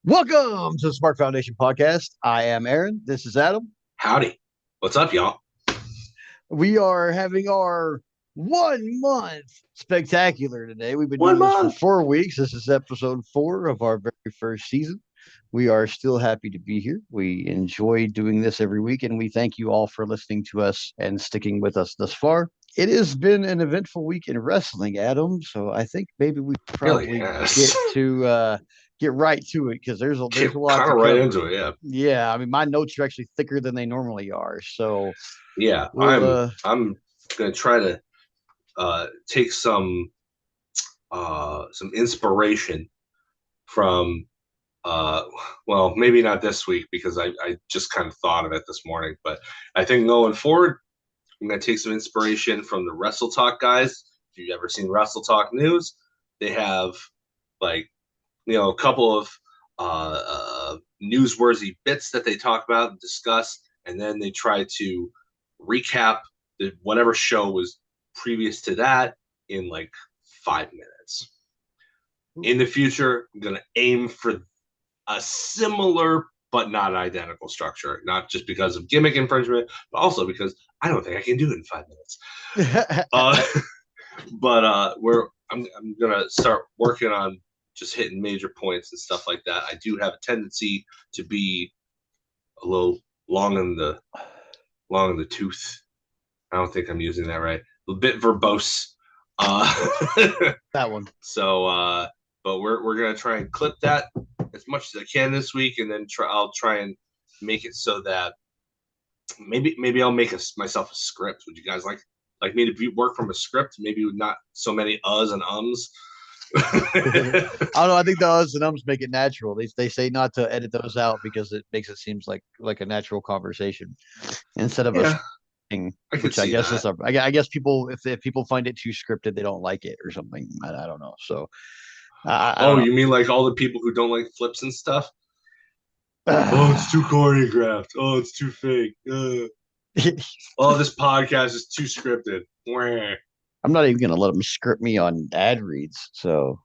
Welcome to the Smark Foundation podcast. I am Aaron. This is Adam. Howdy. What's up, y'all? We are having our 1 month spectacular today. We've been One doing this for month. 4 weeks. This is episode 4 of our very first season. We are still happy to be here. We enjoy doing this every week, and we thank you all for listening to us and sticking with us thus far. It has been an eventful week in wrestling, Adam. So I think maybe we Really probably get has. to get right to it because there's Get a lot kind to of right cover. into it, yeah. Yeah, I mean my notes are actually thicker than they normally are. So Yeah, we'll I'm gonna try to take some inspiration from well, maybe not this week because I just kind of thought of it this morning, but I think going forward, I'm gonna take some inspiration from the Wrestle Talk guys. If you've ever seen Wrestle Talk News, they have like a couple of newsworthy bits that they talk about and discuss, and then they try to recap whatever show was previous to that in like 5 minutes. In the future, I'm going to aim for a similar but not identical structure, not just because of gimmick infringement, but also because I don't think I can do it in 5 minutes. Uh, but I'm gonna start working on just hitting major points and stuff like that. I do have a tendency to be a little long in the tooth. I don't think I'm using that right. A bit verbose. that one. So, but we're gonna try and clip that as much as I can this week, and then I'll try and make it so that maybe I'll make myself a script. Would you guys like me to work from a script? Maybe with not so many uhs and ums. I don't know. I think the uhs and ums make it natural. They say not to edit those out because it makes it seems like a natural conversation instead of a Yeah, thing, I could which I see guess is that. a. I guess people if people find it too scripted, they don't like it or something. I don't know. So I Oh, don't you mean like all the people who don't like flips and stuff? Oh, know. it's too choreographed. Oh, it's too fake. Oh, this podcast is too scripted. I'm not even gonna let them script me on ad reads. So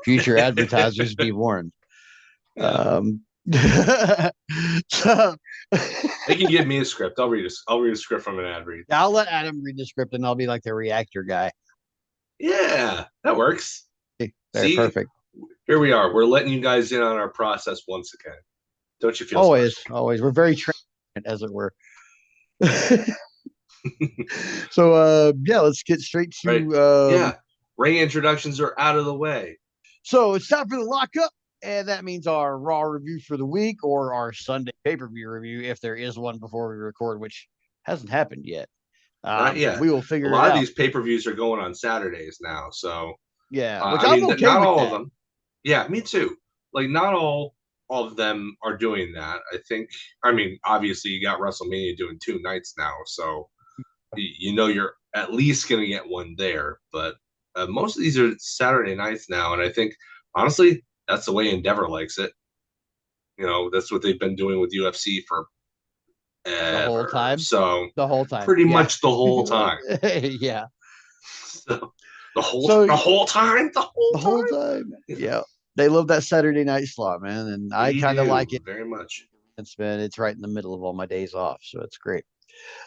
future advertisers be warned. Yeah, Um, so they can give me a script. I'll read a script from an ad read. I'll let Adam read the script and I'll be like the reactor guy. Yeah, that works. They're See, perfect. here we are. We're letting you guys in on our process once again. Don't you feel Always, special? always. We're very transparent, as it were. So yeah, let's get straight Right? to Yeah. Ring introductions are out of the way. so it's time for the lockup. And that means our Raw review for the week or our Sunday pay-per-view review, if there is one before we record, which hasn't happened yet. Not yet. We will A figure it lot of out. these pay-per-views are going on Saturdays now, so Yeah, which I I'm mean, okay not with all of that. them. Yeah, me too. Like, not all of them are doing that. I think. I mean, obviously, you got WrestleMania doing 2 nights now, so you know you're at least going to get one there. But most of these are Saturday nights now, and I think honestly, that's the way Endeavor likes it. That's what they've been doing with UFC for The whole ever. time. So The whole time. pretty Yeah. much the whole time. Yeah. So the whole So the whole time, the whole the whole time. time. Yeah. They love that Saturday night slot, man. And I We kind of like do it. very much. It's right in the middle of all my days off. So it's great.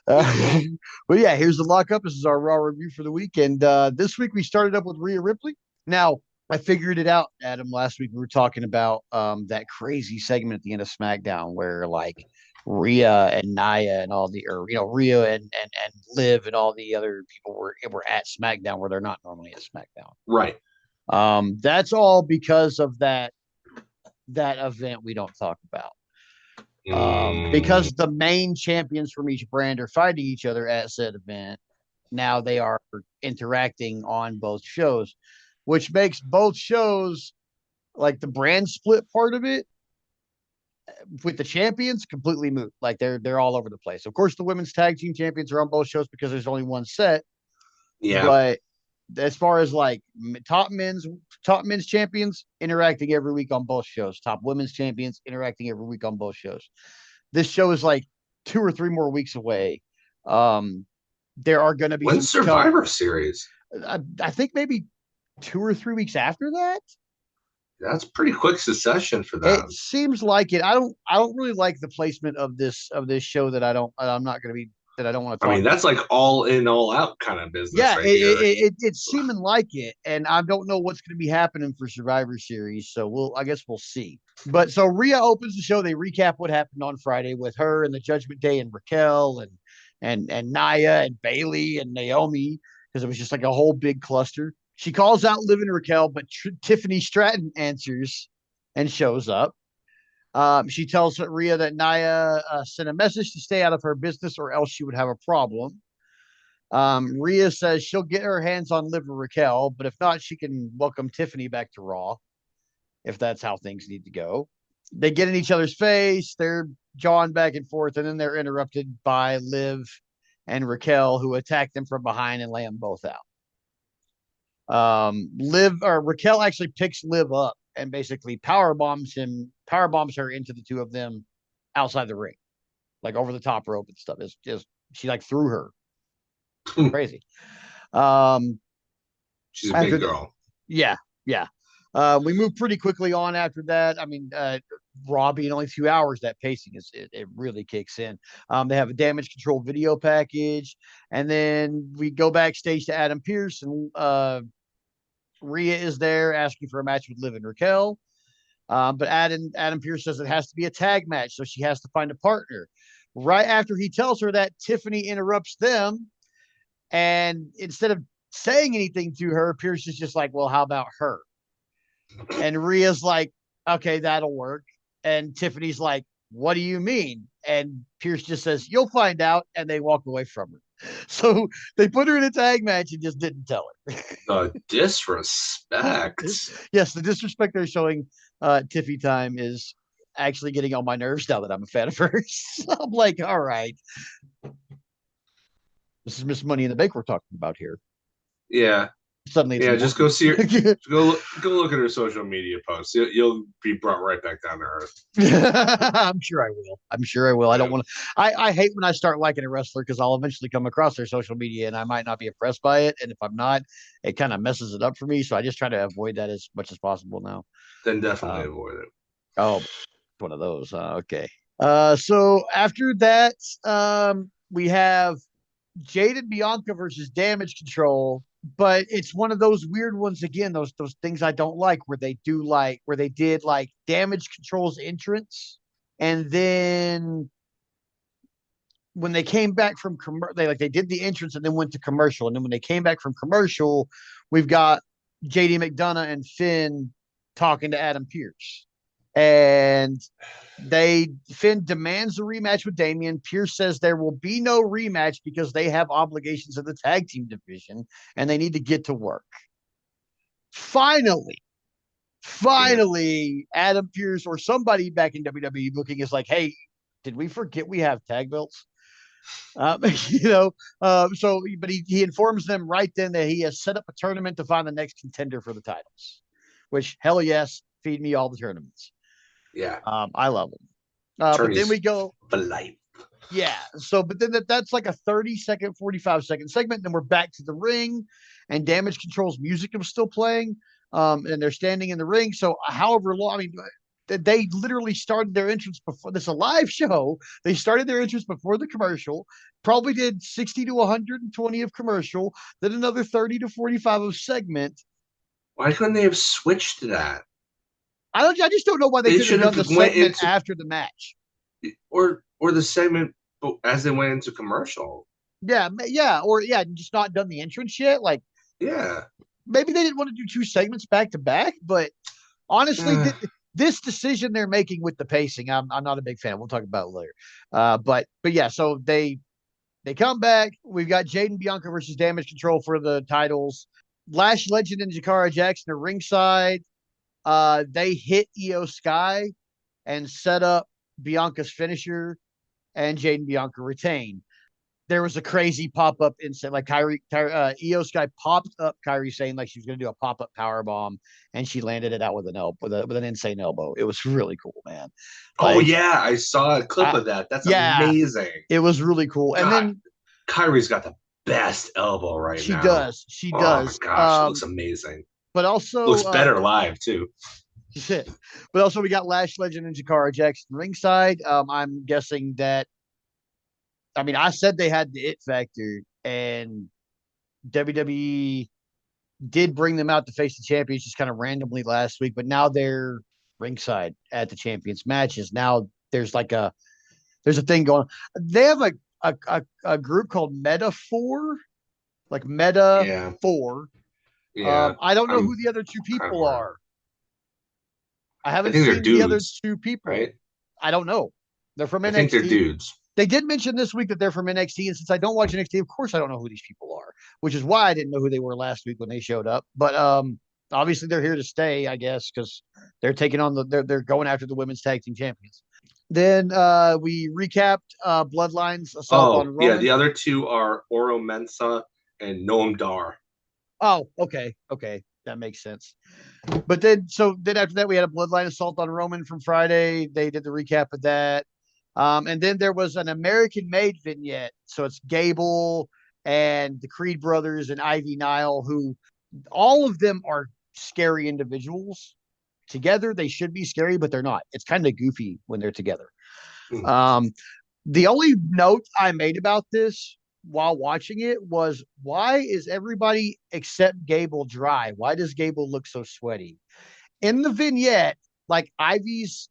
Yeah. But yeah, here's the lockup. This is our Raw review for the week. And this week we started up with Rhea Ripley. Now, I figured it out, Adam. Last week we were talking about that crazy segment at the end of SmackDown where like Rhea and Naya and all the, or Rhea and Liv and all the other people were at SmackDown where they're not normally at SmackDown. Right. That's all because of that event we don't talk about. Mm, Because the main champions from each brand are fighting each other at said event. Now they are interacting on both shows, which makes both shows like the brand split part of it with the champions completely moot. Like they're all over the place. Of course, the women's tag team champions are on both shows because there's only one set. yeah. But as far as like top men's champions interacting every week on both shows, top women's champions interacting every week on both shows. This show is like 2 or 3 more weeks away. Um, there are going to be some When's tough. Survivor Series? I think maybe 2 or 3 weeks after that. That's pretty quick succession for It them. seems like it. I don't really like the placement of this show that I'm not going to be that I don't want to I talk mean, about. that's like all in, all out kind of business Yeah, right here. it's seeming like it, and I don't know what's going to be happening for Survivor Series. So I guess we'll see. But so Rhea opens the show. They recap what happened on Friday with her and the Judgment Day and Raquel and Naya and Bailey and Naomi because it was just like a whole big cluster. She calls out Liv and Raquel, but Tiffany Stratton answers and shows up. She tells Rhea that Naya sent a message to stay out of her business or else she would have a problem. Rhea says she'll get her hands on Liv or Raquel, but if not, she can welcome Tiffany back to Raw if that's how things need to go. They get in each other's face, they're jawing back and forth, and then they're interrupted by Liv and Raquel, who attack them from behind and lay them both out. Liv or Raquel actually picks Liv up and basically power bombs her into the two of them outside the ring, like over the top rope and stuff. It's just she like threw her crazy. Um, She's a after big the, girl. yeah, yeah. We move pretty quickly on after that. I mean, Raw being only 2 hours, that pacing it really kicks in. They have a damage control video package, and then we go backstage to Adam Pearce, and Rhea is there asking for a match with Liv and Raquel. But Adam Pearce says it has to be a tag match, so she has to find a partner. Right after he tells her that, Tiffany interrupts them, and instead of saying anything to her, Pearce is just like, "Well, how about her?" And Rhea's like, "Okay, that'll work." And Tiffany's like, "What do you mean?" And Pearce just says, "You'll find out," and they walk away from her. So they put her in a tag match and just didn't tell her. The disrespect. Yes, the disrespect they're showing Tiffy Time is actually getting on my nerves now that I'm a fan of hers. I'm like, all right, this is Miss Money in the Bank we're talking about here. Yeah. Suddenly it's Yeah, just go important. see her. Go look at her social media posts. You'll be brought right back down to earth. I'm sure I will. I'm sure I will. I don't Yeah. want to. I hate when I start liking a wrestler because I'll eventually come across their social media and I might not be impressed by it. And if I'm not, it kind of messes it up for me. So I just try to avoid that as much as possible now. Then definitely Um, avoid it. oh, one of those. Okay. So after that, we have Jade and Bianca versus Damage Control, but it's one of those weird ones again. Those things I don't like where they did like Damage Control's entrance, and then when they came back from they did the entrance and then went to commercial, and then when they came back from commercial, we've got JD McDonough and Finn talking to Adam Pearce, and Finn demands a rematch with Damian. Pierce says there will be no rematch because they have obligations in the tag team division and they need to get to work. Finally, Yeah. Adam Pierce or somebody back in WWE booking is like, hey, did we forget we have tag belts? You know, but he informs them right then that he has set up a tournament to find the next contender for the titles, which hell yes, feed me all the tournaments. Yeah. I love them. But then we Attorneys go, for life. yeah. So, but then that's like a 30-second, 45-second segment. Then we're back to the ring, and Damage Control's music is still playing. And they're standing in the ring. So, however long, I mean, they literally started their entrance before this is a live show. They started their entrance before the commercial, probably did 60 to 120 of commercial, then another 30 to 45 of segment. Why couldn't they have switched to that? I just don't know why they They couldn't have should done have the went segment into after the match. or the segment as they went into commercial. Yeah, or yeah, just not done the entrance yet. Like Yeah. maybe they didn't want to do two segments back to back, but honestly, this decision they're making with the pacing, I'm not a big fan. We'll talk about it later. But yeah, so they come back. We've got Jaden Bianca versus Damage Control for the titles. Lash Legend and Jakara Jackson are ringside. They hit Io Sky and set up Bianca's finisher, and Jaden Bianca retain. There was a crazy pop up instant, like Io Sky popped up Kyrie saying like she was going to do a pop up power bomb, and she landed it out with an elbow, with an insane elbow. It was really cool, man. Oh Like, yeah, I saw a clip of that. That's yeah, amazing. it was really cool. And God, then Kyrie's got the best elbow right she now. does, she Oh my does. gosh, it looks amazing. But also, Looks better live too. But also we got Lash Legend and Jakara Jackson ringside. I'm guessing that. I mean, I said they had the it factor, and WWE did bring them out to face the champions just kind of randomly last week, but now they're ringside at the champions matches. Now there's a thing going. They have a group called Meta 4, like Meta Yeah, 4. yeah. I don't know who I'm the other two kind of people worried. are. I I haven't think they're seen the other dudes, two people. right? I don't know. They're from I think they're NXT. dudes. They did mention this week that they're from NXT, and since I don't watch NXT, of course I don't know who these people are, which is why I didn't know who they were last week when they showed up. But obviously they're here to stay, I guess, because they're taking on they're going after the women's tag team champions. Then we recapped Bloodlines assault on Oh, yeah. Roman. The other two are Oro Mensa and Noam Dar. Oh, okay, that makes sense. But then after that we had a Bloodline assault on Roman from Friday. They did the recap of that. And then there was an American Made vignette. So it's Gable and the Creed brothers and Ivy Nile, who all of them are scary individuals. Together, they should be scary, but they're not. It's kind of goofy when they're together. Hmm. Um, the only note I made about this while watching it was, why is everybody except Gable dry? Why does Gable look so sweaty? In the vignette, like Ivy's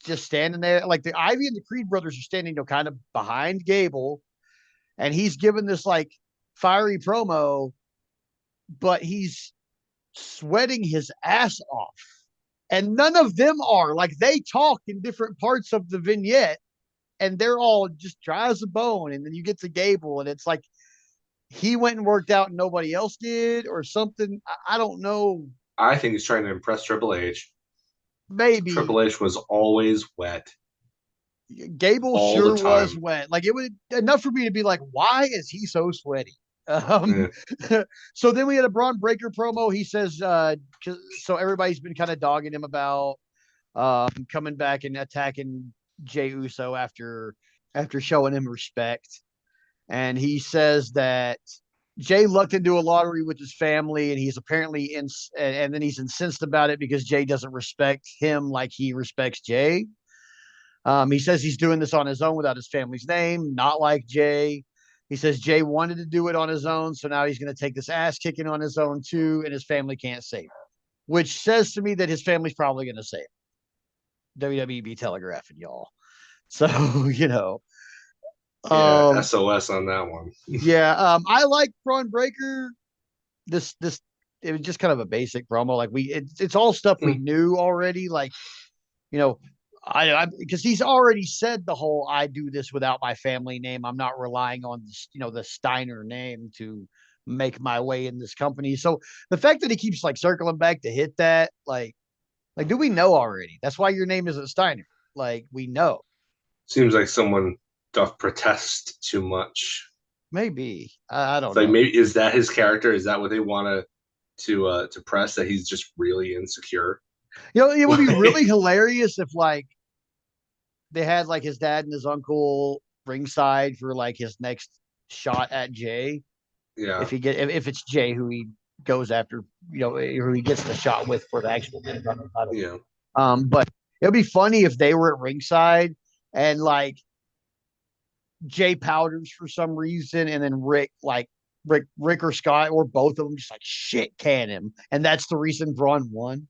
just standing there, like the Ivy and the Creed brothers are standing, kind of behind Gable, and he's giving this like fiery promo, but he's sweating his ass off. And none of them are. Like, they talk in different parts of the vignette, and they're all just dry as a bone. And then you get to Gable, and it's like he went and worked out and nobody else did, or something. I don't know. I think he's trying to impress Triple H. Maybe Triple H was always wet Gable all the sure was time. wet. Like, it was enough for me to be like, why is he so sweaty? Eh. Um, so then we had a Braun Breaker promo. He says, so everybody's been kind of dogging him about coming back and attacking Jey Uso after showing him respect. And he says that Jay lucked into a lottery with his family, and he's apparently and then he's incensed about it because Jay doesn't respect him like he respects Jay. He says he's doing this on his own without his family's name, not like Jay. He says Jay wanted to do it on his own, so now he's going to take this ass kicking on his own too, and his family can't save him, which says to me that his family's probably going to save him. WWE be telegraphing y'all. So, Yeah, um, SOS on that one. yeah, I like Braun Breaker. This it was just kind of a basic promo. Like it's all stuff we Hmm. knew already. Like, you know, I because he's already said the whole I do this without my family name. I'm not relying on this, the Steiner name to make my way in this company. So the fact that he keeps like circling back to hit that, like do we know already? That's why your name isn't Steiner. Like, we know. Seems like someone doth protest too much. Maybe. I It's don't like, know. maybe is that his character? Is that what they want to press, that he's just really insecure? It would be really Like, hilarious if like they had like his dad and his uncle ringside for like his next shot at Jay. yeah, If it's Jay who he goes after, who he gets the shot with for the actual title. yeah. But it would be funny if they were at ringside and like Jay Powders for some reason, and then Rick or Scott or both of them just like shit can him, and that's the reason Braun won.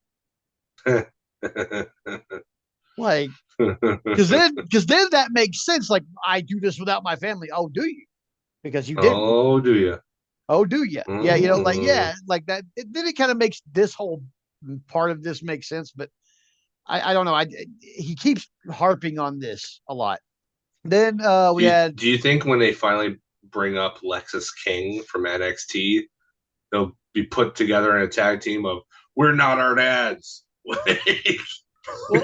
Like, because then that makes sense. Like, I do this without my family. Oh, do you? Because you didn't. Oh, do you? Oh, do you? Yeah, like, Mm. yeah, like that. Then it kind of makes this whole part of this make sense. But I don't know. He keeps harping on this a lot. Then we had Do you think when they finally bring up Lexus King from NXT, they'll be put together in a tag team of "We're not our dads"? well,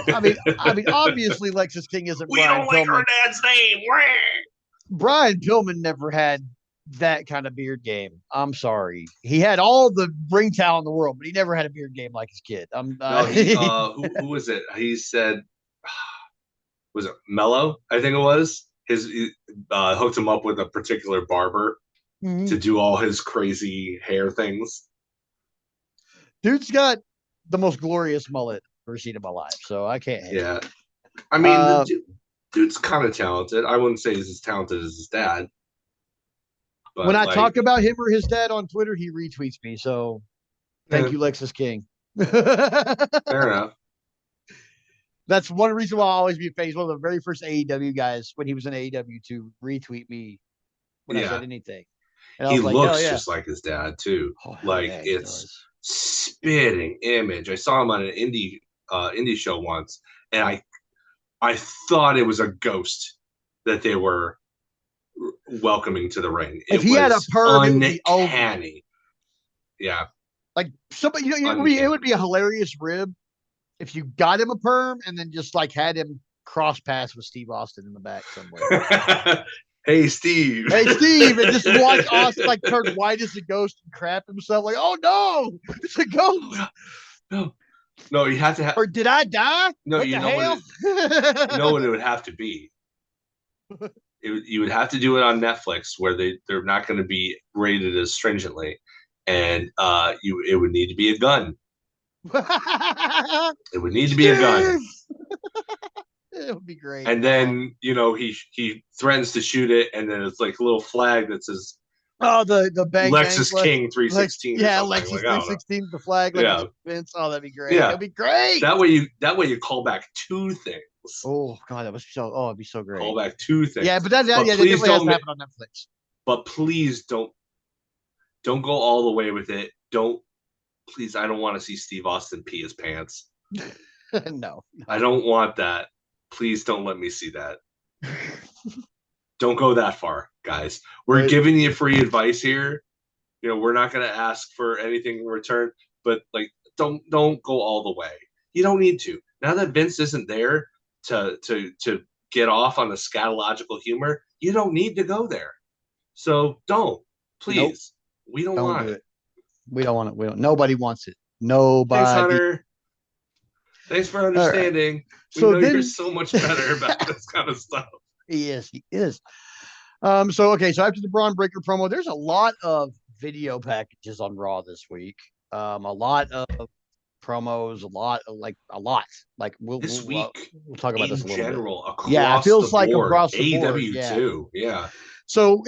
I mean, obviously Lexus King isn't We Brian don't like our Pillman. dad's name. Brian Pillman never had that kind of beard game. I'm sorry. He had all the ring talent in the world, but he never had a beard game like his kid. No, he who was it? He said, was it Mello? I think it was. Hooked him up with a particular barber to do all his crazy hair things. Dude's got the most glorious mullet. ever seen in my life, so I can't hate. Yeah. I mean, Uh, dude's kind of talented. I wouldn't say he's as talented as his dad, when but I like, talk about him or his dad on Twitter, he retweets me. So thank eh, you, Lexus King. fair enough. That's one reason why I'll always be a fan. He's one of the very first AEW guys when he was in AEW to retweet me when I said Yeah. anything. And I He was like, hell looks yeah. just like his dad too. Oh, hell Like yeah, he it's does. spitting image. I saw him on an indie show once, and I thought it was a ghost that they were welcoming to the ring. If It he had a was perm, it would be over. uncanny. Yeah, Like somebody, it would uncanny. be a hilarious rib if you got him a perm and then just like had him cross pass with Steve Austin in the back somewhere. Hey, Steve. Hey Steve, and just watch Austin like turn white as a ghost and crap himself. Like, oh no, it's a ghost. No, no, you have to have. Or did I die? No, What the hell? you know what it would have to be. You would have to do it on Netflix where they're not going to be rated as stringently, and it would need to be a gun. It would need to be a gun. It would be great. And then he threatens to shoot it, and then it's like a little flag that says Oh, the bang bang Lexus flag. King Like 316 or yeah, something. Lexus Like I don't know. 316, the flag, like Yeah, Vince. Oh, that'd be great. yeah. That'd be great. That way you call back two things. Oh god, that was so. Oh, it'd be so great. Call back two things. Yeah, but that But yeah, that please definitely has don't. to happen on Netflix. But please don't go all the way with it. Don't please. I don't want to see Steve Austin pee his pants. No. I don't want that. Please don't let me see that. Don't go that far, guys. We're giving you free advice here. We're not going to ask for anything in return, but like, don't go all the way. You don't need to. Now that Vince isn't there to get off on the scatological humor, you don't need to go there. So don't, please. Nope. We don't Don't want do it. it. We don't want it. We don't. Nobody wants it. Thanks, Nobody. Hunter. Thanks for All right. understanding. So we know then, you're so much better about this kind of stuff. he is. He is. So okay. So after the Braun Breaker promo, there's a lot of video packages on Raw this week. A lot of promos, a lot. Like This we'll week, talk about this in a little bit. general, Yeah, it across the feels like board, across the board. AEW Yeah. too. Yeah. So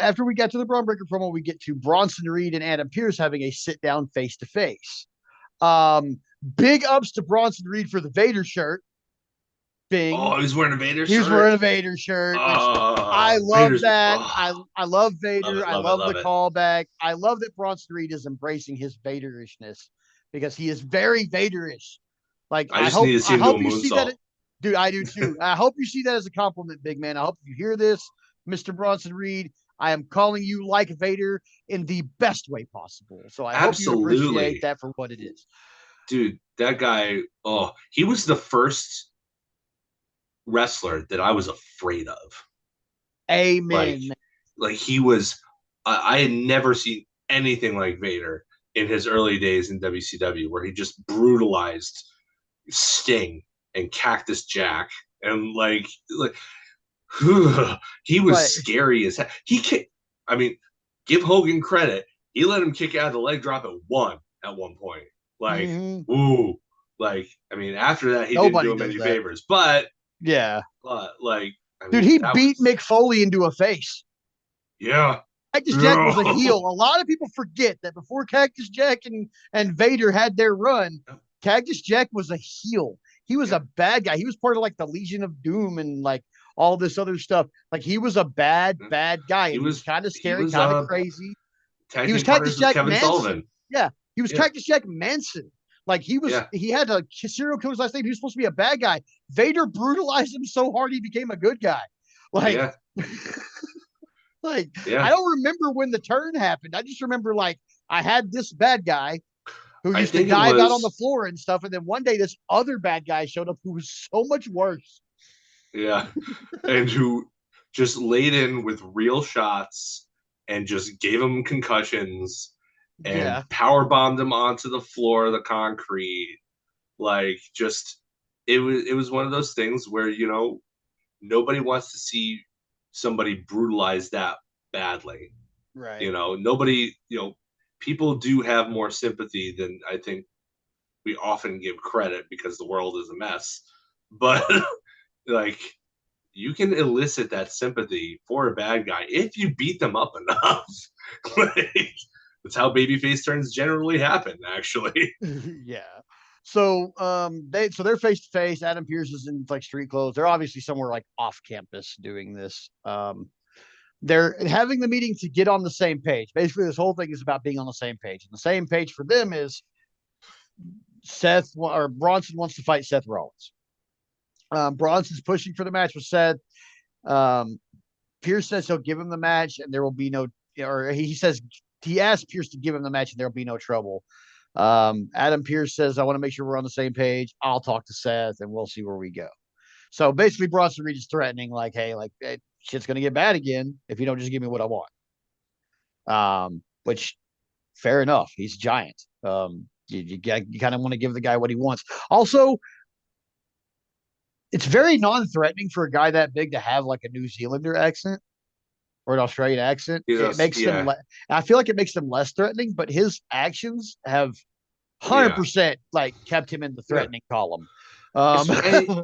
after we got to the Braun Breaker promo, we get to Bronson Reed and Adam Pearce having a sit down face to face. Big ups to Bronson Reed for the Vader shirt. Bing. Oh, he's wearing a Vader He shirt. was wearing a Vader shirt, which I love that. I love Vader. I love the callback. I love that Bronson Reed is embracing his Vaderishness because he is very Vaderish. Like I just need to see him do a moonsault. Dude, I do too. I hope you see that as a compliment, big man. I hope you hear this, Mr. Bronson Reed. I am calling you like Vader in the best way possible. So I hope you appreciate that for what it is. Dude, that guy, he was the first wrestler that I was afraid of. Amen. Like he was, I had never seen anything like Vader in his early days in WCW, where he just brutalized Sting and Cactus Jack, and like he was scary as heck. I mean, give Hogan credit. He let him kick out of the leg drop at one point. Like, ooh, like I mean, after that he didn't do him any favors, but yeah, like, dude, he beat Mick Foley into a face. Yeah. Cactus Jack was a heel. A lot of people forget that before Cactus Jack and Vader had their run, Cactus Jack was a heel. He was a bad guy. He was part of like the Legion of Doom and like all this other stuff. Like he was a bad guy. He was kind of scary, kind of crazy. He was Cactus Jack Manson. Yeah, he was Cactus Jack Manson. Like he had a serial killer's last name. He was supposed to be a bad guy. Vader brutalized him so hard he became a good guy. Like, I don't remember when the turn happened. I just remember like I had this bad guy who used to dive out on the floor and stuff, and then one day this other bad guy showed up who was so much worse. Yeah, and who just laid in with real shots and just gave him concussions and power bombed him onto the floor of the concrete. Like, just it was one of those things where nobody wants to see somebody brutalized that badly. Right. Nobody, people do have more sympathy than I think we often give credit because the world is a mess. But like you can elicit that sympathy for a bad guy if you beat them up enough. Like, that's how babyface turns generally happen, actually. Yeah. So they're face to face. Adam Pearce is in like street clothes. They're obviously somewhere like off campus doing this. They're having the meeting to get on the same page. Basically, this whole thing is about being on the same page. And the same page for them is Seth or Bronson wants to fight Seth Rollins. Bronson's pushing for the match with Seth. Um, Pierce says he'll give him the match, and there will be no. Or he says he asked Pierce to give him the match, and there'll be no trouble. Adam Pierce says, "I want to make sure we're on the same page. I'll talk to Seth, and we'll see where we go." So basically, Bronson Reed is threatening, like, "Hey, like shit's gonna get bad again if you don't just give me what I want." Which fair enough. He's a giant. You kind of want to give the guy what he wants. Also, it's very non-threatening for a guy that big to have like a New Zealander accent or an Australian accent. It makes them. Yeah, I feel like it makes them less threatening, but his actions have 100% yeah, like kept him in the yeah. threatening column. Um,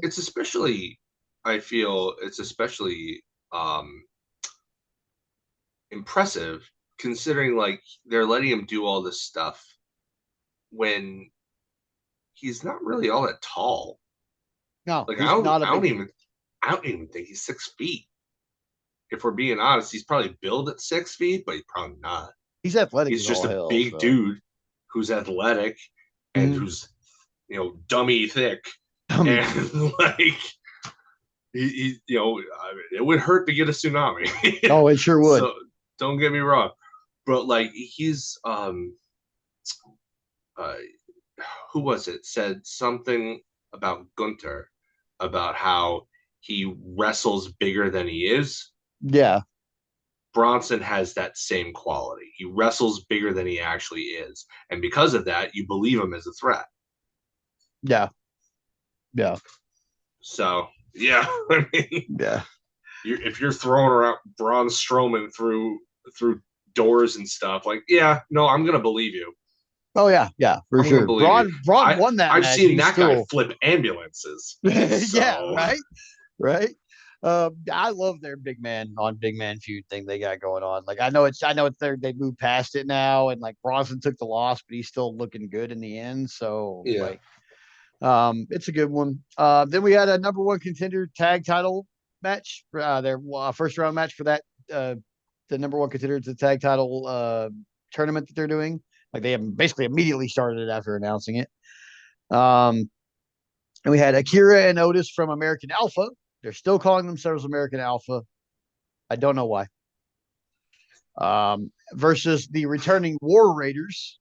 It's especially, I feel it's especially impressive considering like they're letting him do all this stuff when he's not really all that tall. no, Like he's not a I big don't dude. even I don't even think he's 6 feet. If we're being honest, he's probably billed at 6 feet, but he's probably not. He's athletic He's as just all a hell. big So dude who's athletic and mm-hmm. who's dummy thick I mean, and like it would hurt to get a tsunami. oh, it sure would. So don't get me wrong, but like he's uh who was it said something about Gunter about how he wrestles bigger than he is. Yeah, Bronson has that same quality. He wrestles bigger than he actually is, and because of that, you believe him as a threat. yeah, yeah, So yeah, I mean, yeah. if you're throwing around Braun Strowman through doors and stuff, like yeah, no, I'm gonna believe you. Oh yeah, yeah, for I'm gonna sure. believe you. Braun won that I've match. seen He's that guy still, flip ambulances. yeah, So right, right. I love their big man on big man feud thing they got going on. Like I know it's they moved past it now, and like Bronson took the loss, but he's still looking good in the end. So yeah, like, it's a good one. Then we had a number one contender tag title match, their first round match for that. The number one contender to the tag title tournament that they're doing. Like they have basically immediately started it after announcing it. Um, and we had Akira and Otis from American Alpha. They're still calling themselves American Alpha. I don't know why. Versus the returning War Raiders,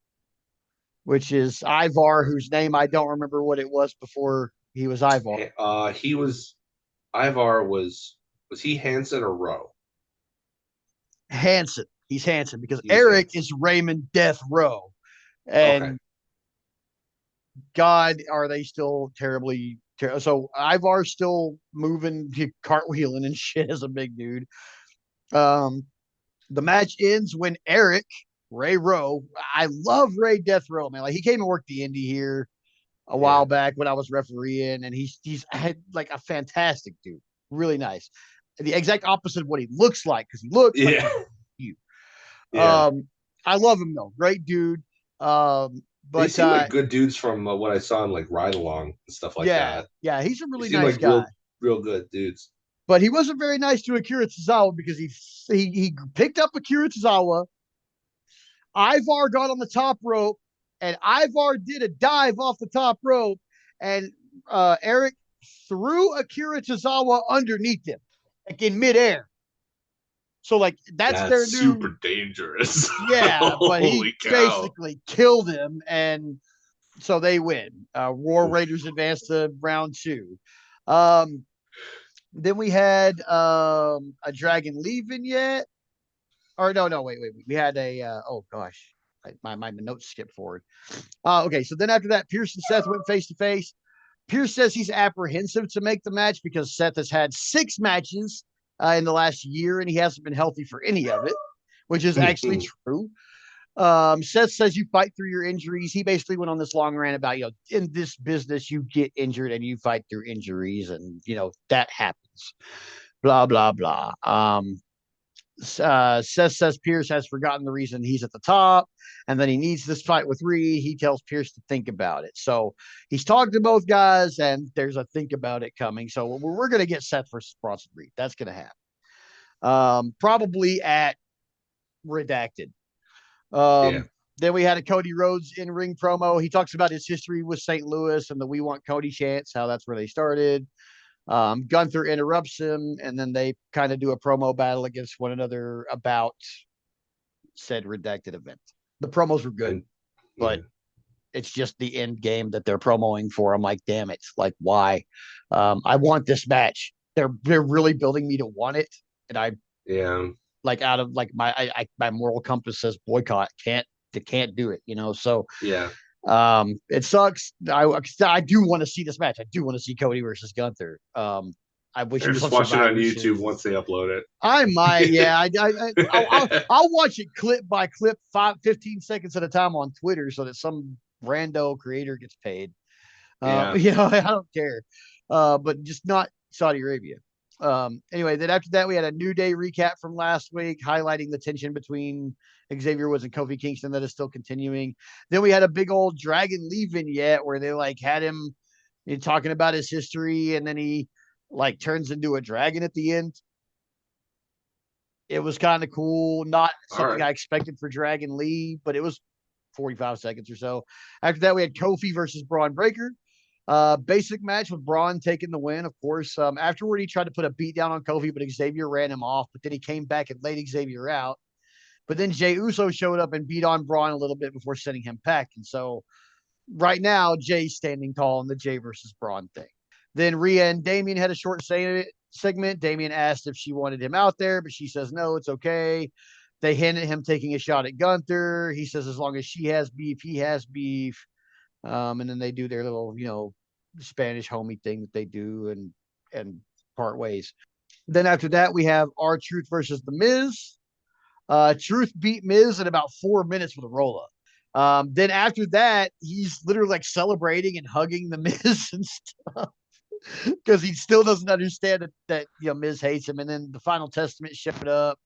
which is Ivar, whose name I don't remember what it was before he was Ivar. he was Ivar was he Hanson or Rowe? Hanson. He's Hanson because He was Eric Hanson. is Raymond Death Row. Okay. And God, are they still terribly so Ivar's still moving, cartwheeling and shit as a big dude. Um, the match ends when Eric Ray Rowe. I love Ray Death Row, man. Like he came and worked the indie here a while Yeah. back when I was refereeing, and he's had like a fantastic dude, really nice. The exact opposite of what he looks like because he looks like Yeah. you. Yeah. I love him though, great dude. They But seem like good dudes from what I saw in like Ride Along and stuff like yeah, that. yeah, he's a They really seem nice like guy. real good dudes. But he wasn't very nice to Akira Tozawa because he picked up Akira Tozawa. Ivar got on the top rope, and Ivar did a dive off the top rope, and Eric threw Akira Tozawa underneath him, like in midair. So like that's their That's new super dangerous. yeah, but he Holy cow. basically killed him, and so they win. War Raiders advance to round two. Um, then we had a Dragon Lee vignette. Or no, wait. We had a oh gosh, my notes skipped forward. Okay, so then after that, Pierce and Seth went face to face. Pierce says he's apprehensive to make the match because Seth has had 6 matches in the last year and he hasn't been healthy for any of it, which is actually true. Seth says you fight through your injuries. He basically went on this long rant about, in this business, you get injured and you fight through injuries, and, that happens. Blah, blah, blah. Seth says Pierce has forgotten the reason he's at the top, and then he needs this fight with Reed. He tells Pierce to think about it. So he's talked to both guys, and there's a think about it coming. So we're going to get Seth versus Bronson Reed. That's going to happen. Probably at Redacted. Yeah. Then we had a Cody Rhodes in ring promo. He talks about his history with St. Louis and the "We Want Cody" chants, how that's where they started. Gunther interrupts him, and then they kind of do a promo battle against one another about said redacted event. The promos were good, And but yeah. it's just the end game that they're promoting for. I'm like, damn it, like why? I want this match. They're really building me to want it, and I Yeah. like out of like my moral compass says boycott. Can't do it. So Yeah. it sucks. I do want to see this match. I do want to see Cody versus Gunther. I wish it Or was just on watch it on Survivor YouTube Series. once they upload I might, it. yeah. I'll watch it clip by clip, 15 seconds at a time on Twitter, so that some rando creator gets paid. Yeah. I don't care. But just not Saudi Arabia. Anyway, then after that, we had a New Day recap from last week, highlighting the tension between Xavier Woods and Kofi Kingston that is still continuing. Then we had a big old Dragon Lee vignette where they like had him talking about his history, and then he like turns into a dragon at the end. It was kind of cool. Not All something right. I expected for Dragon Lee, but it was 45 seconds or so. After that, we had Kofi versus Braun Breaker. Basic match with Braun taking the win, of course. Afterward, he tried to put a beat down on Kofi, but Xavier ran him off. But then he came back and laid Xavier out. But then Jey Uso showed up and beat on Braun a little bit before sending him back. And so right now, Jay's standing tall in the Jay versus Braun thing. Then Rhea and Damien had a short segment. Damien asked if she wanted him out there, but she says no, it's okay. They hinted him taking a shot at Gunther. He says as long as she has beef, he has beef. And then they do their little, Spanish homie thing that they do and part ways. Then after that, we have R-Truth versus The Miz. Truth beat Miz in about 4 minutes with a roll up. Then after that, he's literally like celebrating and hugging the Miz and stuff because he still doesn't understand that Miz hates him. And then the Final Testament showed up.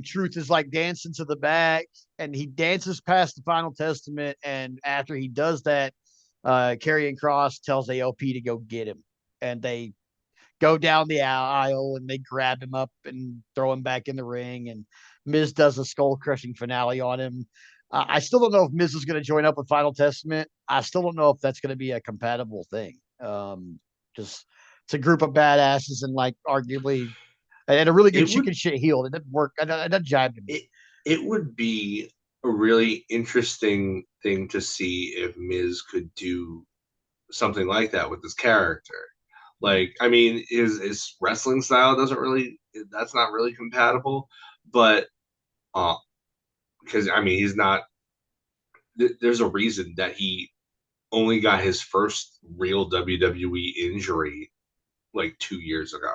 Truth is like dancing to the back, and he dances past the Final Testament. And after he does that, Karrion Kross tells AOP to go get him, and they go down the aisle and they grab him up and throw him back in the ring. And Miz does a skull crushing finale on him. I still don't know if Miz is going to join up with Final Testament. I still don't know if that's going to be a compatible thing. Just it's a group of badasses and like arguably and a really good It chicken would shit heel. It didn't work. It doesn't jive to me. it would be a really interesting thing to see if Miz could do something like that with his character. Like, I mean, his wrestling style doesn't really that's not really compatible, but uh because I mean he's not there's a reason that he only got his first real WWE injury like 2 years ago.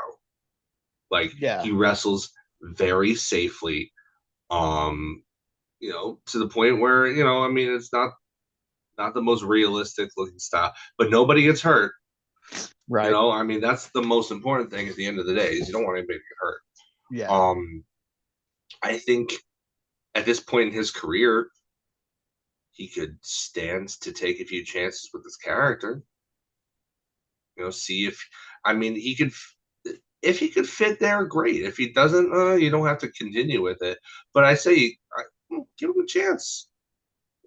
Like Yeah, he wrestles very safely, um, to the point where, I mean, it's not the most realistic looking style, but nobody gets hurt. right. I mean, that's the most important thing at the end of the day is you don't want anybody to get hurt. Yeah, Um, I think at this point in his career, he could stand to take a few chances with his character. See if, I mean, he could, if he could fit there, great. If he doesn't, you don't have to continue with it. But I say, give him a chance.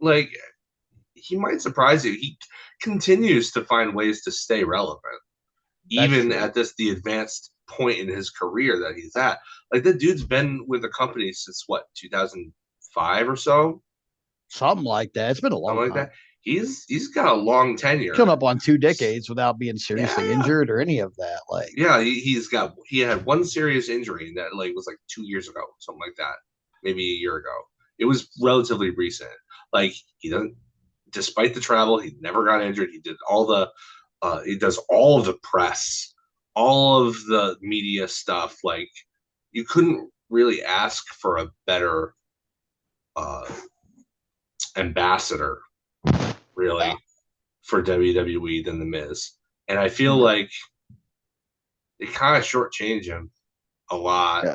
Like, he might surprise you. He continues to find ways to stay relevant, that's even true. at the advanced point in his career that he's at. Like the dude's been with the company since what 2005 or so, Something like that. It's been a long something like time. that. He's got a long Come tenure. up on 2 decades without being seriously Yeah, injured or any of that. Like, yeah. He had one serious injury that like was like 2 years ago, something like that, maybe a year ago. It was relatively recent. Like he doesn't, despite the travel, he never got injured. He does all of the press, all of the media stuff. Like you couldn't really ask for a better ambassador, Yeah. really, for WWE than The Miz. And I feel like they kind of shortchange him a lot Yeah.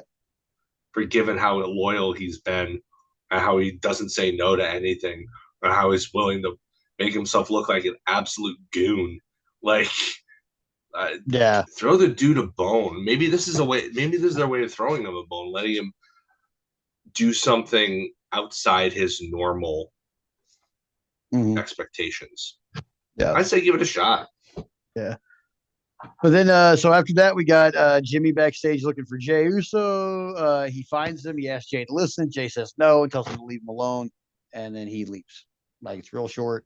for given how loyal he's been and how he doesn't say no to anything and how he's willing to make himself look like an absolute goon. Like, uh, Yeah. throw the dude a bone. Maybe this is a way. Maybe this is their way of throwing him a bone, letting him do something outside his normal Mhm. expectations. Yeah. I say give it a shot. Yeah. But then, so after that, we got Jimmy backstage looking for Jey Uso. He finds him. He asks Jey to listen. Jey says no and tells him to leave him alone. And then he leaves. Like it's real short.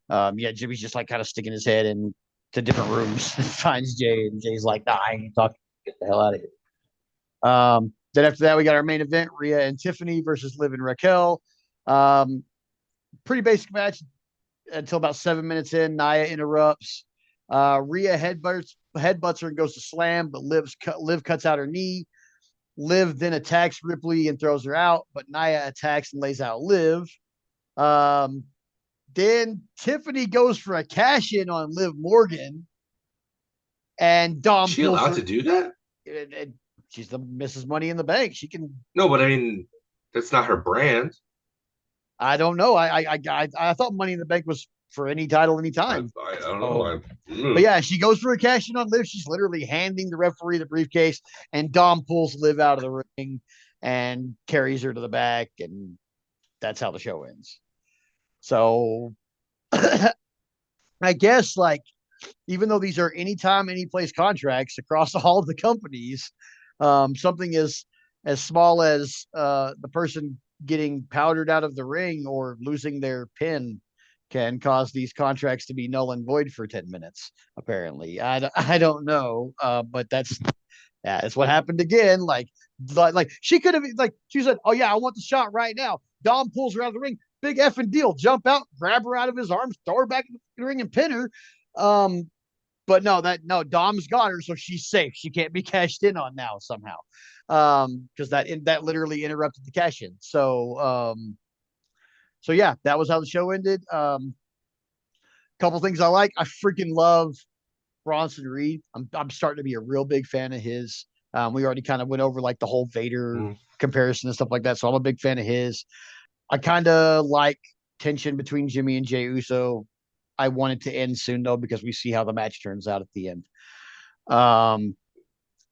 Yeah, Jimmy's just like kind of sticking his head in to different rooms and finds Jey. And Jay's like, nah, I ain't talking. Get the hell out of here. Then after that, we got our main event Rhea and Tiffany versus Liv and Raquel. Um, Pretty basic match until about 7 minutes in. Nia interrupts. Rhea headbutts her and goes to slam, but Liv cuts out her knee. Liv then attacks Ripley and throws her out, but Nia attacks and lays out Liv. Um, then Tiffany goes for a cash in on Liv Morgan, and Is Dom she pulls allowed her. to do that? She's the Mrs. Money in the Bank. She can. No, but I mean, that's not her brand. I don't know. I thought Money in the Bank was for any title, anytime. I don't know. Oh, but yeah, she goes for a cash in on Liv. She's literally handing the referee the briefcase, and Dom pulls Liv out of the ring and carries her to the back, and that's how the show ends. So I guess like even though these are anytime, any place contracts across all of the companies, something as small as the person getting powdered out of the ring or losing their pin can cause these contracts to be null and void for 10 minutes. Apparently, I don't know, but that's what happened again. Like she could have like she said, "Oh yeah, I want the shot right now." Dom pulls her out of the ring. Big effing deal. Jump out, grab her out of his arms, throw her back in the ring, and pin her. But no, Dom's got her, so she's safe. She can't be cashed in on now somehow. Because that literally interrupted the cash in. So yeah, that was how the show ended. Couple things I like. I freaking love Bronson Reed. I'm starting to be a real big fan of his. We already kind of went over like the whole Vader Mm. comparison and stuff like that. So I'm a big fan of his. I kind of like tension between Jimmy and Jey Uso. I want it to end soon though because we see how the match turns out at the end. Um,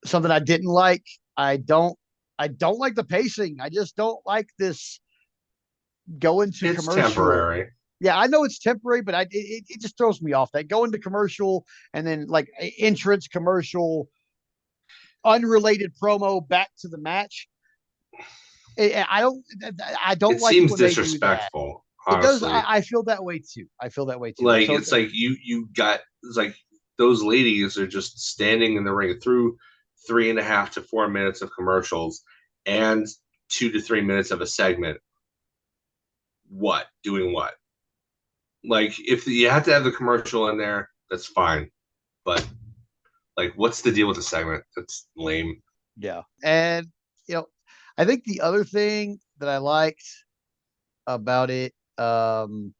Something I didn't like. I don't. I don't like the pacing. I just don't like this going to It's commercial. temporary. Yeah, I know it's temporary, but it just throws me off. That going to commercial and then like entrance commercial, unrelated promo back to the match. I don't. I don't It like it seems when they do that. disrespectful, It does. honestly. I feel that way too. I feel that way too. Like So it's like you got it's like those ladies are just standing in the ring through 3.5 to 4 minutes of commercials and 2 to 3 minutes of a segment. What doing what? Like if you have to have the commercial in there, that's fine. But like, what's the deal with the segment? That's lame. yeah, and you know, I think the other thing that I liked about it, man,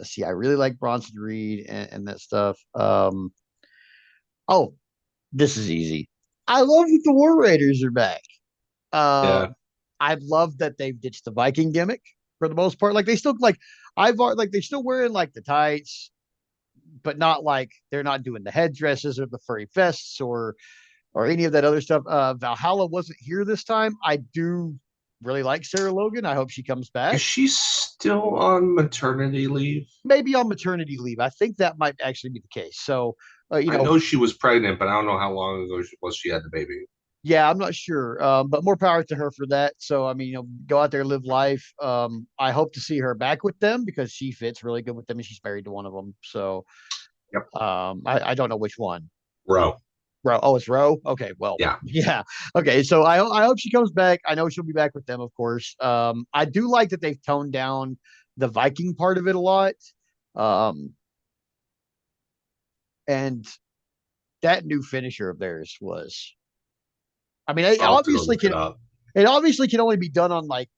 see, I really like Bronson Reed and that stuff. Oh, this is easy. I love that the War Raiders are back. Yeah, I love that they've ditched the Viking gimmick for the most part. Like they still like they're still wearing like the tights, but not like they're not doing the headdresses or the furry vests or any of that other stuff. Valhalla wasn't here this time. I do really like Sarah Logan. I hope she comes is back. she still on maternity leave? Maybe on maternity leave. I think that might actually be the case. So, you I know, know she was pregnant, but I don't know how long ago she had the baby. yeah, I'm not sure, but more power to her for that. So, I mean, go out there, live life. I hope to see her back with them because she fits really good with them, and she's married to one of them. So, Yep. I don't know which one. Row. Roe. Oh, it's Roe. Okay, well, Yeah. yeah. Okay, so I hope she comes back. I know she'll be back with them, of course. I do like that they've toned down the Viking part of it a lot. Um, and that new finisher of theirs was. I mean, I'll have to go look it up. it obviously can only be done on like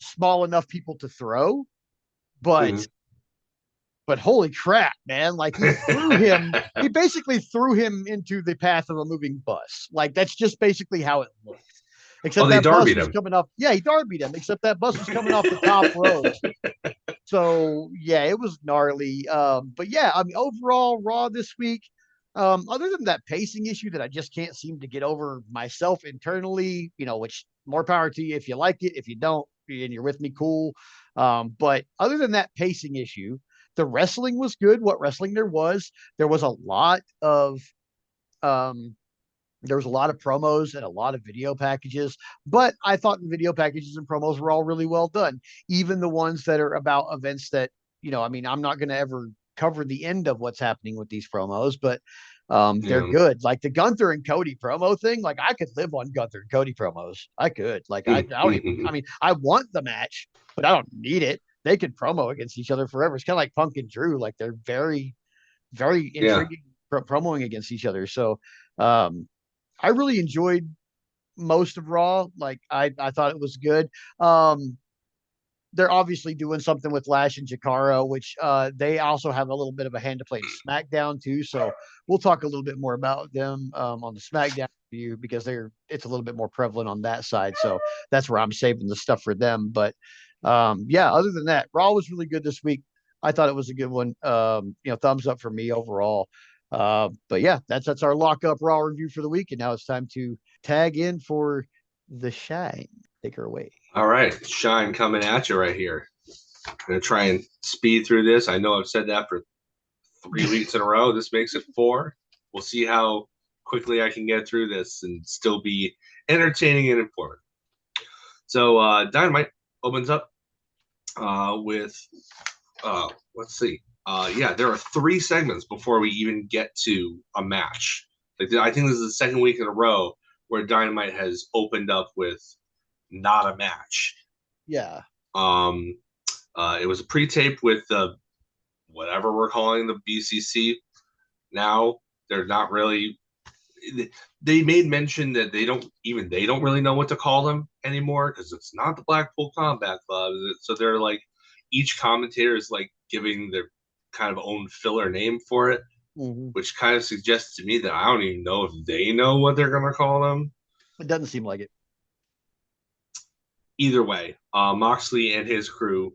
small enough people to throw, but Mhm. holy crap, man! Like he basically threw him into the path of a moving bus. Like that's just basically how it looked. Oh, Except they that bus darbied was him. coming off. Yeah, he darbied him. Except that bus was coming off the top rope. So yeah, it was gnarly. But yeah, I mean, overall, Raw this week. Other than that pacing issue that I just can't seem to get over myself internally, which more power to you if you like it. If you don't, and you're with me, cool. But other than that pacing issue, the wrestling was good. What wrestling there was a lot of um, there was a lot of promos and a lot of video packages, but I thought the video packages and promos were all really well done. Even the ones that are about events that, I mean, I'm not going to ever cover the end of what's happening with these promos, but they're Yeah. good. Like the Gunther and Cody promo thing, like I could live on Gunther and Cody promos. I could. Like I don't even. I mean, I want the match, but I don't need it. They could promo against each other forever. It's kind of like Punk and Drew. Like they're very, very Yeah. intriguing promoing against each other. So um, I really enjoyed most of Raw. Like I thought it was good. Um, they're obviously doing something with Lash and Jakara, which they also have a little bit of a hand to play in SmackDown too. So we'll talk a little bit more about them on the SmackDown view because it's a little bit more prevalent on that side. So that's where I'm saving the stuff for them. But yeah, other than that, Raw was really good this week. I thought it was a good one. Thumbs up for me overall. But yeah, that's our lock up Raw review for the week, and now it's time to tag in for the Shine. Take her away. All right, Shine coming at you right here. I'm gonna try and speed through this. I know I've said that for 3 weeks in a row. This makes it 4. We'll see how quickly I can get through this and still be entertaining and informative. So Dynamite opens up with let's see. Yeah, there are 3 segments before we even get to a match. Like I think this is the second week in a row where Dynamite has opened up with not a match. Yeah. Um, it was a pre-tape with the whatever we're calling the BCC. Now they're not really. They made mention that they don't really know what to call them anymore because it's not the Blackpool Combat Club. So they're like each commentator is like giving their kind of own filler name for it, which kind of suggests to me that I don't even know if they know what they're gonna call them. It doesn't seem like it. Either way, Moxley and his crew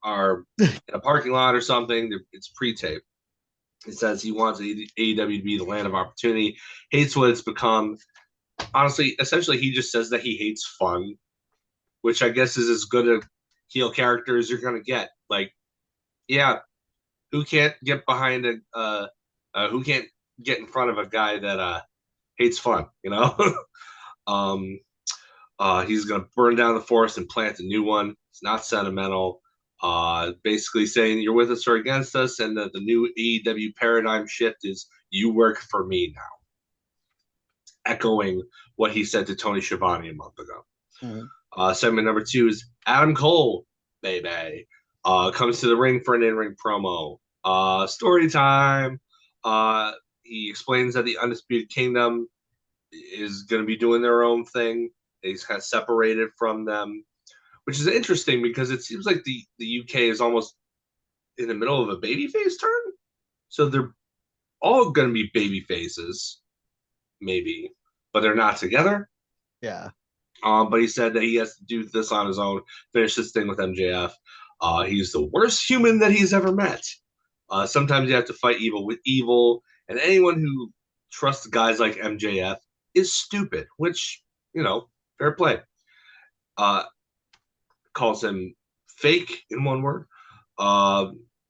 are in a parking lot or something. It's pre-tape. It says he wants AEW to be the land of opportunity, hates what it's become. Honestly, essentially, he just says that he hates fun, which I guess is as good a heel character as you're going to get. Like, yeah, who can't get behind who can't get in front of a guy that hates fun, you know? um, he's going to burn down the forest and plant a new one. It's not sentimental. Basically saying you're with us or against us, and the new AEW paradigm shift is you work for me now. Echoing what he said to Tony Schiavone a month ago. Segment number 2 is Adam Cole, baby, comes to the ring for an in-ring promo. Story time. He explains that the Undisputed Kingdom is going to be doing their own thing. He's kind of separated from them, which is interesting because it seems like the UK is almost in the middle of a babyface turn. So they're all going to be baby faces, maybe, but they're not together. Yeah. But he said that he has to do this on his own, finish this thing with MJF. He's the worst human that he's ever met. Sometimes you have to fight evil with evil, and anyone who trusts guys like MJF is stupid, which, fair play. Calls him fake in one word.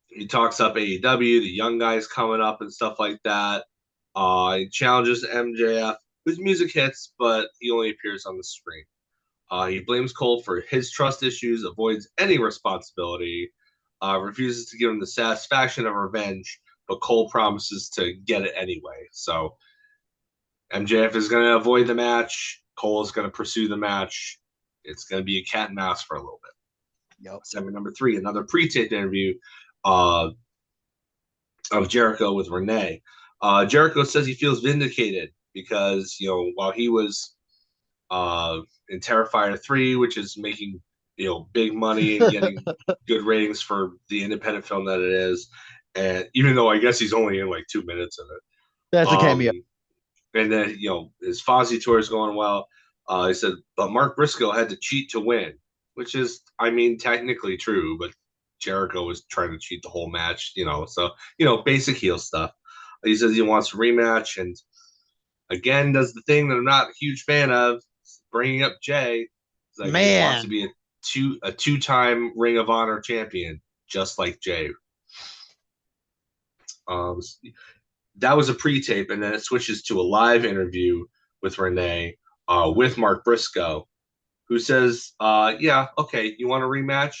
He talks up AEW, the young guys coming up and stuff like that. He challenges MJF, whose music hits, but he only appears on the screen. He blames Cole for his trust issues, avoids any responsibility, refuses to give him the satisfaction of revenge, but Cole promises to get it anyway. So MJF is going to avoid the match. Cole is going to pursue the match. It's going to be a cat and mouse for a little bit. Yep. Segment number 3, another pre-taped interview of Jericho with Renee. Jericho says he feels vindicated because, while he was in Terrifier 3, which is making big money and getting good ratings for the independent film that it is. And even though I guess he's only in like 2 minutes of it, That's a cameo. and then his Fozzy tour is going well. He said, but Mark Briscoe had to cheat to win, which is, I mean, technically true, but Jericho was trying to cheat the whole match, so basic heel stuff. He says he wants a rematch, and again does the thing that I'm not a huge fan of, bringing up Jay. It's like he wants to Man. be a two-time Ring of Honor champion, just like Jay. Um, that was a pre-tape, and then it switches to a live interview with Renee, with Mark Briscoe, who says, "Yeah, okay, you want a rematch?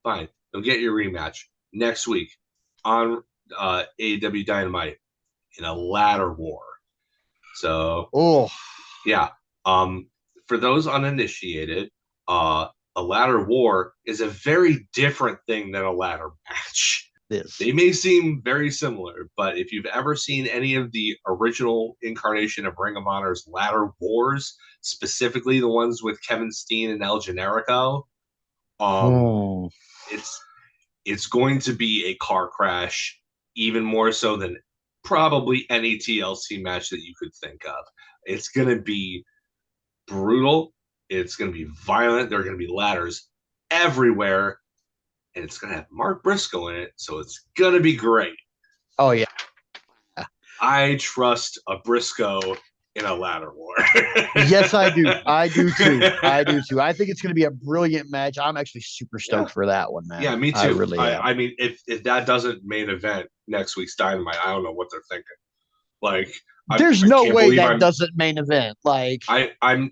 Fine, you'll get your rematch next week on AEW Dynamite in a ladder war." So, Oh, yeah, for those uninitiated, a ladder war is a very different thing than a ladder match. this. They may seem very similar, but if you've ever seen any of the original incarnation of Ring of Honor's ladder wars, specifically the ones with Kevin Steen and El Generico, Oh. it's it's going to be a car crash, even more so than probably any TLC match that you could think of. It's going to be brutal. It's going to be violent. There are going to be ladders everywhere, and it's going to have Mark Briscoe in it, so it's going to be great. Oh, yeah. I trust a Briscoe in a ladder war. Yes, I do. I do too. I do too. I think it's going to be a brilliant match. I'm actually super Yeah. stoked for that one, man. Yeah, me I too. really am. I mean, if that doesn't main event next week's Dynamite, I don't know what they're thinking. Like, There's I no can't way believe that doesn't main event. Like, I'm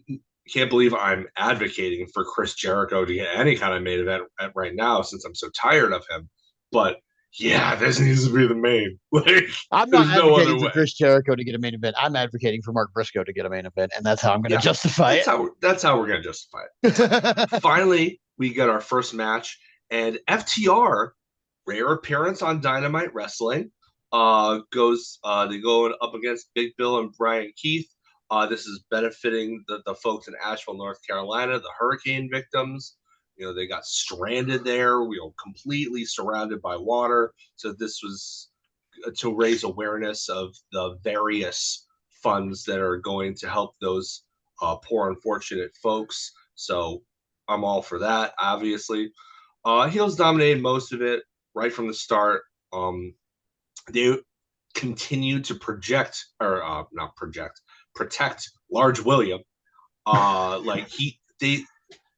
can't believe I'm advocating for Chris Jericho to get any kind of main event right now since I'm so tired of him. But yeah, this needs to be the main. Like, I'm not there's no other advocating for way. Chris Jericho to get a main event. I'm advocating for Mark Briscoe to get a main event, and that's how I'm going to Yeah, justify that's how we're gonna justify it. it. Finally, we get our first match, and FTR, rare appearance on Dynamite Wrestling, they go up against Big Bill and Brian Keith. This is benefiting the folks in Asheville, North Carolina, the hurricane victims. They got stranded there, completely surrounded by water. So this was to raise awareness of the various funds that are going to help those poor, unfortunate folks. So I'm all for that, obviously. Heels dominated most of it right from the start. They continue to protect Large William. Like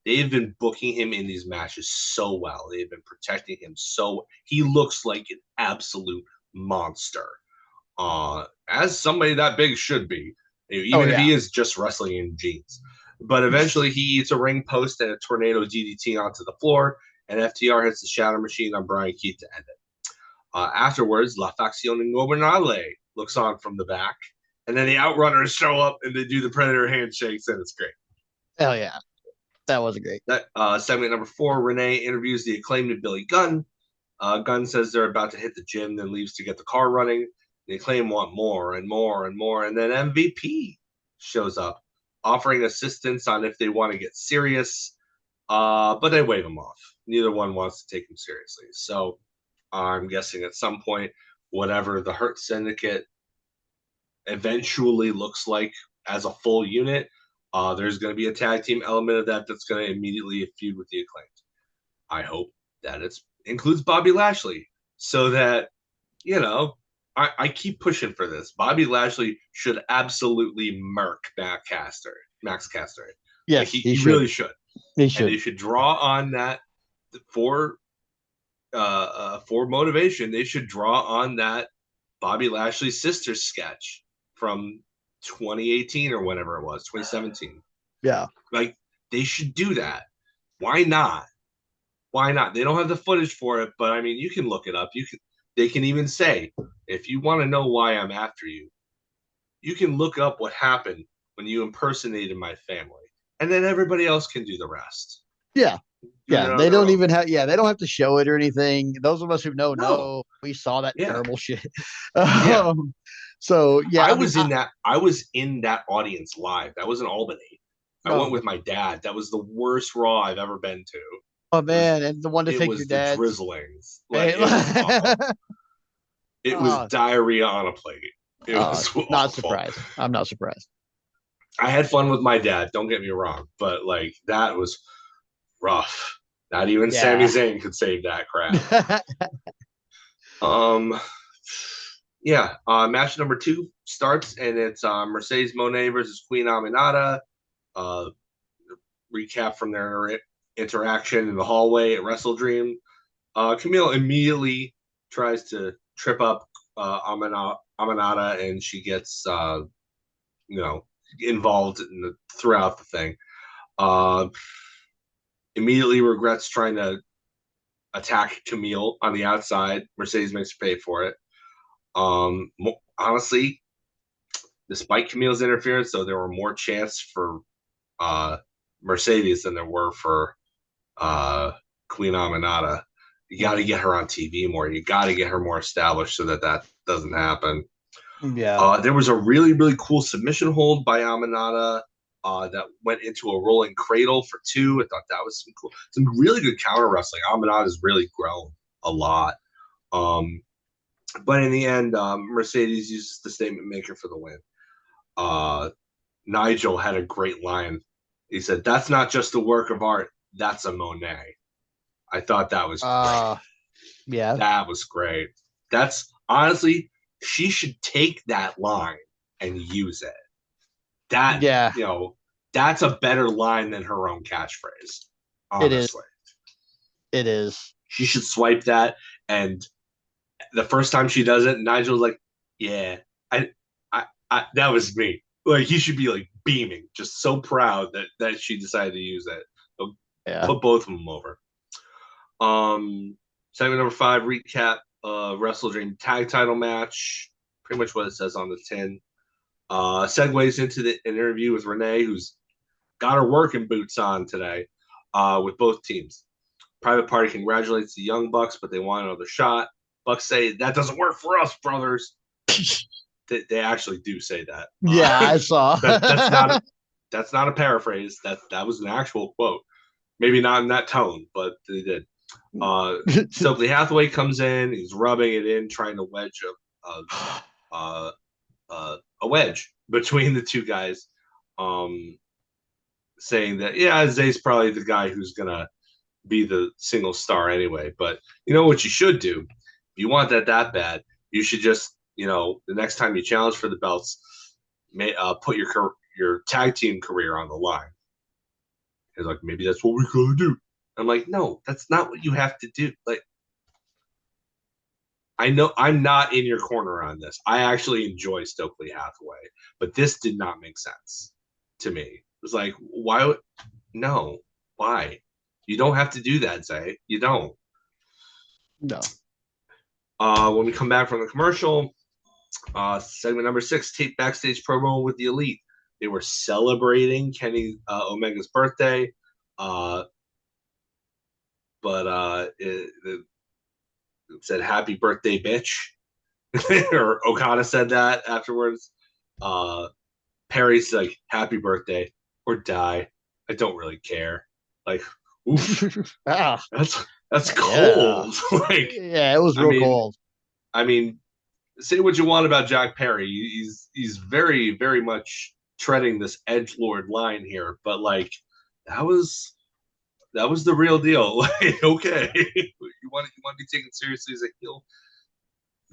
they've been booking him in these matches so well. They've been protecting him so he looks like an absolute monster. As somebody that big should be, Oh even if yeah. he is just wrestling in jeans. But eventually he eats a ring post and a tornado DDT onto the floor, and FTR hits the Shatter Machine on Brian Keith to end it. Afterwards, La Facción Ingobernable looks on from the back, and then the Outrunners show up and they do the Predator handshakes, and it's great. Hell yeah. That was great. That segment number 4, Renee interviews the acclaimed Billy Gunn. Gunn says they're about to hit the gym, then leaves to get the car running. The Acclaim want more and more and more, and then MVP shows up, offering assistance on if they want to get serious, but they wave him off. Neither one wants to take him seriously. So I'm guessing at some point, whatever the Hurt Syndicate eventually looks like as a full unit, there's going to be a tag team element of that that's going to immediately feud with the Acclaimed. I hope that it includes Bobby Lashley so that, I keep pushing for this. Bobby Lashley should absolutely murk Max Caster. Yes, Like, he he should. really should. He And they should. should draw on that for motivation. They should draw on that Bobby Lashley sisters sketch from 2018 or whenever it was, 2017. Yeah. Like, they should do that. Why not? Why not? They don't have the footage for it, but I mean, you can look it up. They can even say, if you want to know why I'm after you, you can look up what happened when you impersonated my family, and then everybody else can do the rest. Yeah. Do Yeah. it on They their don't own. even have, yeah, they don't have to show it or anything. Those of us who No. know, we saw that Yeah. terrible shit. Yeah. So, yeah, I I mean, was in that. I was in that audience live. That was in Albany. I went oh, with my dad. That was the worst Raw I've ever been to. Oh It was man, and the one to it take your was the dad's. drizzlings. Like Hey, it was awful. It was oh, diarrhea on a plate. It was not awful. surprised. I'm not surprised. I had fun with my dad. Don't get me wrong, but like that was rough. Not even Sami Yeah. Zayn could save that crap. Um, yeah. Match number 2 starts, and it's Mercedes Moné versus Queen Aminata. Uh, Recap from their interaction in the hallway at Wrestle Dream. Camille immediately tries to trip up Aminata, and she gets you know involved throughout the thing. Uh, Immediately regrets trying to attack Camille on the outside. Mercedes makes her pay for it. Honestly, despite Camille's interference, though, there were more chance for uh, Mercedes than there were for Queen Aminata. You got to get her on TV more. You got to get her more established so that that doesn't happen. Yeah. There was a really, really cool submission hold by Aminata that went into a rolling cradle for 2. I thought that was some really good counter wrestling. Aminata has really grown a lot. But in the end, Mercedes uses the statement maker for the win. Nigel had a great line. He said, "That's not just a work of art. That's a Monet." I thought that was great. Yeah. That was great. That's honestly, she should take that line and use it. That, Yeah. that's a better line than her own catchphrase. It is. Honestly, It is. she should swipe that. And the first time she does it, Nigel's like, "Yeah, that was me." Like he should be like beaming, just so proud that she decided to use it. So Yeah. put both of them over. Segment number 5 recap. Wrestle Dream tag title match. Pretty much what it says on the tin. Segues into an interview with Renee, who's got her working boots on today with both teams. Private Party congratulates the Young Bucks, but they want another shot. Bucks say, "That doesn't work for us, brothers." They actually do say that. Yeah, I saw. That's not a paraphrase. That was an actual quote. Maybe not in that tone, but they did. Stokely Hathaway comes in. He's rubbing it in, trying to wedge a wedge between the two guys, saying that Zay's probably the guy who's gonna be the single star anyway. But you know what you should do? If you want that bad, you should just the next time you challenge for the belts, put your tag team career on the line. He's like, maybe that's what we gotta do. I'm like, no, that's not what you have to do. Like, I know I'm not in your corner on this. I actually enjoy Stokely Hathaway, but this did not make sense to me. It was like, why? No, why? You don't have to do that, Zay. You don't. No. When we come back from the commercial, segment number 6, tape backstage promo with the Elite. They were celebrating Kenny Omega's birthday, but it said "Happy Birthday, bitch," or Okada said that afterwards. Perry's like, "Happy birthday or die. I don't really care." Like, oof, ah, that's yeah. cold. Like, Yeah, it was I real mean, cold. I mean, say what you want about Jack Perry. He's very, very much treading this edgelord line here, but like that was the real deal. Like, okay, you want to be taken seriously as a heel,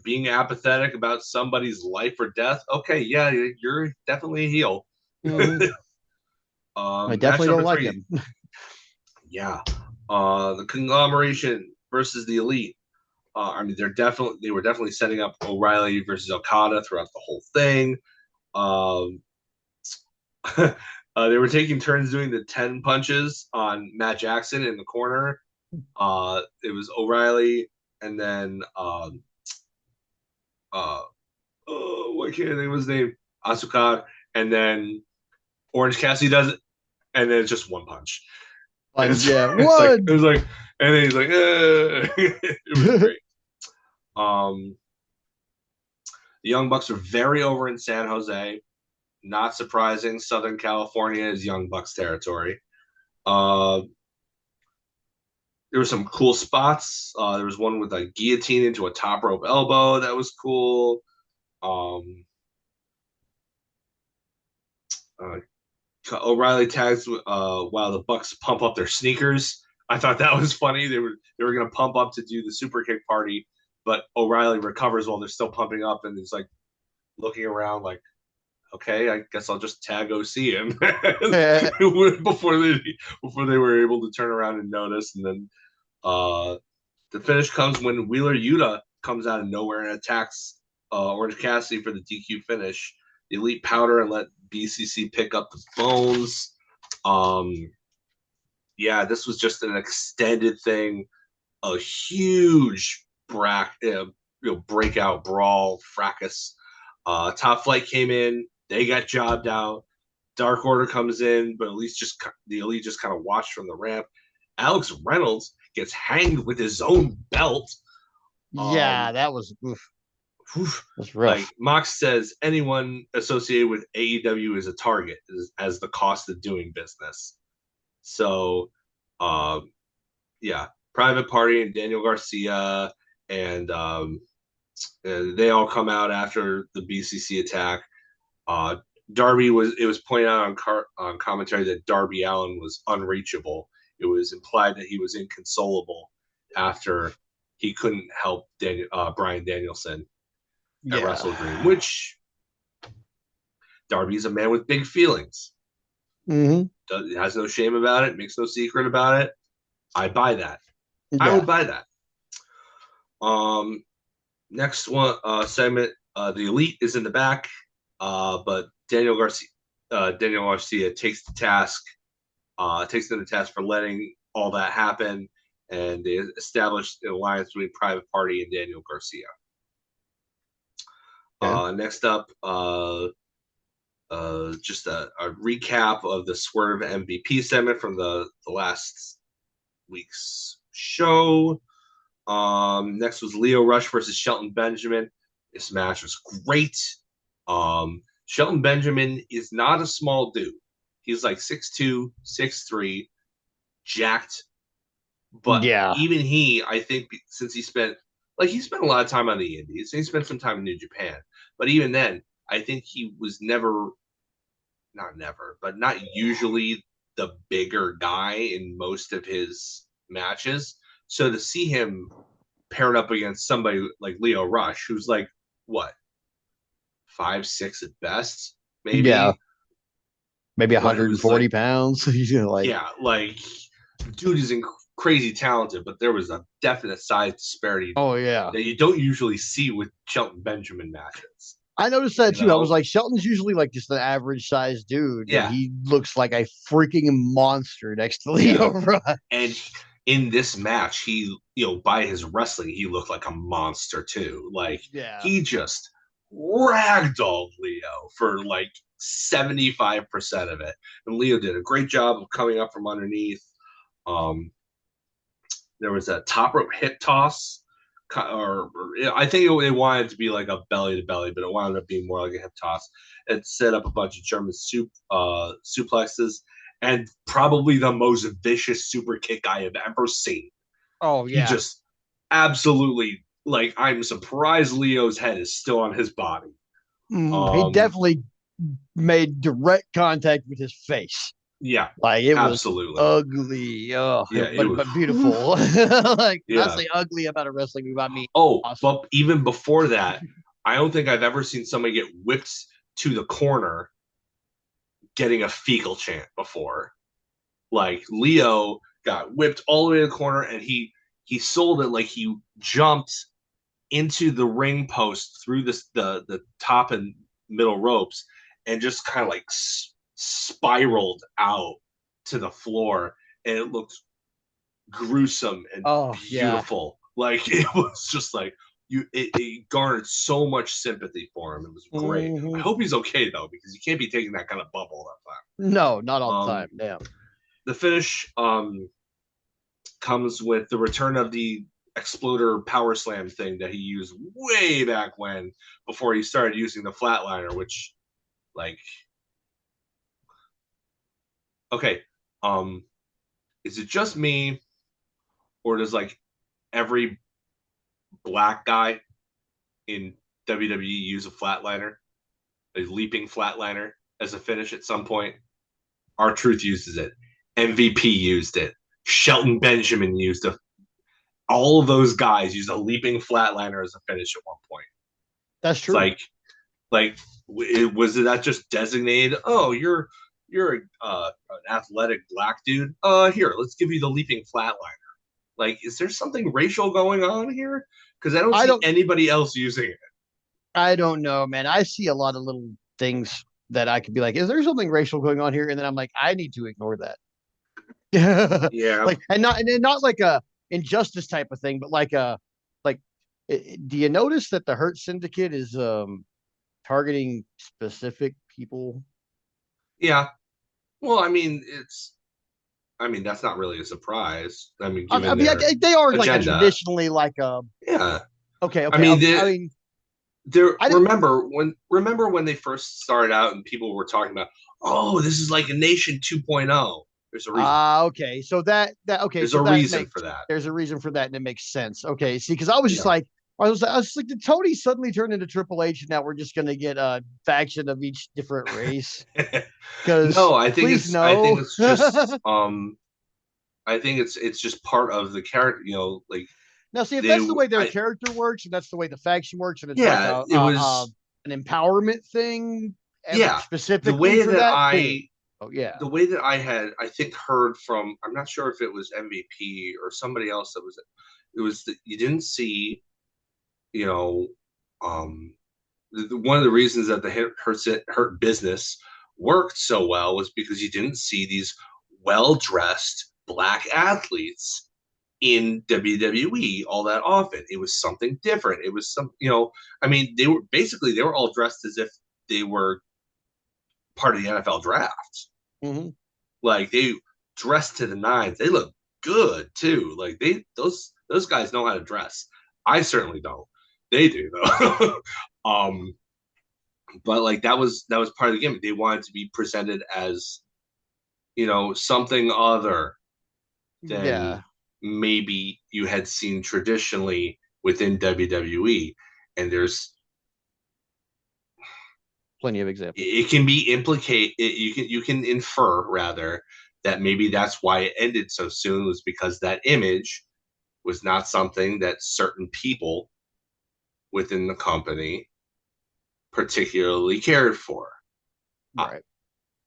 being apathetic about somebody's life or death. Okay, yeah, you're definitely a heel. Mm-hmm. I Match definitely number don't like 3. him. Yeah, the conglomeration versus the Elite. I mean, they were definitely setting up O'Reilly versus Okada throughout the whole thing. Um, they were taking turns doing the 10 punches on Matt Jackson in the corner. It was O'Reilly, and then what can't I think of his name? Asuka, and then Orange Cassidy does it, and then it's just one punch. Yeah, It was like, and then he's like, it was great. The Young Bucks are very over in San Jose. Not surprising. Southern California is Young Bucks territory. there were some cool spots. There was one with a guillotine into a top rope elbow that was cool. Um, uh, O'Reilly tags while the Bucks pump up their sneakers. I thought that was funny. They were going to pump up to do the super kick party, but O'Reilly recovers while they're still pumping up, and he's like looking around like, okay, I guess I'll just tag OC him before they before they were able to turn around and notice. And then the finish comes when Wheeler Yuta comes out of nowhere and attacks Orange Cassidy for the DQ finish. The Elite powder and let BCC pick up the bones. Um, yeah, this was just an extended thing, a huge breakout brawl fracas. Top Flight came in, they got jobbed out. Dark Order comes in, but at least just the Elite just kind of watched from the ramp. Alex Reynolds gets hanged with his own belt. Yeah, Um, that was that's rough. like Mox says, anyone associated with AEW is a target as the cost of doing business. So, um, yeah, Private Party and Daniel Garcia and they all come out after the BCC attack. Uh, Darby it was pointed out on commentary that Darby Allin was unreachable. It was implied that he was inconsolable after he couldn't help Brian Danielson at Yeah. Wrestle Dream, which Darby's a man with big feelings. Mm-hmm. Has no shame about it, makes no secret about it. I buy that. I Yeah. would buy that. Um, next one segment, the Elite is in the back, but Daniel Garcia takes them to task for letting all that happen, and they established an alliance between Private Party and Daniel Garcia. Okay. Next up, just a recap of the Swerve MVP segment from the last week's show. Next was Leo Rush versus Shelton Benjamin. This match was great. Shelton Benjamin is not a small dude. He's like 6'2", 6'3", jacked. But Yeah. even he, I think, since he spent a lot of time on the Indies, and he spent some time in New Japan. But even then, I think he was not usually the bigger guy in most of his matches. So to see him paired up against somebody like Leo Rush, who's like what 5'6" at best, Yeah. maybe, Maybe but who's like 140 pounds. Like, yeah, like dude is crazy talented, but there was a definite size disparity oh yeah. that you don't usually see with Shelton Benjamin matches. I noticed that You too. I was know, like, Shelton's usually like just an average sized dude, and yeah, he looks like a freaking monster next to yeah. Leo Rush. And in this match, he, by his wrestling, he looked like a monster too. Like Yeah. he just ragdolled Leo for like 75% of it. And Leo did a great job of coming up from underneath. Um, there was a top rope hip toss, or I think they wanted it to be like a belly to belly, but it wound up being more like a hip toss. It set up a bunch of German suplexes, and probably the most vicious super kick I have ever seen. Oh He yeah. just absolutely, like, I'm surprised Leo's head is still on his body. He Um, definitely made direct contact with his face. yeah, Like it was absolutely. ugly, Yeah, it but was. beautiful. Like when I Yeah. say ugly about a wrestling move, I mean Oh, awesome. but even before that, I don't think I've ever seen somebody get whipped to the corner getting a fecal chant before. Like Leo got whipped all the way to the corner, and he sold it like he jumped into the ring post through the top and middle ropes and just kind of like spiraled out to the floor, and it looked gruesome and Oh yeah. beautiful. Like it was just like it garnered so much sympathy for him. It was great. I Mm-hmm. hope he's okay though, because you can't be taking that kind of bubble all No, not the all the time. time. Damn. The finish comes with the return of the exploder power slam thing that he used way back when, before he started using the flatliner, which, like, okay, is it just me, or does like every black guy in WWE use a flatliner, a leaping flatliner as a finish at some point? R-Truth uses it. MVP used it. Shelton Benjamin used it. All of those guys used a leaping flatliner as a finish at one point. That's It's true. like was that just designated? Oh, you're an athletic black dude. Here, let's give you the leaping flatliner. Like, is there something racial going on here? Because I don't I see don't anybody else using it. I don't know, man. I see a lot of little things that I could be like, is there something racial going on here? And then I'm like, I need to ignore that. Yeah, Like, and not like a injustice type of thing, but like, do you notice that the Hurt Syndicate is targeting specific people? yeah. Well, I mean, that's not really a surprise. I mean, I given mean, their they are like a agenda. traditionally like a Yeah. okay, I okay. mean, I mean, there. I didn't. Remember when they first started out and people were talking about, oh, this is like a Nation 2.0. There's a reason for Ah, that. okay. So that okay. There's So a that reason makes for that. there's a reason for that, and it makes sense. Okay. See, because I was just Yeah. like, I was like, did Tony suddenly turn into Triple H, and now we're just gonna get a faction of each different race? Because No, please I think no. it's just I think it's just part of the character, like Now, see, if they that's the way their I character works, and that's the way the faction works, and it's like yeah, it was an empowerment thing yeah. The specifically way for that that, cool. Oh yeah. I had I think heard from, I'm not sure if it was MVP or somebody else that was, it was that you didn't see, you know, um one of the reasons that the hurt business worked so well was because you didn't see these well-dressed black athletes in WWE all that often. It was something different. It was some, I mean, they were all dressed as if they were part of the NFL draft. Mm-hmm. Like they dressed to the nines. They look good too. Like those guys know how to dress. I certainly don't. They do though. But like that was part of the gimmick. They wanted to be presented as, something other than Yeah, maybe you had seen traditionally within WWE. And plenty of examples. it can be you can infer rather that maybe that's why it ended so soon, was because that image was not something that certain people within the company particularly cared for. Uh, Right.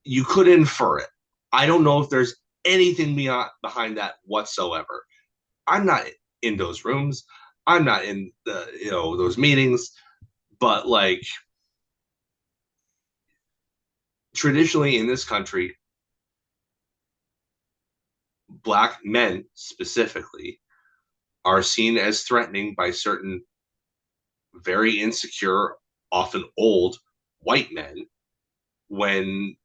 you could infer it. I don't know if there's anything behind that whatsoever. I'm not in those rooms. I'm not in those meetings, but like traditionally in this country, black men specifically are seen as threatening by certain very insecure, often old white men when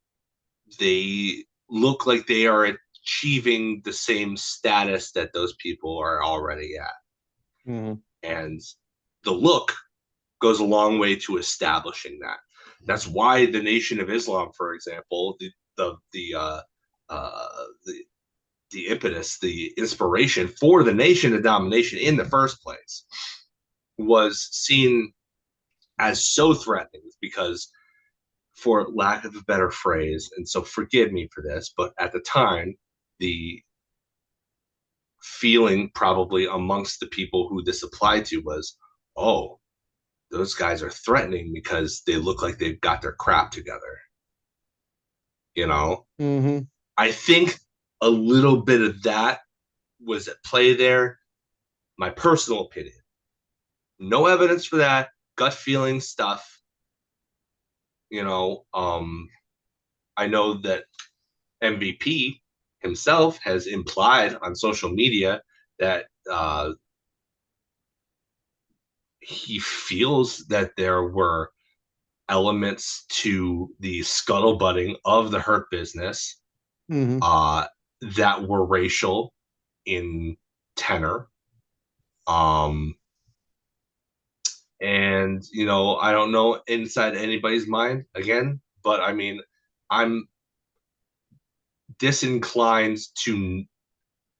they look like they are achieving the same status that those people are already at. Mm-hmm. And the look goes a long way to establishing that. That's why the Nation of Islam, for example, the the impetus, the inspiration for the Nation of Domination in the first place, was seen as so threatening because, for lack of a better phrase, and so forgive me for this, but at the time, the feeling probably amongst the people who this applied to was, oh, those guys are threatening because they look like they've got their crap together. You know, Mm-hmm. I think a little bit of that was at play there. My personal opinion. No evidence for that. Gut feeling stuff. You know, I know that MVP himself has implied on social media that he feels that there were elements to the scuttlebutting of the Hurt Business Mm-hmm. uh, that were racial in tenor. Um, and I don't know inside anybody's mind again, but I mean, I'm disinclined to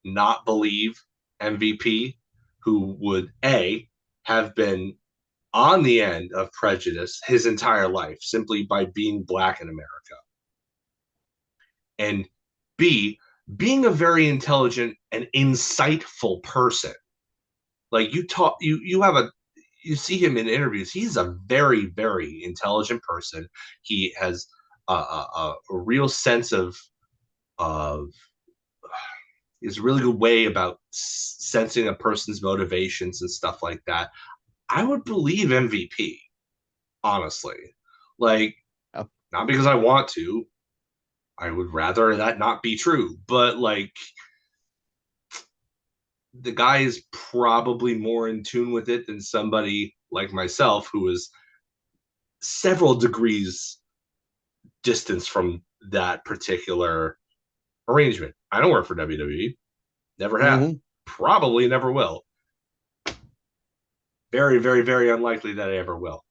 not believe MVP who would have been on the end of prejudice his entire life simply by being black in America, and B, being a very intelligent and insightful person. Like you see him in interviews. He's a very, very intelligent person. He has a real sense of is a really good way about sensing a person's motivations and stuff like that. I would believe MVP, honestly. Like, Oh. not because I want to. I would rather that not be true. But like, the guy is probably more in tune with it than somebody like myself, who is several degrees distance from that particular arrangement. I don't work for WWE. Never have. Mm-hmm. Probably never will. Very, very, very unlikely that I ever will.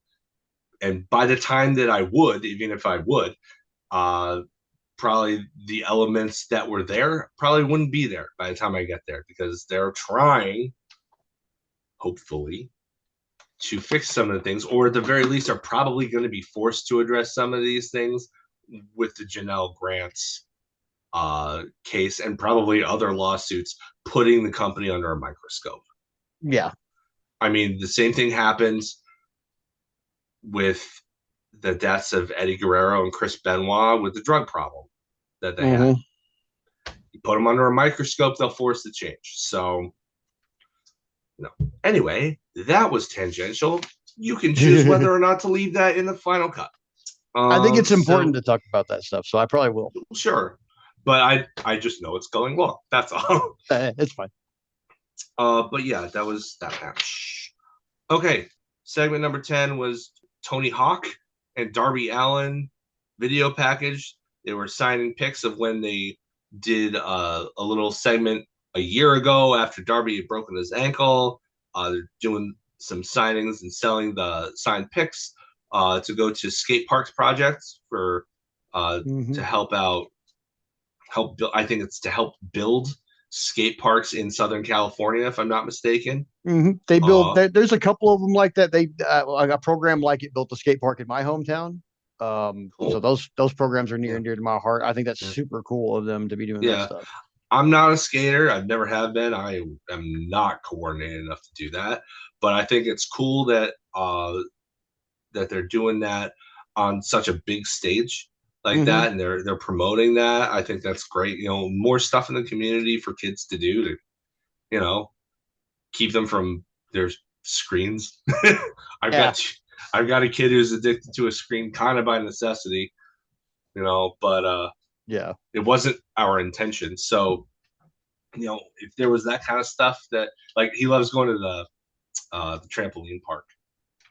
And by the time that I would, even if I would, uh, probably the elements that were there probably wouldn't be there by the time I get there, because they're trying, hopefully, to fix some of the things, or at the very least are probably going to be forced to address some of these things with the Janelle Grants case and probably other lawsuits, putting the company under a microscope. Yeah. I mean, the same thing happens with the deaths of Eddie Guerrero and Chris Benoit with the drug problem that they had. Mm-hmm. You put them under a microscope, they'll force the change. So, no. Anyway, that was tangential. You can choose whether or not to leave that in the final cut. I think it's important to talk about that stuff, so I probably will. Sure, but I just know it's going well. That's all. It's fine. But yeah, that was that match. Okay, segment number 10 was Tony Hawk and Darby Allin video package. They were signing pics of when they did a little segment a year ago after Darby had broken his ankle. They're doing some signings and selling the signed pics to go to skate parks projects for to help build. I think it's to help build skate parks in Southern California, if I'm not mistaken. Mm-hmm. They build. There's a couple of them like that. They a program like it built a skate park in my hometown. Cool. So those programs are near and dear to my heart. I think that's super cool of them to be doing that stuff. I'm not a skater. I've never have been. I am not coordinated enough to do that. But I think it's cool that that they're doing that on such a big stage like that, and they're promoting that. I think that's great. You know, more stuff in the community for kids to do to, you know, keep them from their screens. I've got a kid who's addicted to a screen kind of by necessity, you know, but it wasn't our intention. So, you know, if there was that kind of stuff that, like, he loves going to the trampoline park,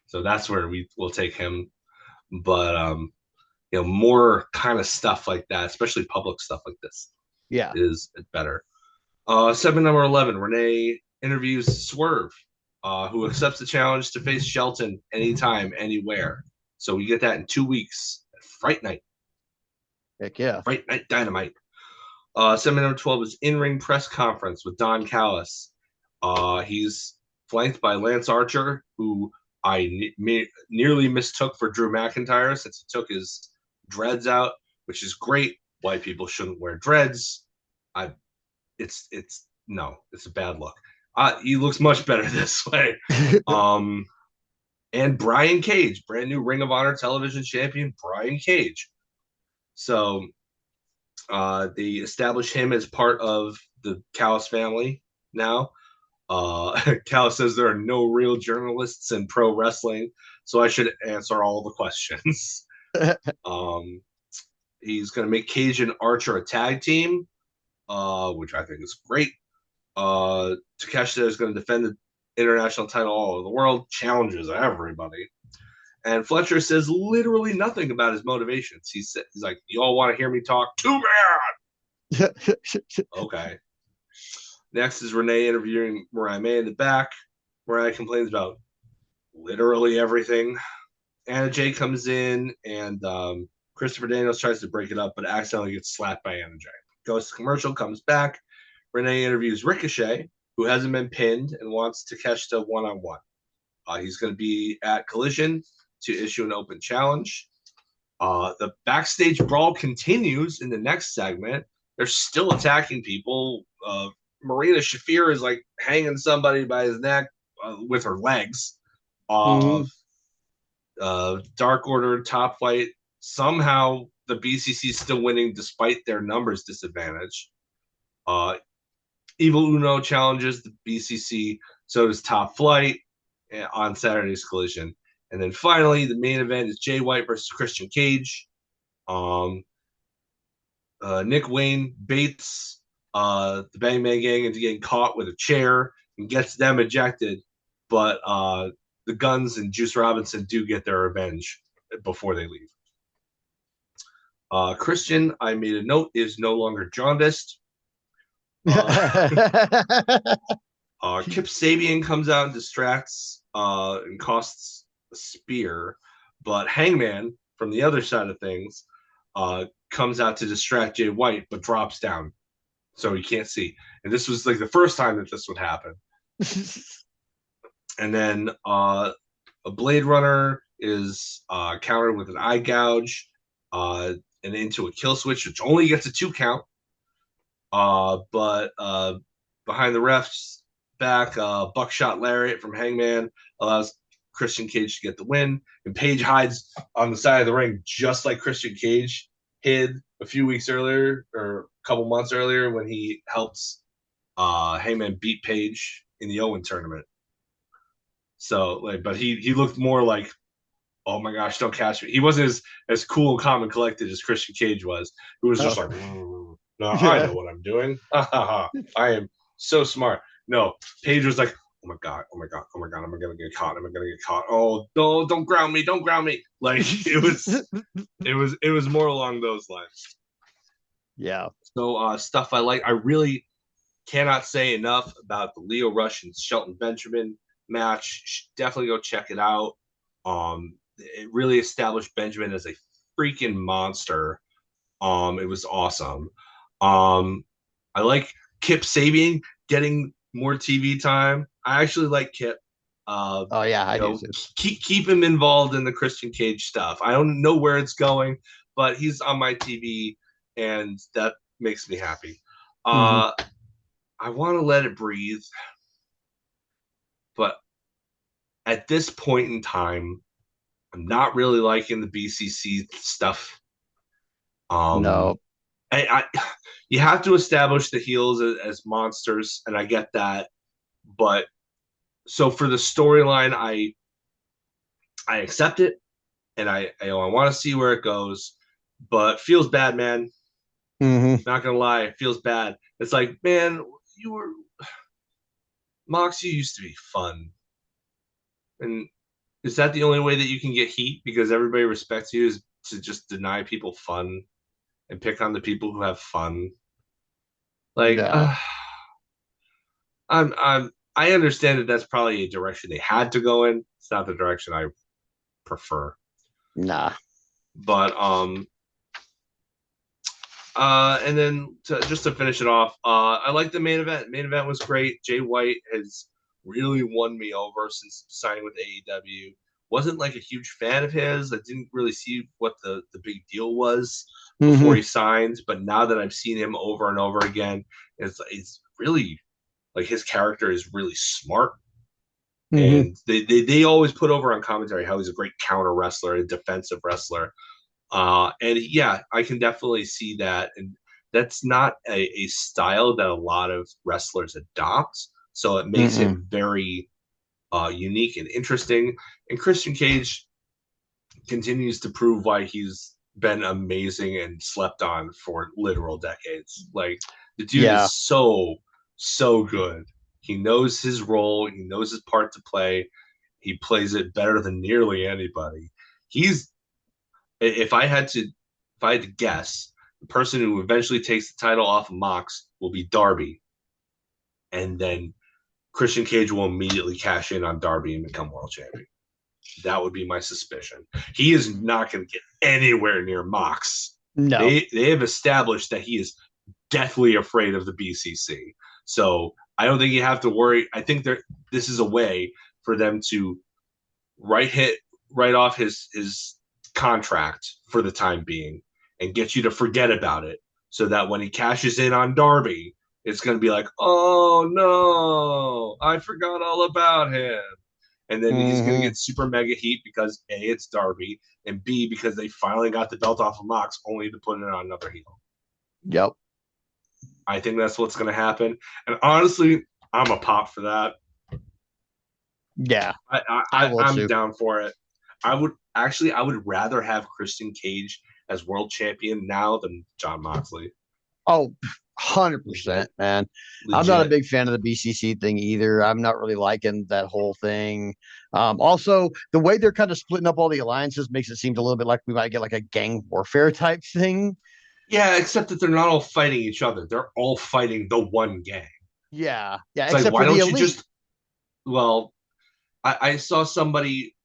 so that's where we will take him. But you know, more kind of stuff like that, especially public stuff like this, is better. Segment number 11, Renee interviews Swerve, who accepts the challenge to face Shelton anytime, anywhere. So we get that in 2 weeks. Fright Night. Heck yeah. Fright Night Dynamite. Segment number 12 is in-ring press conference with Don Callis. He's flanked by Lance Archer, who I nearly mistook for Drew McIntyre since he took his dreads out, which is great. White people shouldn't wear dreads. It's a bad look. He looks much better this way. And Brian Cage, brand new Ring of Honor television champion, Brian Cage. So they establish him as part of the Callis family now. Callis says there are no real journalists in pro wrestling, so I should answer all the questions. He's going to make Cage and Archer a tag team, which I think is great. Takeshita is going to defend the international title all over the world, challenges everybody. And Fletcher says literally nothing about his motivations. He's like, you all want to hear me talk? Too bad. Okay. Next is Renee interviewing Mariah May in the back. Mariah complains about literally everything. Anna Jay comes in, and Christopher Daniels tries to break it up, but accidentally gets slapped by Anna Jay. Goes to commercial, comes back. Renee interviews Ricochet, who hasn't been pinned and wants Takeshita one-on-one. He's going to be at Collision to issue an open challenge. The backstage brawl continues in the next segment. They're still attacking people. Marina Shafir is like hanging somebody by his neck with her legs. Mm-hmm. Dark Order top flight. Somehow the BCC is still winning despite their numbers disadvantage. Evil Uno challenges the BCC. So does Top Flight on Saturday's Collision. And then finally, the main event is Jay White versus Christian Cage. Nick Wayne baits the Bang Bang Gang into getting caught with a chair and gets them ejected. But the Guns and Juice Robinson do get their revenge before they leave. Christian, I made a note, is no longer jaundiced. Kip Sabian comes out and distracts and costs a spear, but Hangman, from the other side of things, comes out to distract Jay White, but drops down, so he can't see. And this was like the first time that this would happen. And then a Blade Runner is countered with an eye gouge and into a kill switch, which only gets a 2 count. But behind the ref's back, buckshot lariat from Hangman allows Christian Cage to get the win. And Page hides on the side of the ring just like Christian Cage hid a few weeks earlier or a couple months earlier when he helped Hangman beat Page in the Owen tournament. So, like, but he looked more like, oh my gosh, don't catch me. He wasn't as cool and calm and collected as Christian Cage was. Who was just like, no, I know what I'm doing. I am so smart. No, Page was like, oh my god, am I gonna get caught? Oh, no, don't ground me. Like it was more along those lines. Yeah. So stuff I like. I really cannot say enough about the Leo Rush and Shelton Benjamin match. Definitely go check it out. It really established Benjamin as a freaking monster. It was awesome. I like Kip Sabian getting more TV time. I actually like Kip. Oh yeah, I do too. Keep him involved in the Christian Cage stuff. I don't know where it's going, but he's on my TV, and that makes me happy. I want to let it breathe, but at this point in time, I'm not really liking the BCC stuff. No. You have to establish the heels as monsters, and I get that. But so for the storyline, I accept it, and I want to see where it goes. But feels bad, man. Not gonna lie, it feels bad. It's like, man, you were Moxie used to be fun, and is that the only way that you can get heat because everybody respects you is to just deny people fun and pick on the people who have fun? Like, No. I understand that that's probably a direction they had to go in. It's not the direction I prefer. Nah. But and then just to finish it off, I like the main event. Main event was great. Jay White has really won me over since signing with AEW. Wasn't like a huge fan of his. I didn't really see what the big deal was before he signed. But now that I've seen him over and over again, it's really like his character is really smart. And they always put over on commentary how he's a great counter wrestler, a defensive wrestler. And yeah, I can definitely see that. And that's not a style that a lot of wrestlers adopt. So it makes him very unique and interesting. And Christian Cage continues to prove why he's been amazing and slept on for literal decades. Like the dude is so good. He knows his role. He knows his part to play. He plays it better than nearly anybody. If I had to guess, the person who eventually takes the title off of Mox will be Darby. And then Christian Cage will immediately cash in on Darby and become world champion. That would be my suspicion. He is not going to get anywhere near Mox. No. They have established that he is deathly afraid of the BCC. So I don't think you have to worry. I think this is a way for them to write off his contract for the time being and get you to forget about it, so that when he cashes in on Darby, it's going to be like, oh no, I forgot all about him. And then he's going to Mm-hmm. get super mega heat because A, it's Darby, and B, because they finally got the belt off of Mox only to put it on another heel. Yep. I think that's what's going to happen. And honestly, I'm a pop for that. Yeah, I, I, I will I'm too. down for it. I would rather have Christian Cage as world champion now than John Moxley. Oh, 100%, Legit, man. I'm not a legit. big fan of the BCC thing either. I'm not really liking that whole thing. Also, the way they're kind of splitting up all the alliances makes it seem a little bit like we might get like a gang warfare type thing. Yeah, except that they're not all fighting each other. They're all fighting the one gang. Yeah, yeah, It's like, except why for the don't you elite. just? Well, I saw somebody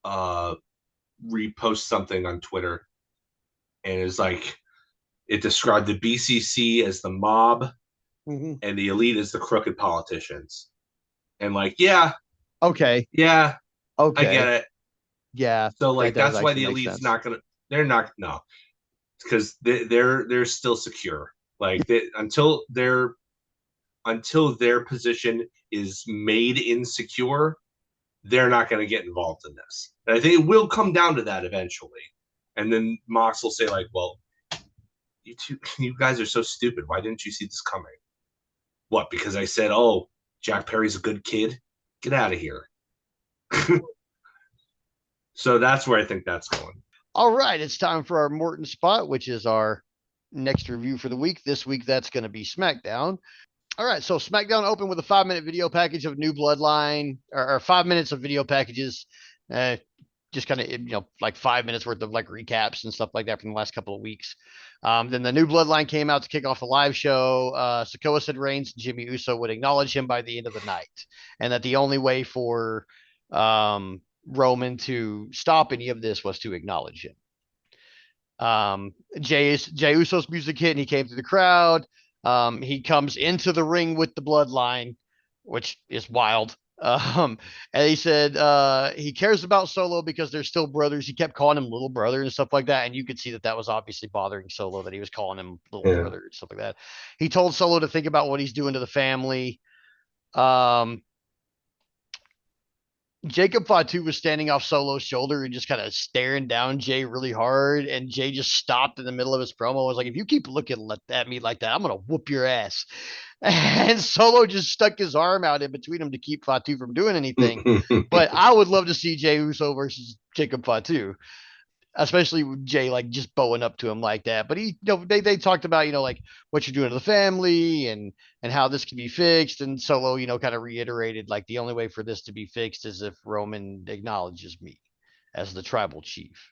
uh, repost something on Twitter, and it's like it described the BCC as the mob Mhm. and the elite as the crooked politicians. And like, yeah, Okay, yeah, I get okay, it. yeah, So that like does that's why actually the make elite's sense. not gonna. They're not no, because they're still secure. Like until their position is made insecure, they're not going to get involved in this. And I think it will come down to that eventually. And then Mox will say like, "Well, you guys are so stupid. Why didn't you see this coming? What? Because I said, oh, Jack Perry's a good kid. Get out of here." So that's where I think that's going. All right, it's time for our Morton spot, which is our next review for the week. This week, that's going to be SmackDown. All right, so SmackDown opened with a 5 minute video package of New Bloodline, or 5 minutes of video packages, uh, just kind of like 5 minutes worth of like recaps and stuff like that from the last couple of weeks. Then the New Bloodline came out to kick off the live show. Sokoa said Reigns and Jimmy Uso would acknowledge him by the end of the night, and that the only way for Roman to stop any of this was to acknowledge him. Jay Uso's music hit and he came through the crowd. He comes into the ring with the bloodline, which is wild. And he said he cares about Solo because they're still brothers. He kept calling him little brother and stuff like that, and you could see that that was obviously bothering Solo that he was calling him little Yeah. brother and stuff like that. He told Solo to think about what he's doing to the family. Um, Jacob Fatu was standing off Solo's shoulder and just kind of staring down Jay really hard. And Jay just stopped in the middle of his promo. I was like, if you keep looking at me like that, I'm going to whoop your ass. And Solo just stuck his arm out in between them to keep Fatu from doing anything. But I would love to see Jay Uso versus Jacob Fatu, especially with Jay like just bowing up to him like that. But they talked about like what you're doing to the family and how this can be fixed. And Solo kind of reiterated like the only way for this to be fixed is if Roman acknowledges me as the tribal chief,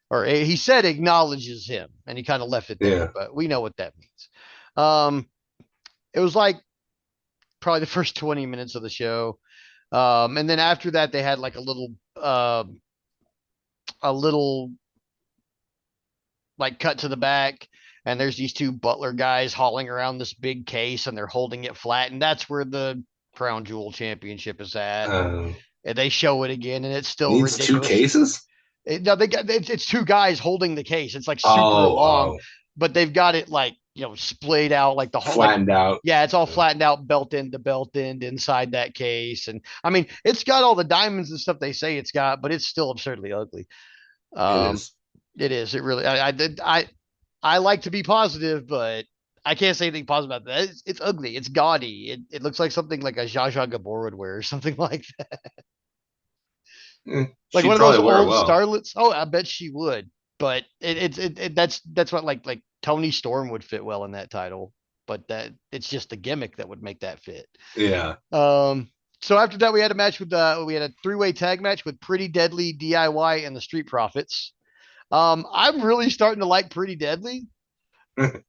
or he said acknowledges him, and he kind of left it there. Yeah. But we know what that means. Um, it was like probably the first 20 minutes of the show. And then after that, they had like a little like cut to the back, and there's these two butler guys hauling around this big case and they're holding it flat, and that's where the crown jewel championship is at. And they show it again and it's still Needs two ridiculous. cases. No, it's two guys holding the case. It's like super Oh, long, oh, but they've got it like splayed out like the whole like flattened out. yeah, it's all flattened out belt end to belt end inside that case. And I mean, it's got all the diamonds and stuff they say it's got, but it's still absurdly ugly. It um is. it is. It really. I like to be positive, but I can't say anything positive about that. It's ugly. It's gaudy. It looks like something like a Zsa Zsa Gabor would wear or something like that. Like one She'd of those probably wear it old well. starlets. Oh, I bet she would. But that's what like Tony Storm would fit well in that title. But that it's just the gimmick that would make that fit. Yeah. Um. So after that, we had a three-way tag match with Pretty Deadly, DIY, and the Street Profits. I'm really starting to like Pretty Deadly. I've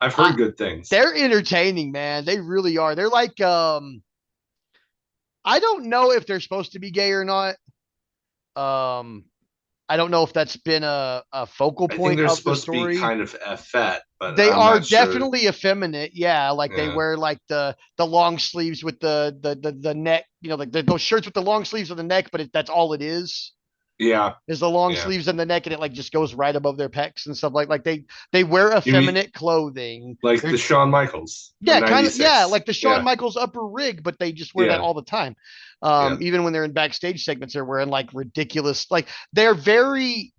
I, heard good things. they're entertaining, man. They really are. They're like I don't know if they're supposed to be gay or not. Um I don't know if that's been a focal I think point they're of the supposed to be story. kind of effete, but They I'm are not sure. definitely effeminate, yeah. Like they Yeah, wear like the long sleeves with the neck, like those shirts with the long sleeves on the neck, but that's all it yeah, is the long yeah. sleeves and the neck, and it like just goes right above their pecs and stuff like they wear You mean effeminate clothing. like They're the Shawn Michaels of yeah, kind of yeah, '96? like the Shawn Yeah, Michaels upper rig, but they just wear that yeah, all the time. yeah. Even when they're in backstage segments, they're wearing like ridiculous, like they're very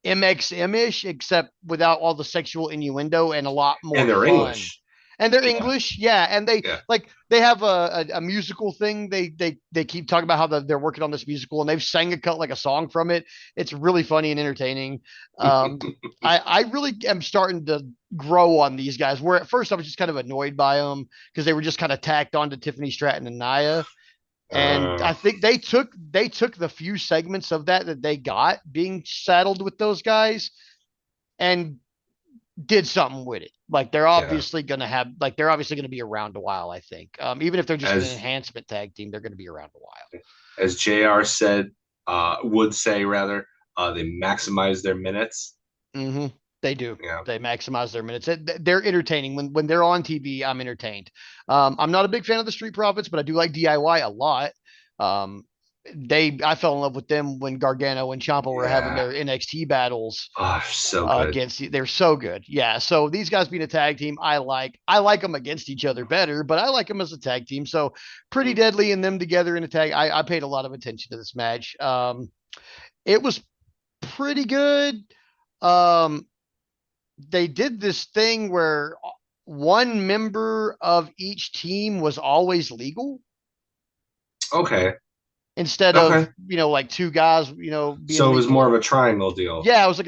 MXM-ish, except without all the sexual innuendo and a lot And more they're fun. English. And they're Yeah, English, yeah. And they yeah. like they have a musical thing. They keep talking about how they're working on this musical, and they've sang a cut like a song from it. It's really funny and entertaining. I really am starting to grow on these guys. Where at first I was just kind of annoyed by them because they were just kind of tacked on to Tiffany Stratton and Nia. And uh, I think they took the few segments of that they got being saddled with those guys and did something with it. Like yeah. they're obviously gonna be around a while. I think even if they're just an As enhancement tag team, they're gonna be around a while. JR said, would say rather, they maximize their minutes. Mm-hmm. They do. Yeah. They maximize their minutes. They're entertaining when they're on TV. I'm entertained. I'm not a big fan of the Street Profits, but I do like DIY a lot. Um, I fell in love with them when Gargano and Ciampa were having Yeah. their NXT battles Oh, so good. against. They're so good. Yeah. So these guys being a tag team, I like. I like them against each other better, but I like them as a tag team. So Pretty Deadly and them together in a tag. I paid a lot of attention to this match. It was pretty good. Um, they did this thing where one member of each team was always legal Okay. instead of Okay. like two guys being So it was more of legal. a triangle deal. Yeah, it was it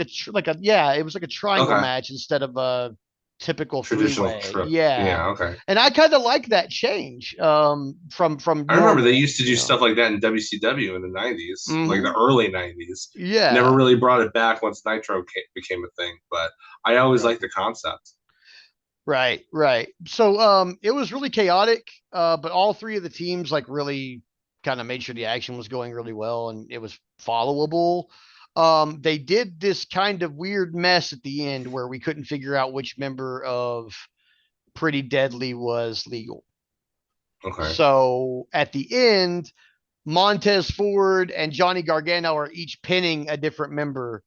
was like a triangle Okay. match instead of a typical Traditional three-way. trip. Yeah. Yeah. Okay. And I kind of like that change from I remember they normal, used to do stuff like that in WCW in the '90s, like the Mhm. early '90s. Never Yeah. really brought it back once Nitro became a thing, but I always Right. liked the concept. Right, right. So it was really chaotic, but all three of the teams like really kind of made sure the action was going really well and it was followable. They did this kind of weird mess at the end where we couldn't figure out which member of Pretty Deadly was legal. Okay. So at the end, Montez Ford and Johnny Gargano are each pinning a different member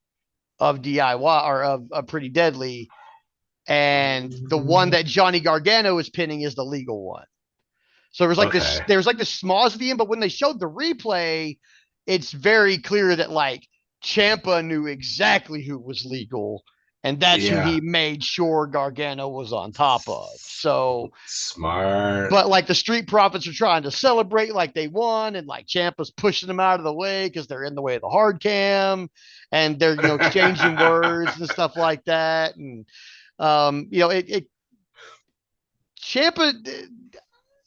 of DIY or of Pretty Deadly, and the one that Johnny Gargano is pinning is the legal one. So Okay. there was like this schmoz at the end, but when they showed the replay, it's very clear that like Champa knew exactly who was legal, and that's who Yeah. he made sure Gargano was on top of. So, Smart. but like the Street Profits are trying to celebrate like they won, and like Champa's pushing them out of the way because they're in the way of the hard cam, and they're exchanging words and stuff like that, and it Champa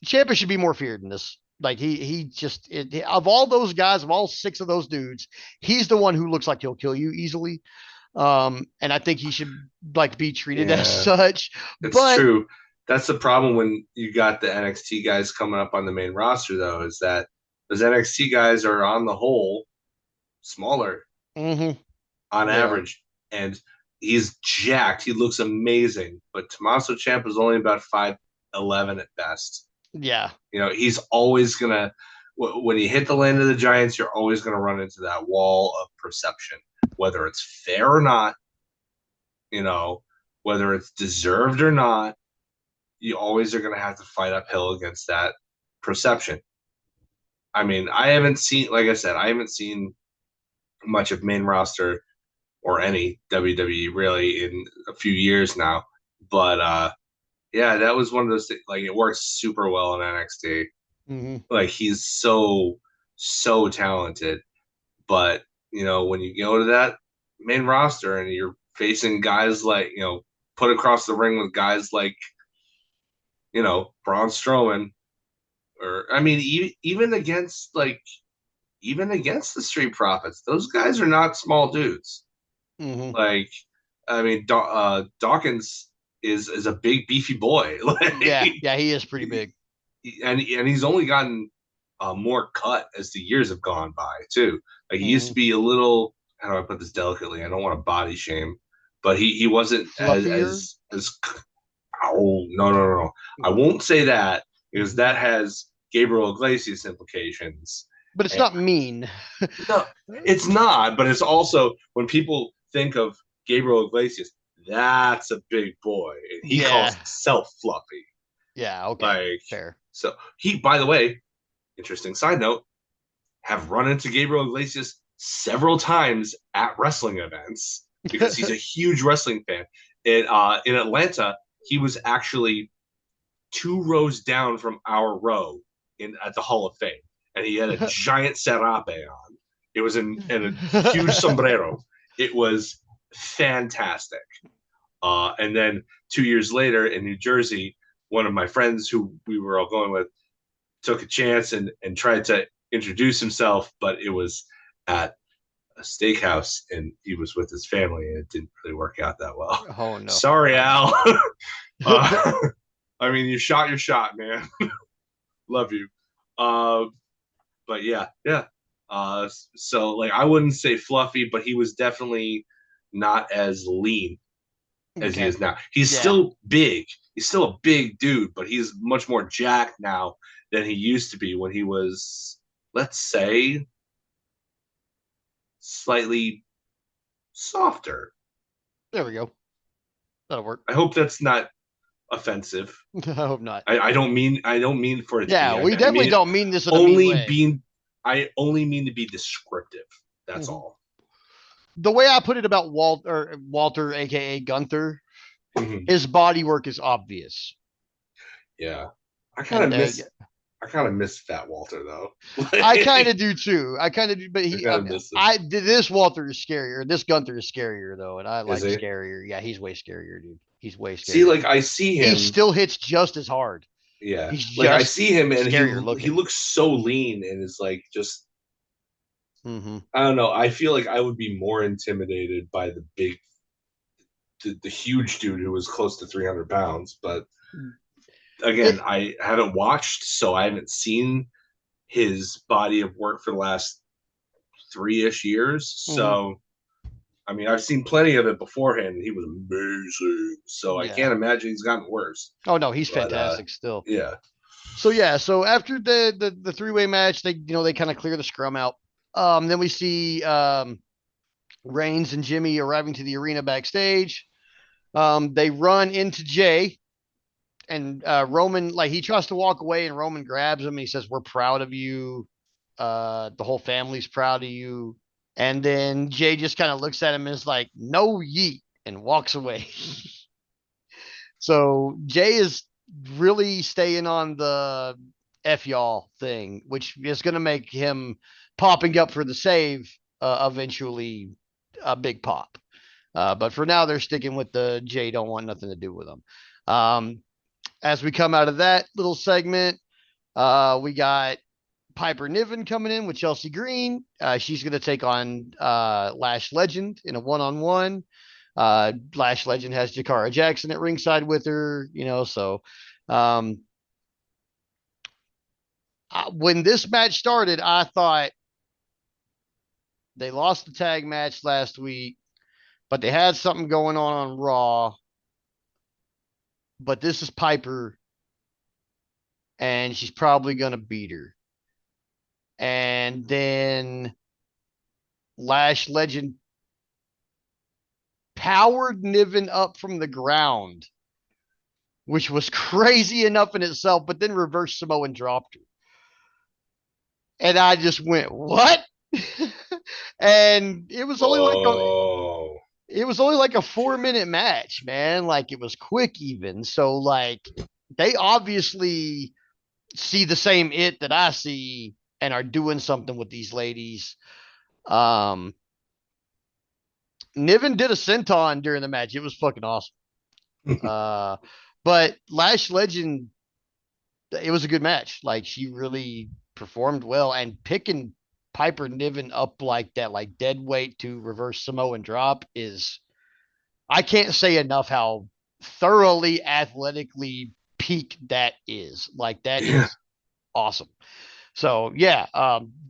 Champa should be more feared in this. Like he just of all those guys, of all six of those dudes, he's the one who looks like he'll kill you easily. And I think he should like be treated as Yeah, such. it's But true. That's the problem when you got the NXT guys coming up on the main roster, though, is that those NXT guys are on the whole smaller mhm, on they are. average, and he's jacked. He looks amazing, but Tommaso Ciampa is only about 5'11" at best. Yeah. He's always gonna when you hit the land of the giants, you're always gonna run into that wall of perception, whether it's fair or not. You know, whether it's deserved or not, you always are gonna have to fight uphill against that perception. I mean, I haven't seen, like I said, I haven't seen much of main roster or any WWE really in a few years now. But yeah, that was one of those things. Like it works super well in NXT. Mhm. Like he's so talented. But when you go to that main roster and you're facing guys like put across the ring with guys like Braun Strowman, or I mean even against the Street Profits, those guys are not small dudes. Mhm. Like I mean, Dawkins is a big beefy boy, Yeah. Yeah. He is pretty big. and he's only gotten more cut as the years have gone by too. Like he used to Mhm. be a little how do I put this delicately? I don't want to body shame, but he wasn't Fluffier. as oh no. I won't say that because that has Gabriel Iglesias implications. But it's And not mean. no, it's not, but it's also when people think of Gabriel Iglesias, that's a big boy. And he calls Yeah. himself fluffy. Yeah. Okay. Like Fair. so he by the way, interesting side note, have run into Gabriel Iglesias several times at wrestling events because he's a huge wrestling fan. In Atlanta, he was actually 2 rows down from our row in at the Hall of Fame, and he had a giant serape on. It was in a huge sombrero. It was fantastic. And then 2 years later in New Jersey, one of my friends who we were all going with took a chance and tried to introduce himself, but it was at a steakhouse and he was with his family and it didn't really work out that well. Oh no. Sorry, Oh no. Al. uh, I mean, you shot your shot, man. Love you. Uh, but yeah. So like, I wouldn't say fluffy, but he was definitely not as lean as he Okay. is now. He's Yeah. still big. He's still a big dude, but he's much more jacked now than he used to be when he was, let's say, slightly softer. There we go. That'll work. I hope that's not offensive. I hope not. I don't mean for it to Yeah, be. we I definitely mean don't mean this in a mean only way. being I only mean to be descriptive. That's Mhm. all. The way I put it about Walter, aka Gunther, Mhm. his body work is obvious, Yeah. I kind and of miss I kind of miss Fat Walter though. I kind I of do too. I kind of do, but kind of miss him. I this Walter is scarier. This Gunther is scarier though, and I Is like he? scarier. Yeah, he's way scarier, dude. He's way See, scarier. like I see He him. still hits just as hard. Yeah. He's Like I just see him and scarier he looking. looks so lean and is like just Mm-hmm. I don't know. I feel like I would be more intimidated by the huge dude who was close to 300 pounds. But again, It. I haven't watched, so I haven't seen his body of work for the last 3-ish years. Mhm. So, I mean, I've seen plenty of it beforehand, and he was amazing. So I Yeah. can't imagine he's gotten worse. Oh no, he's But fantastic still. yeah, So yeah, so after the three-way match, they kind of clear the scrum out. Then we see Reigns and Jimmy arriving to the arena backstage. They run into Jay, and Roman, like, he tries to walk away, and Roman grabs him and he says, "We're proud of you. The whole family's proud of you." And then Jay just kind of looks at him and is like, "No yeet," and walks away. So Jay is really staying on the F y'all thing, which is going to make him popping up for the save eventually a big pop. But for now, they're sticking with the Jay don't want nothing to do with them. As we come out of that little segment, we got Piper Niven coming in with Chelsea Green. She's going to take on Lash Legend in a one-on-one. Lash Legend has Jakara Jackson at ringside with her, so um, when this match started, I thought they lost the tag match last week, but they had something going on Raw. But this is Piper, and she's probably going to beat her. And then Lash Legend powered Niven up from the ground, which was crazy enough in itself, but then reversed Samoan dropped her. And I just went, "What?" And oh, it was only like a 4-minute match, man. Like, it was quick even. So like, they obviously see the same it that I see and are doing something with these ladies. Um Niven did a senton during the match. It was fucking awesome. Uh but Lash Legend, it was a good match. Like, she really performed well, and picking Piper Niven up like that, like dead weight to reverse Samoan drop, is, I can't say enough how thoroughly athletically peak that is. Like, that yeah. is awesome. So yeah,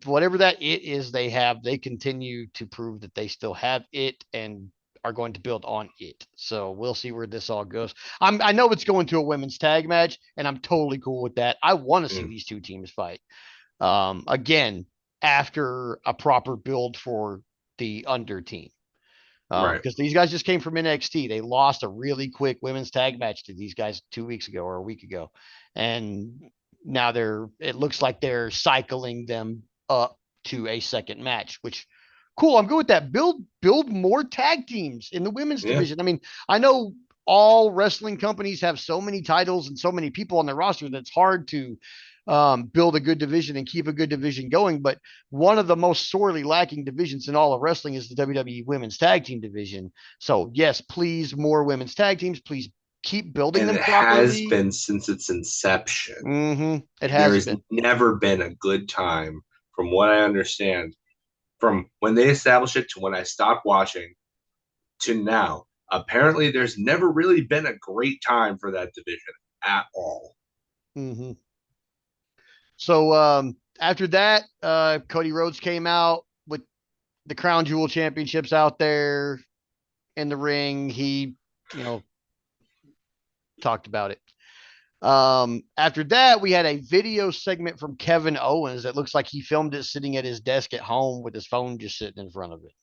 whatever that it is they have, they continue to prove that they still have it and are going to build on it. So we'll see where this all goes. I know it's going to a women's tag match, and I'm totally cool with that. I want to see Mm, these two teams fight. Again, after a proper build for the under team. right. Because these guys just came from NXT. They lost a really quick women's tag match to these guys 2 weeks ago or a week ago. And now it looks like they're cycling them up to a second match, which cool. I'm good with that. Build more tag teams in the women's Yeah. division. I mean, I know all wrestling companies have so many titles and so many people on their roster that it's hard to build a good division and keep a good division going. But one of the most sorely lacking divisions in all of wrestling is the WWE Women's Tag Team division. So, yes, please, more women's tag teams. Please keep building And them it has properly. been since its inception. It There has has been. never been a good time, from what I understand, from when they established it to when I stopped watching to now. Apparently, there's never really been a great time for that division at all. Mm-hmm. So, after that, Cody Rhodes came out with the Crown Jewel Championships out there in the ring. He, you know, talked about it. After that, we had a video segment from Kevin Owens that looks like he filmed it sitting at his desk at home with his phone just sitting in front of it.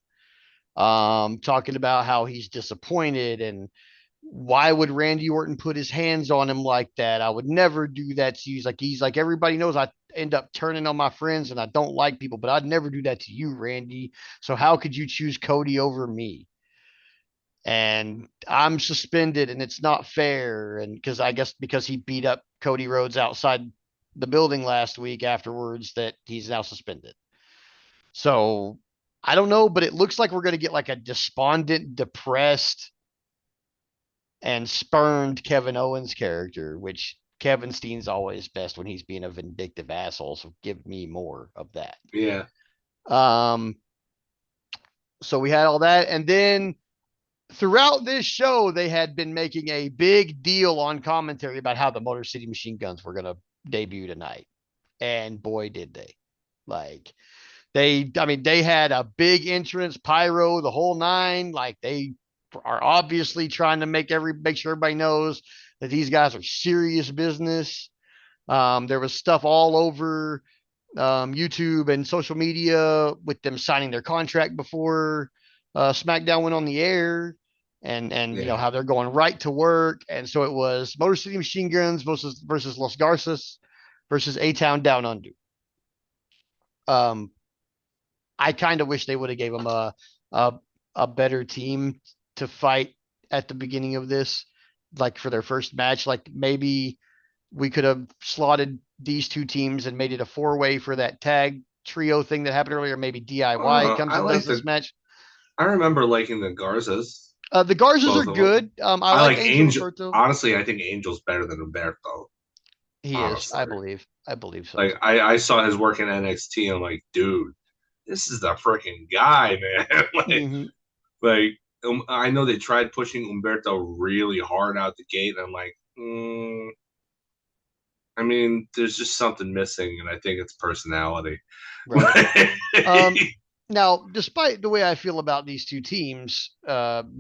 Talking about how he's disappointed and why would Randy Orton put his hands on him like that? I would never do that to you. He's like everybody knows I end up turning on my friends and I don't like people, but I'd never do that to you, Randy. So how could you choose Cody over me? And I'm suspended and it's not fair. And because I guess because he beat up Cody Rhodes outside the building last week afterwards, that he's now suspended. So I don't know, but it looks like we're going to get like a despondent, depressed, and spurned Kevin Owens character, which Kevin Steen's always best when he's being a vindictive asshole. So give me more of that. Yeah. Um, so we had all that, and then throughout this show, they had been making a big deal on commentary about how the Motor City Machine Guns were going to debut tonight. And boy, did they. Like, I mean, they had a big entrance, pyro, the whole nine. Like, they are obviously trying to make sure everybody knows that these guys are serious business. There was stuff all over YouTube and social media with them signing their contract before SmackDown went on the air, and Yeah. how they're going right to work. And so it was Motor City Machine Guns versus Los Garces versus A Town Down Under. Um, I kind of wish they would have gave them a a better team to fight at the beginning of this, like for their first match. Like maybe we could have slotted these two teams and made it a four-way for that tag trio thing that happened earlier. Maybe DIY comes I and does like this match. I remember liking the Garzas, The Garzas are both of them. good. I I like like Angel Angel. Umberto. Honestly, I think Angel's better than Umberto. He is, I Honestly, believe. I believe so. like I saw his work in NXT, and I'm like, dude, this is the freaking guy, man. Mm-hmm. I know they tried pushing Umberto really hard out the gate, and I'm like, I mean, there's just something missing, and I think it's personality. Right. Um, Now, despite the way I feel about these two teams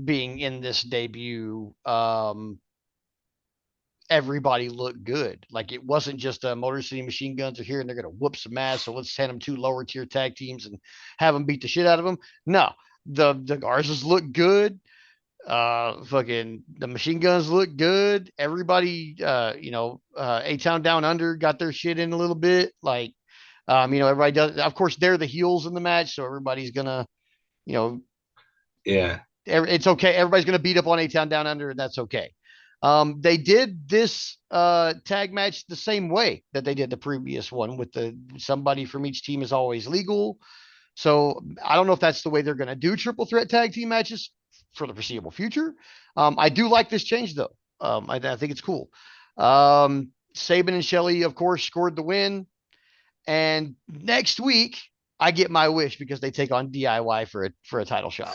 being in this debut, everybody looked good. Like it wasn't just Motor City Machine Guns are here and they're going to whoop some ass. So let's send them two lower tier tag teams and have them beat the shit out of them. No, the Garzas look good. Fucking the Machine Guns look good. Everybody, A Town Down Under got their shit in a little bit. Like, everybody does. Of course, they're the heels in the match, so everybody's gonna, you know, Yeah, it's okay. Everybody's going to beat up on A Town Down Under, and that's okay. They did this tag match the same way that they did the previous one with the somebody from each team is always legal. So I don't know if that's the way they're going to do triple threat tag team matches for the foreseeable future. I do like this change though. I think it's cool. Saban and Shelley, of course, scored the win. And next week, I get my wish because they take on DIY for a title shot.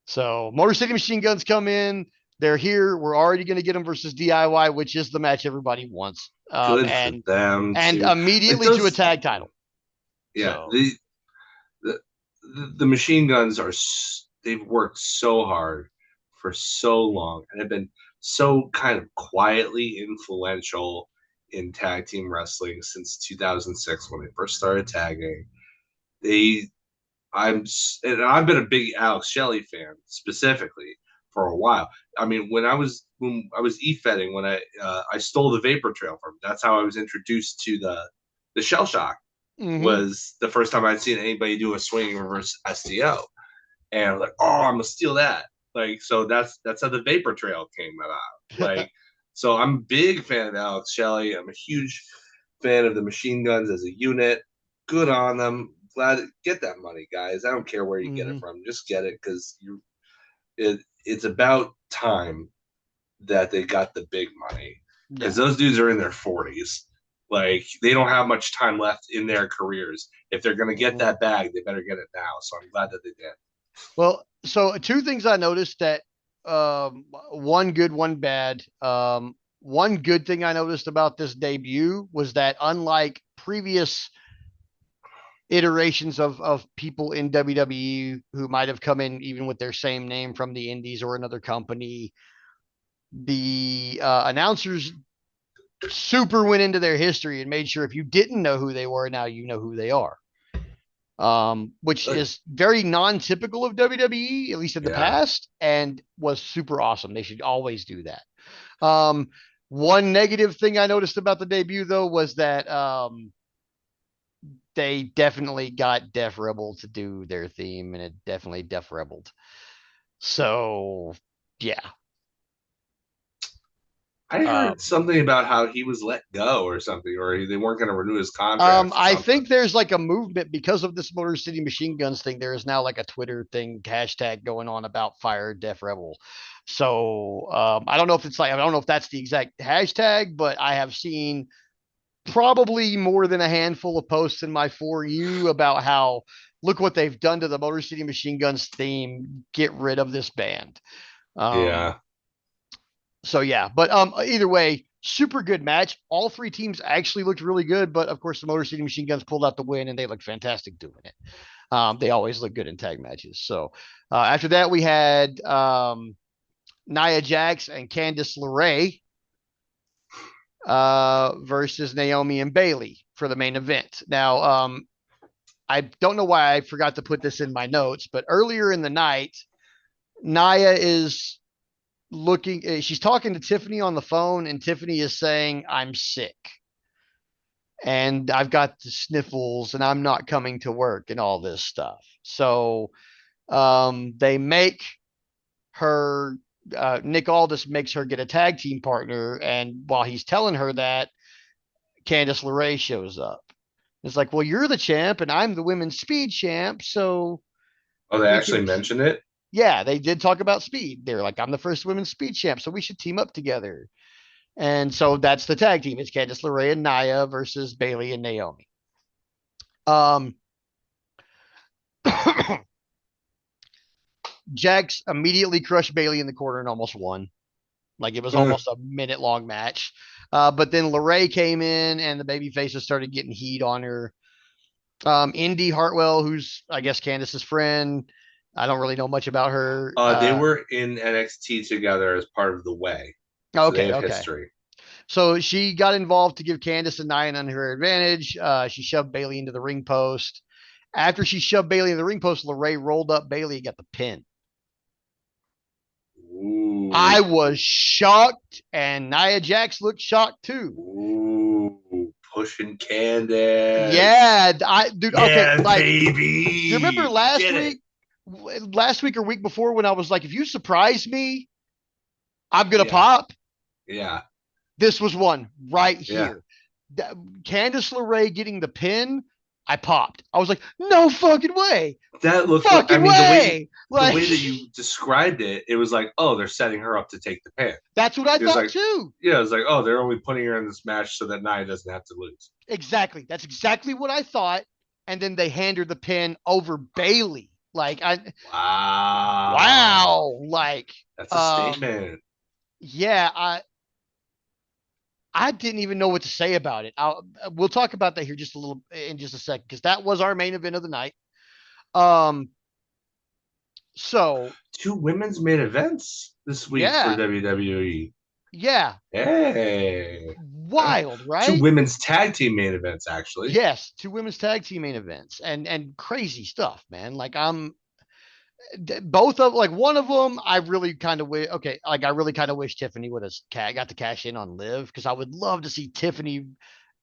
So Motor City Machine Guns come in. They're here. We're already going to get them versus DIY, which is the match everybody wants. Good for them And too. Like immediately to a those, tag title. yeah. So The the machine guns are they've worked so hard for so long and have been so kind of quietly influential in tag team wrestling since 2006 when they first started tagging. They I'm and I've been a big Alex Shelley fan specifically for a while. I mean, when I was e-fetting when I stole the vapor trail from him. That's how I was introduced to the shell shock. mm-hmm. Was the first time I'd seen anybody do a swinging reverse STO, and I was like, oh, I'm gonna steal that. Like, so that's how the vapor trail came about. Like, so I'm a big fan of Alex Shelley. I'm a huge fan of the machine guns as a unit. Good on them. Glad get that money, guys. I don't care where you get it Mm-hmm. from. Just get it because it's about time that they got the big money because Yeah. those dudes are in their 40s. Like they don't have much time left in their careers. If they're going to get Mm-hmm. that bag, they better get it now. So I'm glad that they did. Well, so two things I noticed that one good, one bad. One good thing I noticed about this debut was that unlike previous iterations of people in WWE who might have come in even with their same name from the Indies or another company, the announcers super went into their history and made sure if you didn't know who they were, now you know who they are. Which Good. is very non-typical of WWE, at least in the Yeah. past, and was super awesome. They should always do that. Um, One negative thing I noticed about the debut though was that they definitely got Def Rebel to do their theme, and it definitely Def Rebelled. So yeah. I heard Um, something about how he was let go or something, or they weren't going to renew his contract or I something. think there's like a movement because of this Motor City Machine Guns thing. There is now like a Twitter thing, hashtag going on about fire Def Rebel. So I don't know if it's like I don't know if that's the exact hashtag, but I have seen probably more than a handful of posts in my for you about how look what they've done to the Motor City Machine Guns theme. Get rid of this band. Um, Yeah. so yeah, but either way, super good match. All three teams actually looked really good, but of course the Motor City Machine Guns pulled out the win, and they looked fantastic doing it. They always look good in tag matches. So after that, we had Nia Jax and Candice LeRae versus Naomi and Bailey for the main event. Now, I don't know why I forgot to put this in my notes, but earlier in the night, Nia is she's talking to Tiffany on the phone, and Tiffany is saying, I'm sick and I've got the sniffles and I'm not coming to work and all this stuff. So they make her, Nick Aldis makes her get a tag team partner. And while he's telling her that, Candice LeRae shows up. It's like, well, you're the champ and I'm the women's speed champ. So Oh, they we actually can, mentioned it. yeah, they did talk about speed. They're like, I'm the first women's speed champ. So we should team up together. And so that's the tag team. It's Candice LeRae and Nia versus Bailey and Naomi. Um, Jax immediately crushed Bailey in the corner and almost won. Like it was almost a minute long match. But then LeRae came in and the baby faces started getting heat on her. Indy Hartwell, who's I guess Candice's friend. I don't really know much about her. They were in NXT together as part of the Way, so they Okay, have okay. history. So she got involved to give Candice and Nia an her advantage. She shoved Bailey into the ring post. After she shoved Bailey in the ring post, LeRae rolled up Bailey and got the pin. I Ooh, was shocked, and Nia Jax looked shocked too. ooh, pushing Candace. Yeah, I dude. Okay, Yeah, like, do you remember baby, last get it. week? Last week or week before when I was like, if you surprise me, I'm gonna Yeah, pop. yeah, This was one right yeah. here. Candice LeRae getting the pin, I popped. I was like, no fucking way, That looked like. I fucking mean, way. the Like way that you described it, it was like, oh, they're setting her up to take the pin. that's what I It was thought like, too. yeah, it was like, oh, they're only putting her in this match so that Nia doesn't have to lose. Exactly. That's exactly what I thought. And then they hand her the pin over Bailey. Like I Wow, wow. Like that's a statement. Yeah, I didn't even know what to say about it. We'll talk about that here just a little in just a second because that was our main event of the night. Um, so Two women's main events this week for yeah, WWE. yeah, Hey. wild, Two right? women's tag team main events, actually. Yes, two women's tag team main events and crazy stuff, man. Like both of like one of them I really kind of wish okay like I really kind of wish Tiffany would have got to cash in on Liv because I would love to see Tiffany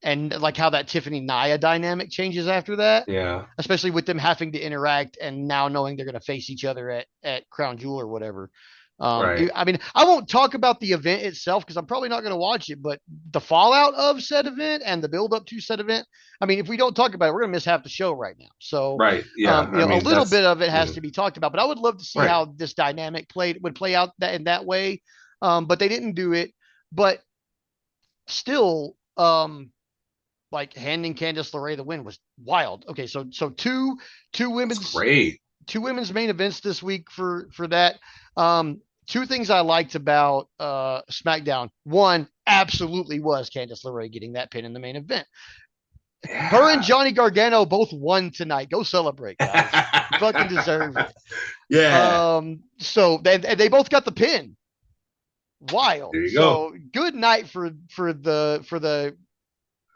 and like how that Tiffany Nia dynamic changes after that, Yeah, especially with them having to interact and now knowing they're going to face each other at Crown Jewel or whatever. right. I mean, I won't talk about the event itself because I'm probably not going to watch it, but the fallout of said event and the build up to said event. I mean, if we don't talk about it, we're going to miss half the show right now. So, Right. Yeah. I a mean, little bit that's of it has yeah. to be talked about, but I would love to see Right. how this dynamic would play out that in that way. But they didn't do it. But still, like handing Candice LeRae the win was wild. Okay, so two It's women's great. two women's main events this week for that. Two things I liked about SmackDown. One absolutely was Candice LeRae getting that pin in the main event. Her and Yeah. Johnny Gargano both won tonight. Go celebrate, guys. You fucking deserve it. Yeah. So they both got the pin. Wild. There you go. So good night for the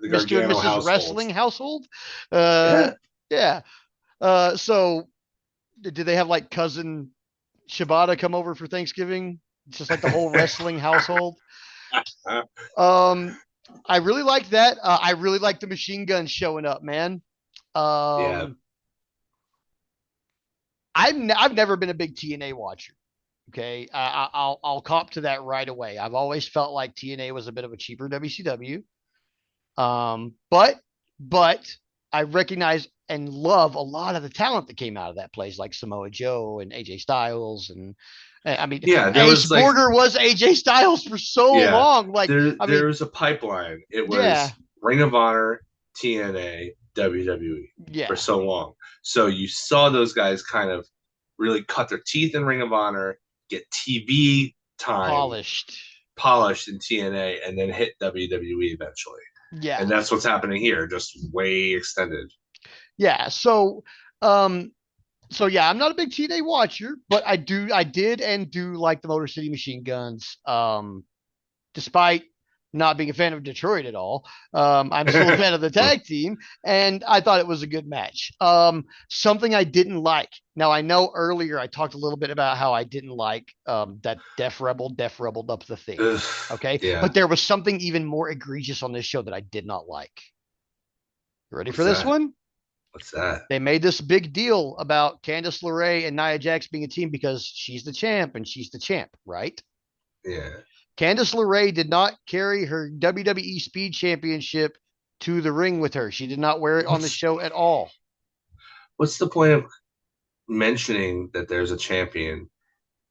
The Mr. and Gargano Mrs. household. Wrestling household. Uh, Yeah. yeah. So did they have like cousin Shibata come over for Thanksgiving? It's just like the whole wrestling household. Um, I really like that. I really like the machine gun showing up, man. Yeah. Um, I've never been a big TNA watcher. Okay, I'll cop to that right away. I've always felt like TNA was a bit of a cheaper WCW. But I recognize and love a lot of the talent that came out of that place, like Samoa Joe and AJ Styles, and I mean Yeah. There Ace was like Border was AJ Styles for so yeah. long. Like I mean, There was a pipeline. It yeah, was Ring of Honor, TNA, WWE for yeah, so long. So you saw those guys kind of really cut their teeth in Ring of Honor, get TV time polished, polished in TNA, and then hit WWE eventually. And yeah, that's what's happening here, just way extended. yeah. Um, so yeah, I'm not a big TNA watcher, but I did and do like the Motor City Machine Guns. Despite not being a fan of Detroit at all. I'm still a fan of the tag team, and I thought it was a good match. Something I didn't like. Now I know earlier I talked a little bit about how I didn't like that Def Rebel up the thing. Ugh, Okay, yeah. but there was something even more egregious on this show that I did not like. You ready for What's this that? one? What's that? They made this big deal about Candice LeRae and Nia Jax being a team because she's the champ and she's the champ, right? Yeah. Candice LeRae did not carry her WWE Speed Championship to the ring with her. She did not wear it on the What's show at all. what's the point of mentioning that there's a champion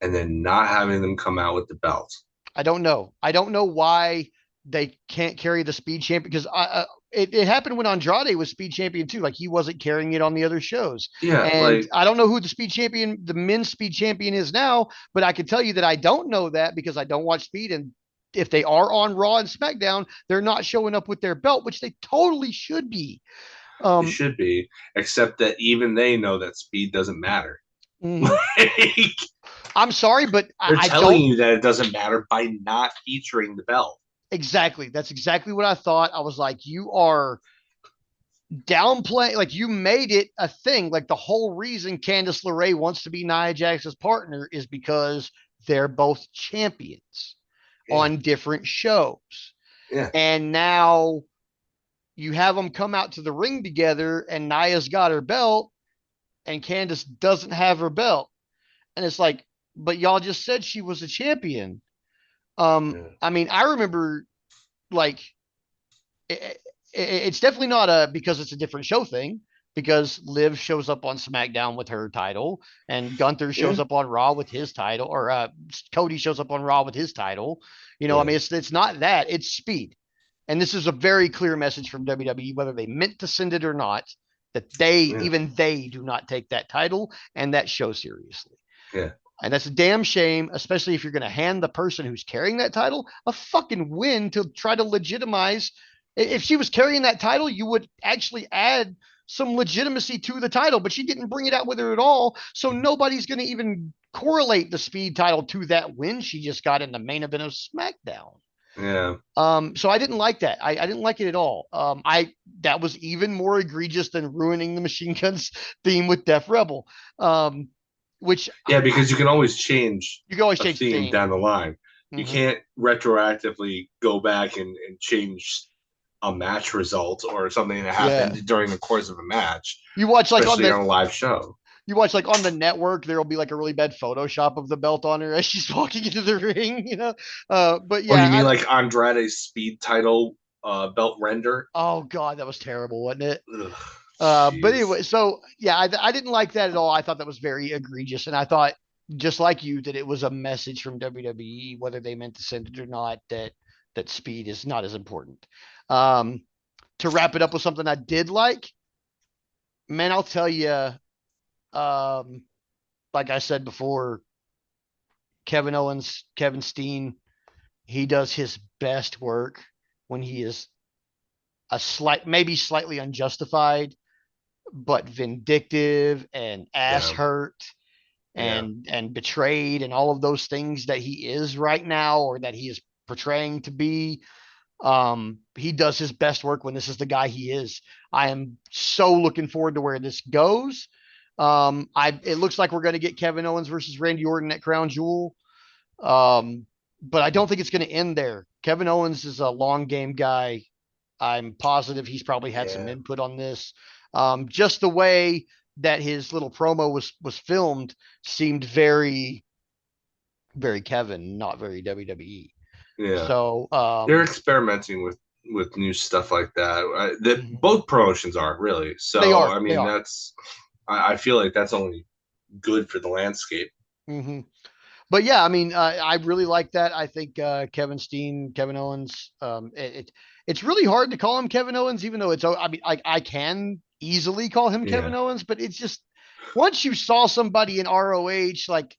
and then not having them come out with the belt? I don't know. I don't know why they can't carry the Speed Champion because it happened when Andrade was Speed Champion too. Like he wasn't carrying it on the other shows. Yeah, And like I don't know who the Speed Champion, the men's Speed Champion is now, but I can tell you that I don't know that because I don't watch Speed. And if they are on Raw and SmackDown, they're not showing up with their belt, which they totally should be. it Um, should be, except that even they know that speed doesn't matter. mhm. Like, I'm sorry, but they're I telling don't you that it doesn't matter by not featuring the belt. exactly. That's exactly what I thought. I was like, you are downplaying, like you made it a thing. Like the whole reason Candice LeRae wants to be Nia Jax's partner is because they're both champions Yeah, on different shows. yeah, And now you have them come out to the ring together, and Nia's got her belt, and Candice doesn't have her belt. And it's like, but y'all just said she was a champion. yeah, I mean, I remember like it's definitely not a because it's a different show thing because Liv shows up on SmackDown with her title and Gunther shows yeah, up on Raw with his title or Cody shows up on Raw with his title. You know, I yeah, mean it's not that, it's speed. And this is a very clear message from WWE whether they meant to send it or not that yeah, they do not take that title and that show seriously. yeah. And that's a damn shame, especially if you're going to hand the person who's carrying that title a fucking win to try to legitimize. If she was carrying that title, you would actually add some legitimacy to the title, but she didn't bring it out with her at all. So nobody's going to even correlate the speed title to that win she just got in the main event of SmackDown. Yeah. So I didn't like that. I didn't like it at all. That was even more egregious than ruining the Machine Guns theme with Def Rebel. Which Yeah, because you can always change you can always a change the theme theme. down the line. You Mm-hmm. can't retroactively go back and change a match result or something that Yeah. happened during the course of a match, You watch like on especially the on a live show. you watch like on the network, there'll be like a really bad Photoshop of the belt on her as she's walking into the ring, you know. But Oh, yeah, you mean like Andrade's speed title belt render? oh god, that was terrible, wasn't it? Ugh, But jeez. anyway, so yeah, I didn't like that at all. I thought that was very egregious, and I thought just like you that it was a message from WWE, whether they meant to send it or not, that speed is not as important. Um, to wrap it up with something I did like, man, I'll tell you, um, like I said before, Kevin Owens, Kevin Steen, he does his best work when he is maybe slightly unjustified, but vindictive and ass Yeah, hurt yeah, and betrayed and all of those things that he is right now or that he is portraying to be. He does his best work when this is the guy he is. I am so looking forward to where this goes. It looks like we're going to get Kevin Owens versus Randy Orton at Crown Jewel. Um, but I don't think it's going to end there. Kevin Owens is a long game guy. I'm positive he's probably had some yeah, input on this. Just the way that his little promo was filmed seemed very very Kevin, not very WWE. yeah. So They're experimenting with new stuff like that. That mhm. both promotions are really. They So are I they mean, are. I feel like that's only good for the landscape. Mm-hmm. But yeah, I mean, I really like that. I think Kevin Steen, Kevin Owens. It's really hard to call him Kevin Owens, even though it's. I mean, I can easily call him Kevin Yeah, Owens, but it's just once you saw somebody in ROH, like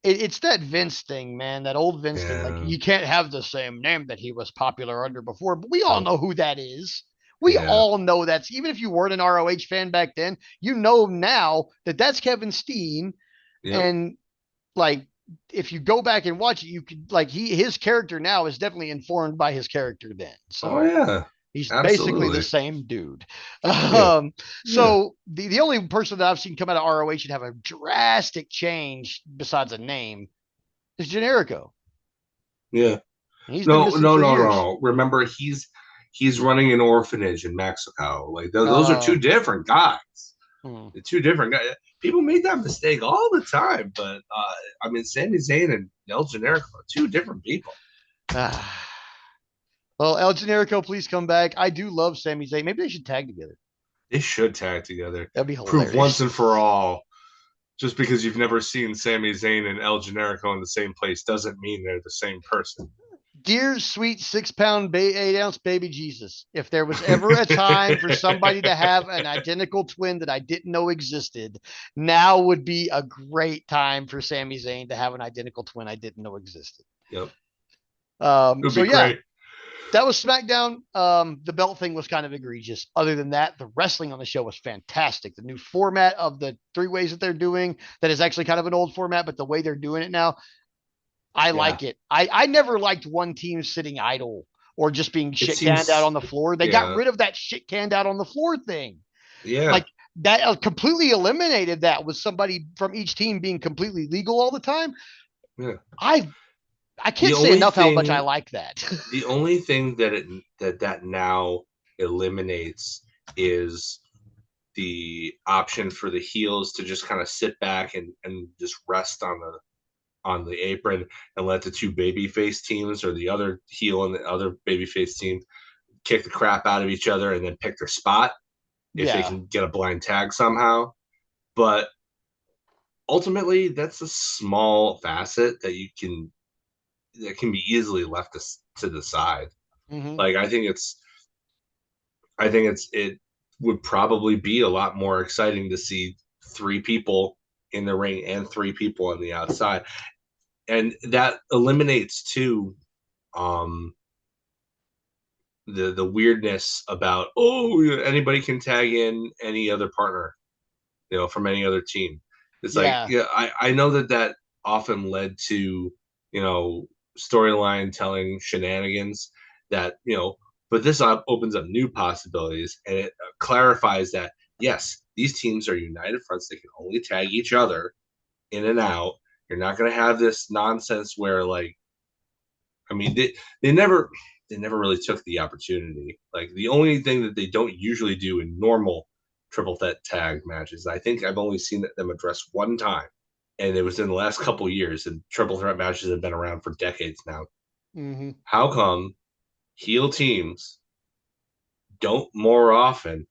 it's that Vince thing, man. That old Vince thing. Like yeah, you can't have the same name that he was popular under before, but we all nope, know who that is. We yeah, all know that's even if you weren't an ROH fan back then, you know now that that's Kevin Steen, yep. and like if you go back and watch it, you could like his character now is definitely informed by his character then. Oh So yeah, he's basically the absolutely. same dude. Yeah, yeah, So the only person that I've seen come out of ROH and have a drastic change besides a name is Generico. yeah. And he's been No, missing no, for no, years. no. Remember, he's running an orphanage in Mexico. Like those are two Uh, different guys. hmm. The two different guys. People make that mistake all the time, but I mean, Sami Zayn and El Generico are two different people. Well, El Generico, please come back. I do love Sami Zayn. Maybe they should tag together. They should tag together, That'd be prove once hilarious. and for all. Just because you've never seen Sami Zayn and El Generico in the same place doesn't mean they're the same person. Dear sweet 6 pound, 8 ounce baby Jesus, if there was ever a time for somebody to have an identical twin that I didn't know existed, now would be a great time for Sami Zayn to have an identical twin I didn't know existed. Yep, it would So be yeah, great. that was SmackDown. The belt thing was kind of egregious. Other than that, the wrestling on the show was fantastic. The new format of the three ways that they're doing that is actually kind of an old format, but the way they're doing it now, I Yeah, like it. I never liked one team sitting idle or just being it shit canned out seems. on the floor. They got Yeah, rid of that shit canned out on the floor thing. yeah, Like that completely eliminated that with somebody from each team being completely legal all the time. yeah. I I The can't say only enough how much I thing, like that. the only thing that that now eliminates is the option for the heels to just kind of sit back and just rest on the apron and let the two babyface teams or the other heel and the other babyface team kick the crap out of each other and then pick their spot if they Yeah. can get a blind tag somehow. But ultimately, that's a small facet that can be easily left to the side. Mm-hmm. Like I think it would probably be a lot more exciting to see three people in the ring and 3 people on the outside. And that eliminates too the weirdness about, oh, anybody can tag in any other partner, from any other team. It's like, Yeah. yeah, I know that often led to, storyline telling shenanigans that, but this opens up new possibilities, and it clarifies that, yes, these teams are united fronts. They can only tag each other in and out. You're not going to have this nonsense where, like, I mean, they never really took the opportunity. Like, the only thing that they don't usually do in normal triple threat tag matches, I think I've only seen them address one time, and it was in the last couple of years. And triple threat matches have been around for decades now. Mm-hmm. How come heel teams don't more often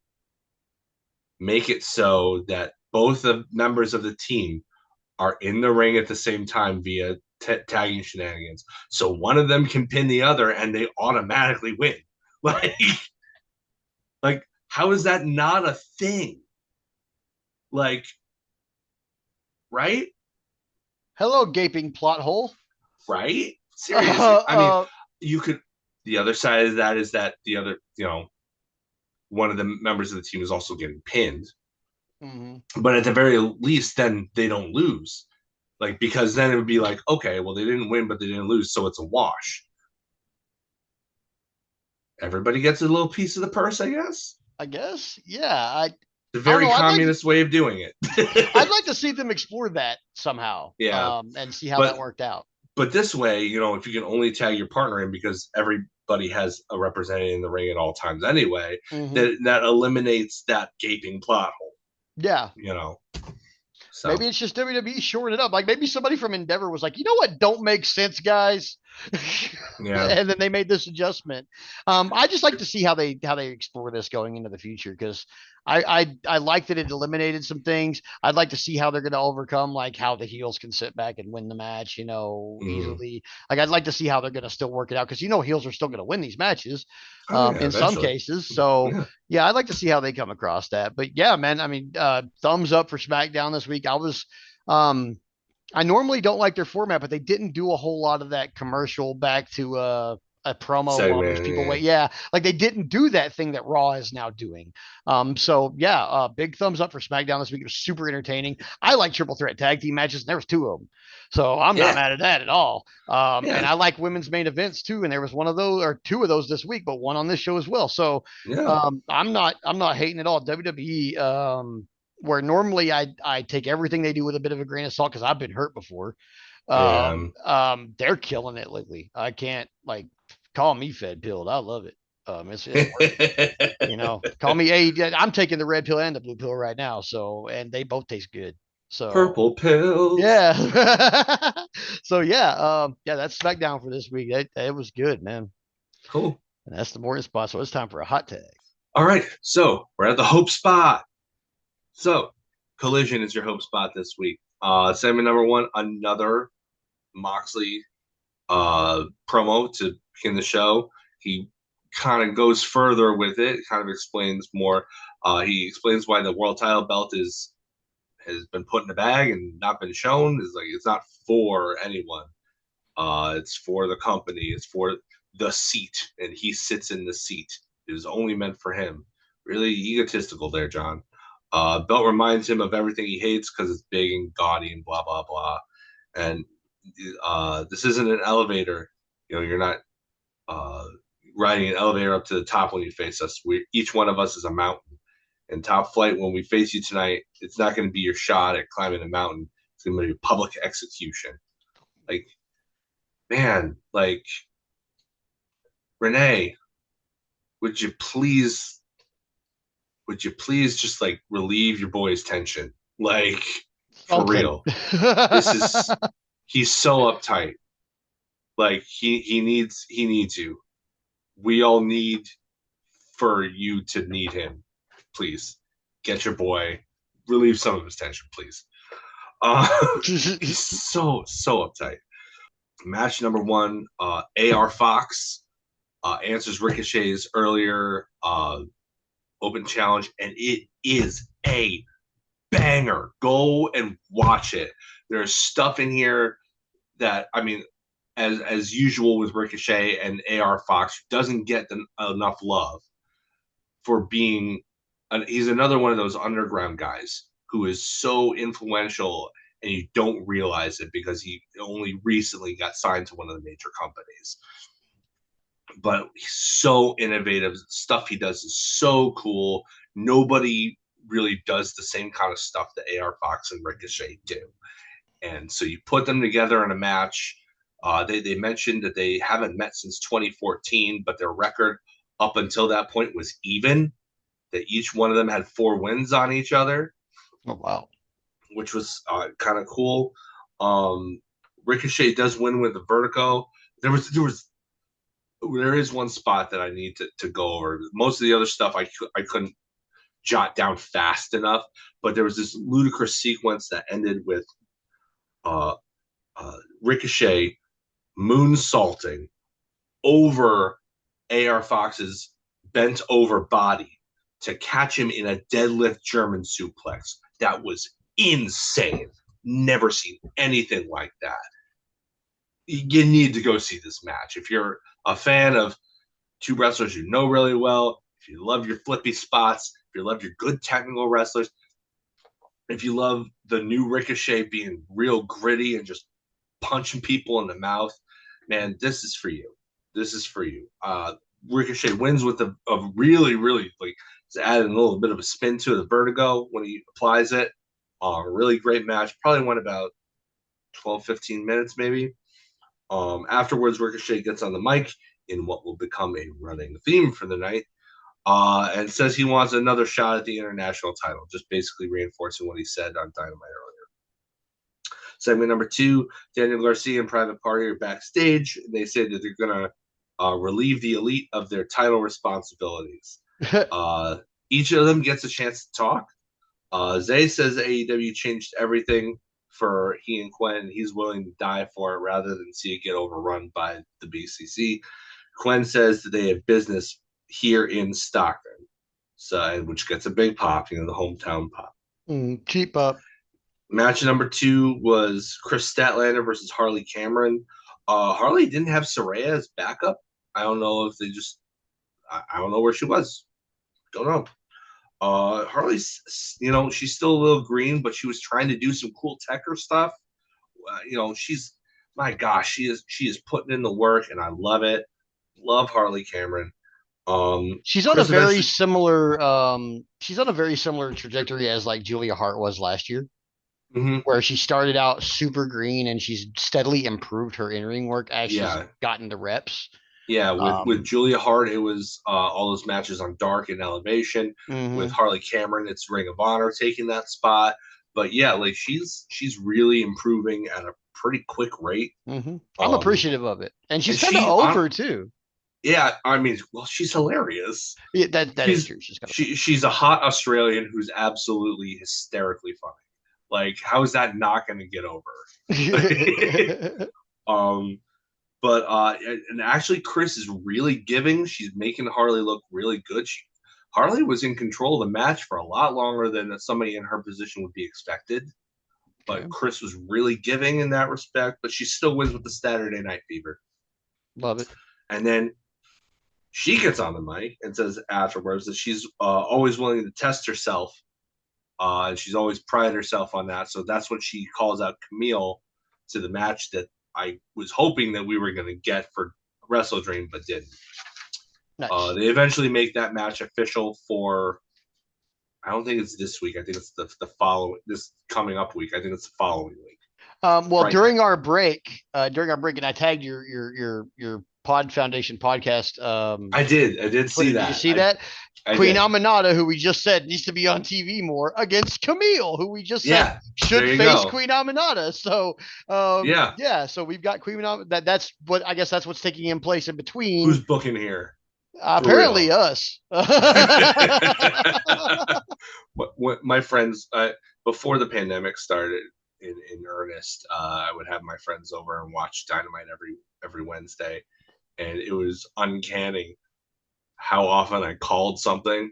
make it so that both the members of the team are in the ring at the same time via tagging shenanigans, so one of them can pin the other and they automatically win? Like, how is that not a thing? Like, right? Hello, gaping plot hole. Right? Seriously. I mean, Uh, you could. The other side of that is that the other, one of the members of the team is also getting pinned. mm-hmm. But at the very least, then they don't lose. Like, because then it would be like, okay, well, they didn't win, but they didn't lose, so it's a wash. Everybody gets a little piece of the purse, I guess. I guess. Yeah. I It's a I don't very know. communist way of doing I'd it. like to see them explore that somehow, Yeah. and see how that But worked out. this way, if you can only tag your partner in because everybody has a representative in the ring at all times anyway, Mm-hmm. that eliminates that gaping plot hole. Yeah. So Maybe it's just WWE shoring it up. Like maybe somebody from Endeavor was like, you know what don't make sense, guys? yeah, And then they made this adjustment. I just like to see how they explore this going into the future because I like that it eliminated some things. I'd like to see how they're going to overcome like how the heels can sit back and win the match, mm. easily. Like I'd like to see how they're going to still work it out because heels are still going to win these matches, Oh yeah, in some eventually. cases. So Yeah, yeah, I'd like to see how they come across that. But yeah, man, I mean, thumbs up for SmackDown this week. Um, I normally don't like their format, but they didn't do a whole lot of that commercial back to a promo while there's segment. people Yeah, wait. Yeah, like they didn't do that thing that Raw is now doing. So yeah, big thumbs up for SmackDown this week. It was super entertaining. I like triple threat tag team matches, and there was 2 of them, so I'm not yeah, mad at that at all. And yeah, I like women's main events too, and there was one of those or 2 of those this week, but one on this show as well. So yeah, I'm not hating at all. WWE, where normally I take everything they do with a bit of a grain of salt because I've been hurt before. yeah. They're killing it lately. I can't like call me fed pilled. I love it. It's working. Call me a. I'm taking the red pill and the blue pill right now. So and they both taste good. So Purple pills. yeah. So yeah, yeah, that's SmackDown for this week. It was good, man. Cool. And that's the morning spot. So it's time for a hot tag. All right, so we're at the hope spot. So Collision is your hope spot this week. Segment number 1, another Moxley promo to begin the show. He kind of goes further with it, kind of explains more. He explains why the world title belt has been put in a bag and not been shown. It's like it's not for anyone. It's for the company. It's for the seat, and he sits in the seat. It was only meant for him. Really egotistical there, John. Belt reminds him of everything he hates because it's big and gaudy and blah blah blah. And this isn't an elevator. You're not uh, riding an elevator up to the top when you face us. Each one of us is a mountain. And Top Flight, when we face you tonight, it's not going to be your shot at climbing a mountain. It's going to be public execution. Like, man, like, Renee, would you please, just like relieve your boy's tension? Like, for Something. real. This is, he's so uptight. Like, he needs you. We all need for you to need him. Please get your boy, relieve some of his tension, please. He's so uptight. Match number 1, AR Fox answers Ricochet's earlier open challenge, and it is a banger. Go and watch it. There's stuff in here that, I mean, as usual with Ricochet and AR Fox, doesn't get enough love for being he's another one of those underground guys who is so influential and you don't realize it because he only recently got signed to one of the major companies. But he's so innovative. Stuff he does is so cool. Nobody really does the same kind of stuff that AR Fox and Ricochet do. And so you put them together in a match. They mentioned that they haven't met since 2014, but their record up until that point was even. That each one of them had 4 wins on each other. Oh wow! Which was kind of cool. Ricochet does win with the vertigo. There is one spot that I need to go over. Most of the other stuff I couldn't jot down fast enough, but there was this ludicrous sequence that ended with Ricochet moonsaulting over AR Fox's bent over body to catch him in a deadlift German suplex. That was insane. Never seen anything like that. You need to go see this match. If you're a fan of 2 wrestlers you know really well, if you love your flippy spots, if you love your good technical wrestlers, if you love the new Ricochet being real gritty and just punching people in the mouth, man, this is for you. This is for you. Ricochet wins with a really, really, like, adding a little bit of a spin to the vertigo when he applies it. Really great match. Probably went about 12, 15 minutes maybe. Afterwards, Ricochet gets on the mic in what will become a running theme for the night, and says he wants another shot at the international title, just basically reinforcing what he said on Dynamite earlier. Segment number 2, Daniel Garcia and Private Party are backstage. They say that they're going to relieve the Elite of their title responsibilities. Each of them gets a chance to talk. Zay says AEW changed everything for he and Quen. He's willing to die for it rather than see it get overrun by the BCC. Quen says that they have business here in Stockton, so which gets a big pop, the hometown pop. Cheap pop. Match number 2 was Chris Statlander versus Harley Cameron. Harley didn't have Saraya as backup. I don't know if they just, I don't know where she was. Don't know. Harley's, she's still a little green, but she was trying to do some cool Tekker stuff. She's, my gosh, she is putting in the work, and I love it. Love Harley Cameron. She's on a very similar trajectory as like Julia Hart was last year. Mm-hmm. Where she started out super green and she's steadily improved her in-ring work as she's gotten the reps. Yeah, with Julia Hart, it was all those matches on Dark and Elevation. Mm-hmm. With Harley Cameron, it's Ring of Honor taking that spot. But yeah, like she's really improving at a pretty quick rate. Mm-hmm. I'm appreciative of it, and she's kind of over too. Yeah, I mean, well, she's hilarious. Yeah, that is true. She's a hot Australian who's absolutely hysterically funny. Like, how is that not going to get over? And actually, Chris is really giving. She's making Harley look really good. Harley was in control of the match for a lot longer than somebody in her position would be expected. But Chris was really giving in that respect. But she still wins with the Saturday Night Fever. Love it. And then she gets on the mic and says afterwards that she's always willing to test herself. And she's always prided herself on that. So that's when she calls out Camille to the match that I was hoping that we were going to get for Wrestle Dream, but didn't. Nice. They eventually make that match official for, I don't think it's this week. I think it's the following, this coming up week. I think it's the following week. During our break, and I tagged your Pod Foundation podcast. I did see that. Did you see that? Queen Aminata, who we just said needs to be on TV more, against Camille, who we just said should face Queen Aminata. So, so we've got Queen Aminata. That's what's taking in place in between. Who's booking here? Apparently us. What my friends, before the pandemic started in earnest, I would have my friends over and watch Dynamite every Wednesday, and it was uncanny how often I called something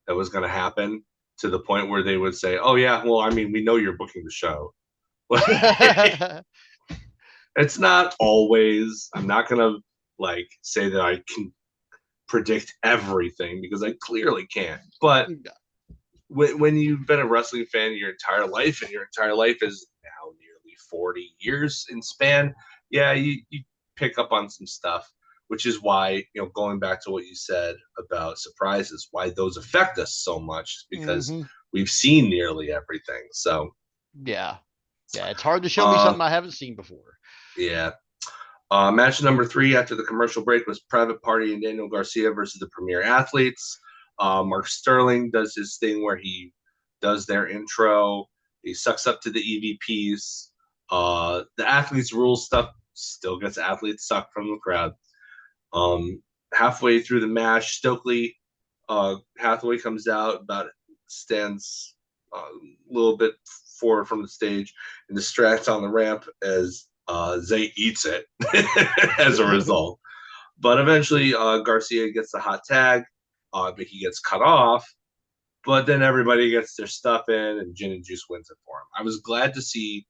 that was going to happen, to the point where they would say, "Oh yeah, well, I mean, we know you're booking the show." It's not always. I'm not gonna like say that I can predict everything because I clearly can't. But when you've been a wrestling fan your entire life, and your entire life is now nearly 40 years in span, yeah, you pick up on some stuff, which is why, going back to what you said about surprises, why those affect us so much, because hmm we've seen nearly everything. So, Yeah. Yeah. It's hard to show me uh, something I haven't seen before. yeah. Match number 3 after the commercial break was Private Party and Daniel Garcia versus the Premier Athletes. Mark Sterling does his thing where he does their intro. He sucks up to the EVPs. The athletes rules stuff still gets athletes sucked from the crowd. Halfway through the match, Stokely Hathaway comes out, stands a little bit forward from the stage and distracts on the ramp as Zay eats it as a result. But eventually, Garcia gets the hot tag, but he gets cut off. But then everybody gets their stuff in, and Gin and Juice wins it for him. I was glad to see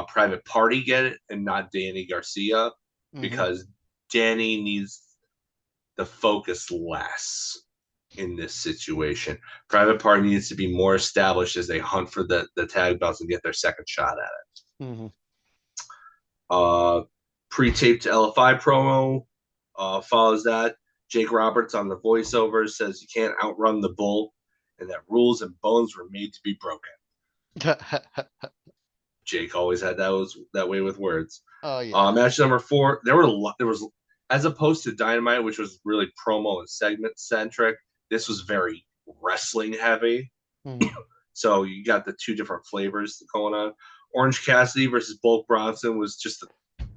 Private Party get it and not Danny Garcia, hmm because Danny needs the focus less in this situation. Private Party needs to be more established as they hunt for the tag belts and get their second shot at it. hmm Uh, Pre-taped LFI promo follows that. Jake Roberts on the voiceover says you can't outrun the bull, and that rules and bones were made to be broken. Jake always had that way with words. Oh yeah. Match number 4, there was, as opposed to Dynamite, which was really promo and segment centric. This was very wrestling heavy. hmm So you got the two different flavors going on. Orange Cassidy versus Bulk Bronson was just a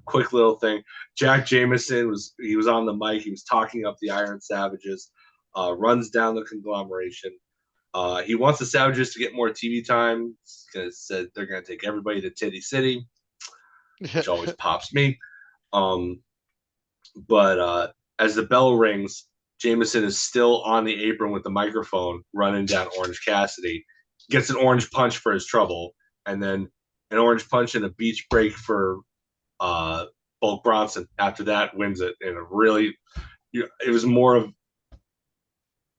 quick little thing. Jack Jameson was on the mic. He was talking up the Iron Savages. Runs down the conglomeration. He wants the Savages to get more TV time because said they're going to take everybody to Titty City, which always pops me. Um, but as the bell rings, Jameson is still on the apron with the microphone, running down Orange Cassidy. Gets an orange punch for his trouble, and then an orange punch and a beach break for Bulk Bronson. After that, wins it in a really. It was more of,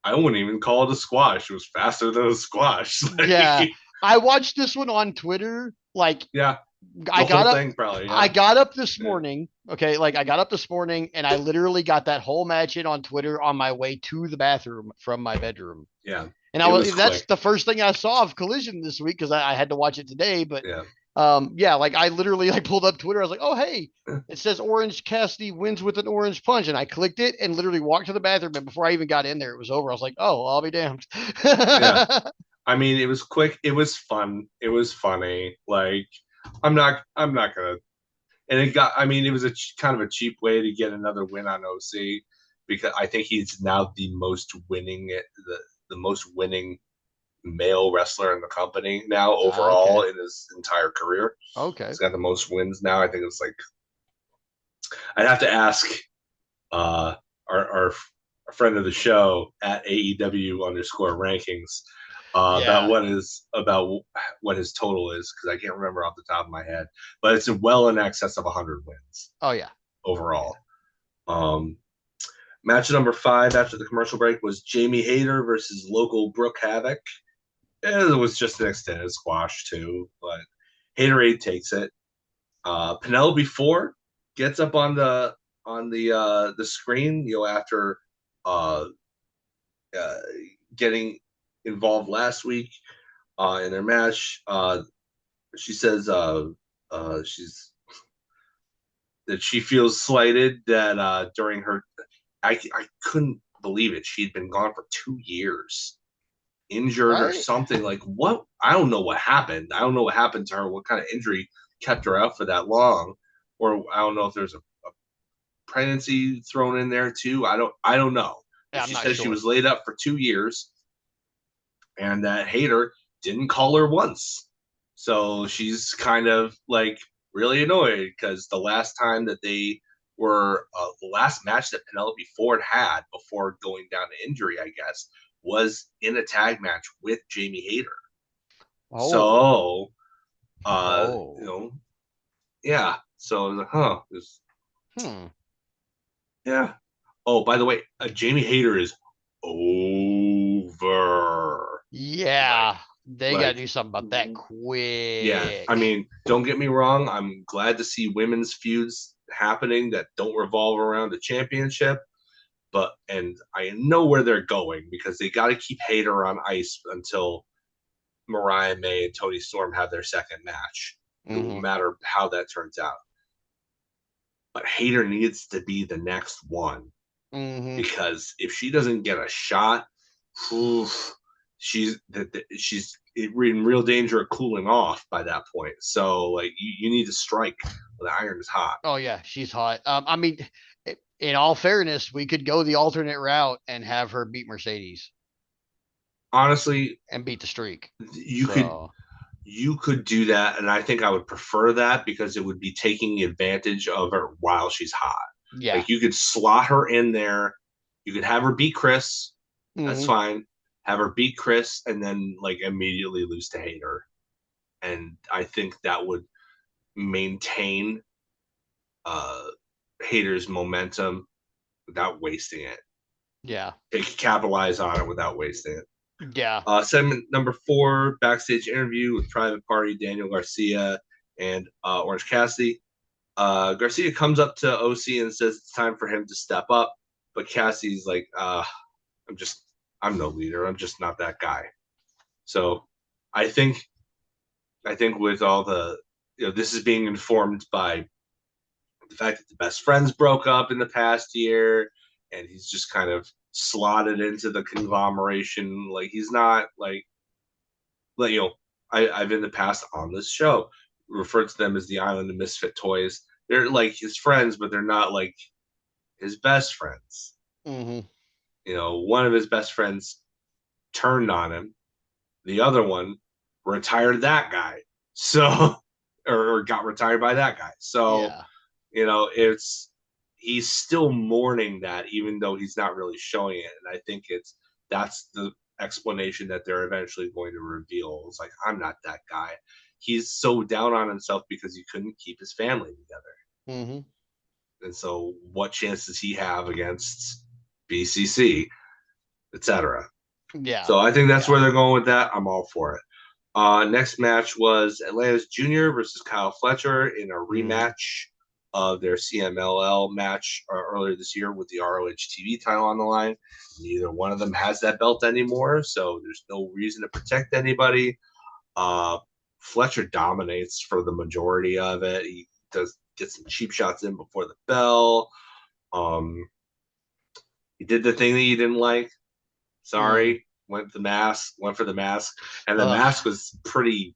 I wouldn't even call it a squash. It was faster than a squash. Yeah. I watched this one on Twitter. Like Yeah, I the got whole up thing probably. I Yeah, got up this yeah, morning. Okay, like I got up this morning and I literally got that whole match in on Twitter on my way to the bathroom from my bedroom. yeah. And It was that's quick. the first thing I saw of Collision this week because I had to watch it today. But Yeah. yeah, like I literally like pulled up Twitter. I was like, oh hey, it says Orange Cassidy wins with an orange punch, and I clicked it and literally walked to the bathroom. And before I even got in there, it was over. I was like, oh, I'll be damned. Yeah. I mean, it was quick. It was fun. It was funny. Like, I'm not gonna. And it got. I mean, it was kind of a cheap way to get another win on OC, because I think he's now the most winning male wrestler in the company now overall Okay. in his entire career. Okay. He's got the most wins now. I think it's like, I'd have to ask uh, our friend of the show at AEW_rankings Yeah. about what his total is, because I can't remember off the top of my head, but it's well in excess of 100 wins Oh yeah. Oh yeah. overall. Um, Match number 5 after the commercial break was Jamie Hayter versus local Brooke Havoc. It was just an extended squash too, but Haterade takes it. Penelope Ford gets up on the screen, after uh, uh, getting involved last week in their match. She says she's that she feels slighted, that during her, I couldn't believe it. She'd been gone for 2 years, injured or Right. something. Like, what? I don't know what happened. I don't know what happened to her. What kind of injury kept her out for that long? Or I don't know if there's a pregnancy thrown in there too. I don't know. But Yeah, I'm she not says she sure. was laid up for 2 years, and that Hater didn't call her once. So she's kind of like really annoyed, because the last time that they were the last match that Penelope Ford had before going down to injury, I guess, was in a tag match with Jamie Hayter. Oh, So, oh, yeah. So I was like, huh, hmm. yeah. Oh, by the way, Jamie Hayter is over. Like, Yeah, they got to like, do something about that yeah. I quick. mean, don't get me wrong. I'm glad to see women's feuds happening that don't revolve around the championship. And I know where they're going because they got to keep Hayter on ice until Mariah May and Toni Storm have their second match. No Hmm. matter how that turns out. But Hayter needs to be the next one Hmm. because if she doesn't get a shot, oof, she's in real danger of cooling off by that point. So like you need to strike when the iron is hot. Oh yeah, she's hot. I mean, in all fairness, we could go the alternate route and have her beat Mercedes Honestly, and beat the streak. you could So you could do that, and I think I would prefer that because it would be taking advantage of her while she's hot. yeah. Like you could slot her in there, you could have her beat Chris, that's Hmm. fine. Have her beat Chris and then like immediately lose to Hayter. And I think that would maintain uh Hayter's momentum without wasting it. Yeah. They could capitalize on it without wasting it. Yeah. Segment number 4, backstage interview with Private Party, Daniel Garcia, and Orange Cassidy. Garcia comes up to OC and says it's time for him to step up, but Cassidy's like, I'm no leader. I'm just not that guy. So I think, with all the, this is being informed by the fact that the best friends broke up in the past year, and he's just kind of slotted into the conglomeration. Like he's not like I've in the past on this show referred to them as the Island of Misfit Toys. They're like his friends, but they're not like his best friends. Hmm. One of his best friends turned on him. The other one retired that guy. So, or got retired by that guy. So, Yeah. it's he's still mourning that, even though he's not really showing it. And I think that's the explanation that they're eventually going to reveal. It's like, I'm not that guy. He's so down on himself because he couldn't keep his family together. Hmm. And so, what chance does he have against BCC, etc.? Yeah. So, I think that's Yeah. where they're going with that. I'm all for it. Next match was Atlantis Jr. versus Kyle Fletcher in a Hmm. rematch of their CMLL match earlier this year with the ROH TV title on the line. Neither one of them has that belt anymore, so there's no reason to protect anybody. Uh, Fletcher dominates for the majority of it. He does get some cheap shots in before the bell. Um, he did the thing that you didn't like. Hmm. Sorry, went for the mask, and the Ugh. mask was pretty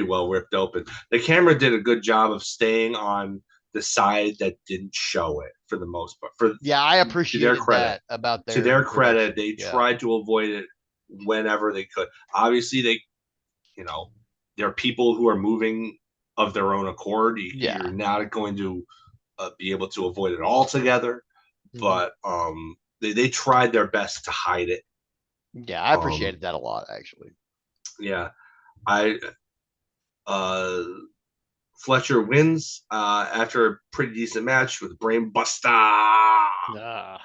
well ripped open. The camera did a good job of staying on the side that didn't show it for the most part. Yeah, I To their appreciated credit, that about their production. they Yeah. tried to avoid it whenever they could. Obviously, you know, there are people who are moving of their own accord. You're Yeah. not going to be able to avoid it altogether, Hmm. but they tried their best to hide it. Yeah, I Um, appreciated that a lot, actually. yeah, I uh, Fletcher wins after a pretty decent match with Brain Buster. Ah.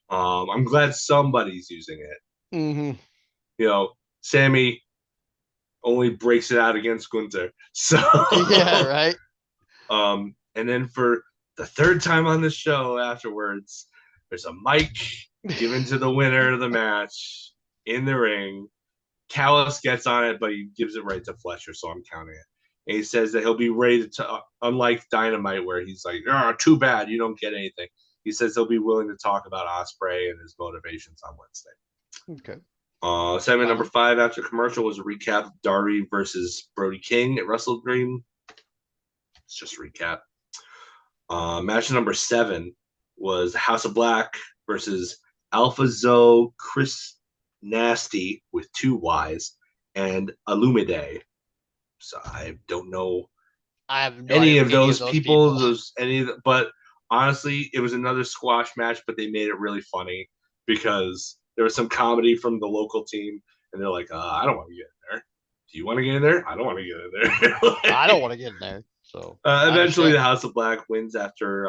I'm glad somebody's using it. Hmm. Sammy only breaks it out against Gunther. So, Yeah, right. and then for the third time on the show afterwards, there's a mic given to the winner of the match in the ring. Callis gets on it, but he gives it right to Fletcher, so I'm counting it. And he says that he'll be ready to, unlike Dynamite, where he's like, oh, too bad, you don't get anything. He says he'll be willing to talk about Ospreay and his motivations on Wednesday. Okay. Segment number Fine. 5 after commercial was a recap of Darby versus Brody King at Wrestle Dream. It's just a recap. Match number 7 was House of Black versus Alpha Zoe, Chris Nasty with 2 Y's, and Illumide. So I don't know I have no idea any who of any of those those people. people. But honestly, it was another squash match, but they made it really funny because there was some comedy from the local team, and they're like, I don't want to get in there. Do you want to get in there? I don't want to get in there. I don't Like, want to get in there. So I eventually, the understand. House of Black wins after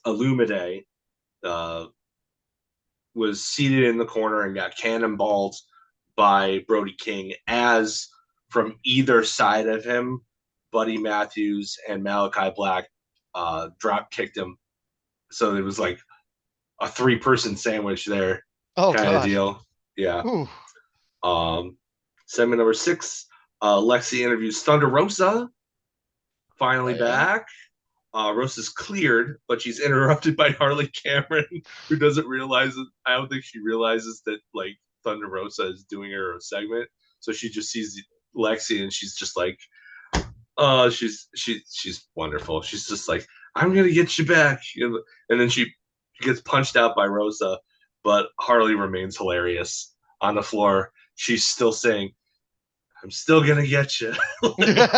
Illumide uh, was seated in the corner and got cannonballed by Brody King as from either side of him, Buddy Matthews and Malachi Black drop kicked him. So it was like a 3-person sandwich there Oh kind of God. deal. Yeah. Whew. Um, segment number 6, Lexi interviews Thunder Rosa, Oh finally yeah. back. Rosa's cleared, but she's interrupted by Harley Cameron, who doesn't realize it. I don't think she realizes that like Thunder Rosa is doing her a segment. So she just sees Lexi and she's just like, oh, she's wonderful. She's just like, I'm gonna get you back. And then she gets punched out by Rosa, but Harley remains hilarious on the floor. She's still saying, I'm still gonna get you. Like,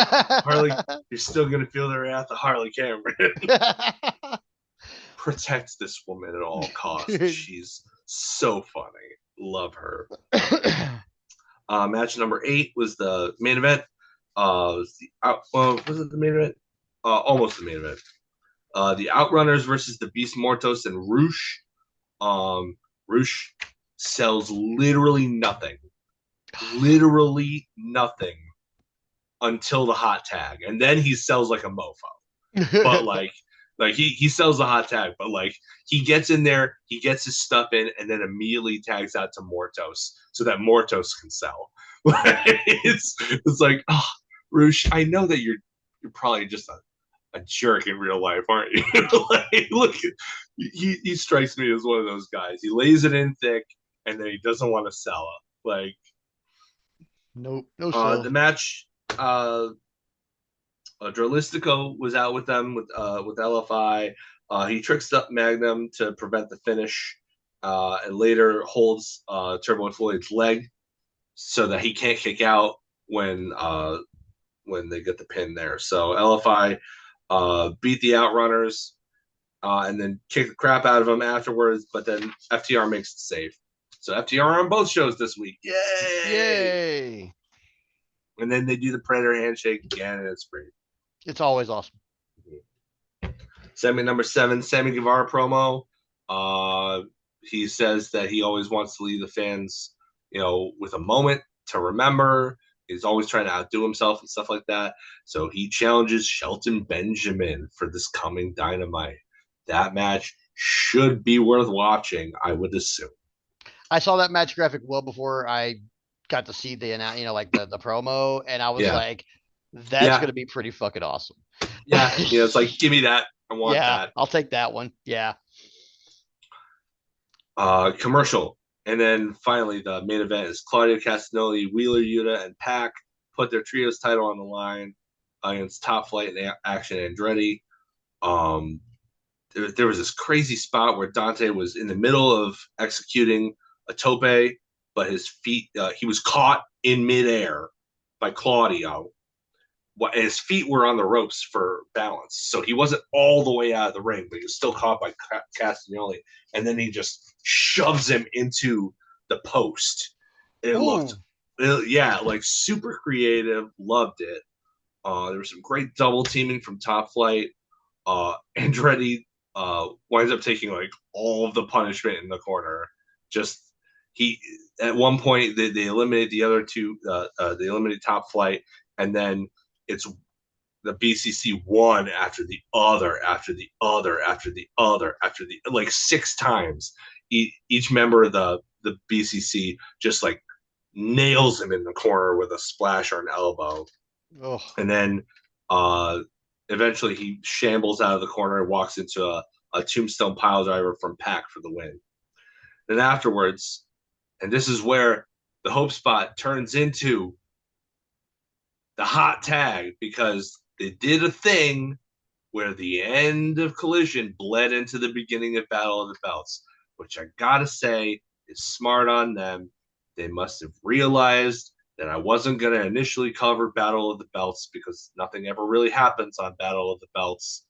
Harley, you're still gonna feel the wrath of Harley Cameron. Protect this woman at all costs. She's so funny. Love her. Match number 8 was the main event. Was it the main event? Almost the main event. The Outrunners versus the Beast Mortos and Roosh. Roosh sells literally nothing until the hot tag, and then he sells like a mofo. But like he sells the hot tag, but like he gets in there, he gets his stuff in, and then immediately tags out to Mortos so that Mortos can sell. It's like, oh, Roosh, I know that you're probably just a jerk in real life, aren't you? Like, look, he strikes me as one of those guys. He lays it in thick, and then he doesn't want to sell it. Like, Nope. No sell. the match, Dralistico was out with them with LFI. He tricks up Magnum to prevent the finish, and later holds Turbo and Floyd's leg so that he can't kick out when they get the pin there. So LFI beat the Outrunners and then kick the crap out of them afterwards. But then FTR makes the save. So FTR on both shows this week. Yay! Yay. And then they do the Predator handshake again, and it's great. It's always awesome. Segment number 7, Sammy Guevara promo. He says that he always wants to leave the fans, with a moment to remember. He's always trying to outdo himself and stuff like that. So he challenges Shelton Benjamin for this coming Dynamite. That match should be worth watching, I would assume. I saw that match graphic well before I got to see the like the promo, and I was like, that's gonna be pretty fucking awesome. Yeah, it's like, give me that. I want that. I'll take that one. Yeah. Commercial. And then finally, the main event is Claudio Castagnoli, Wheeler Yuta, and Pac put their trios title on the line against Top Flight and Action Andretti. There was this crazy spot where Dante was in the middle of executing a tope, but his feet, he was caught in midair by Claudio. And his feet were on the ropes for balance. So he wasn't all the way out of the ring, but he was still caught by Castagnoli. And then he just shoves him into the post. It looked, like super creative. Loved it. There was some great double teaming from Top Flight. Andretti winds up taking like all of the punishment in the corner. At one point they eliminate the other two. They eliminate Top Flight, and then it's the BCC one after the other, like 6 times. Each member of the BCC just like nails him in the corner with a splash or an elbow. Oh. And then eventually he shambles out of the corner and walks into a tombstone pile driver from Pac for the win. Then afterwards, and this is where the Hope Spot turns into the hot tag, because they did a thing where the end of Collision bled into the beginning of Battle of the Belts, which I gotta say is smart on them. They must have realized that I wasn't going to initially cover Battle of the Belts because nothing ever really happens on Battle of the Belts.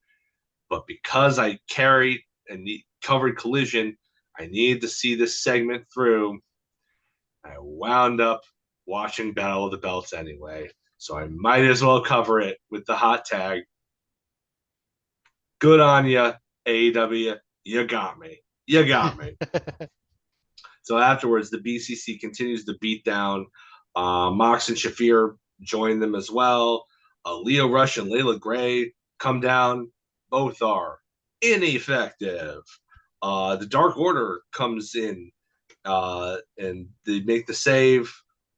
But because I carried and covered Collision, I needed to see this segment through. I wound up watching Battle of the Belts anyway, so I might as well cover it with the hot tag. Good on you, AEW. You got me. You got me. So afterwards, the BCC continues to beat down. Mox and Shafir join them as well. Leo Rush and Layla Gray come down. Both are ineffective. The Dark Order comes in and they make the save,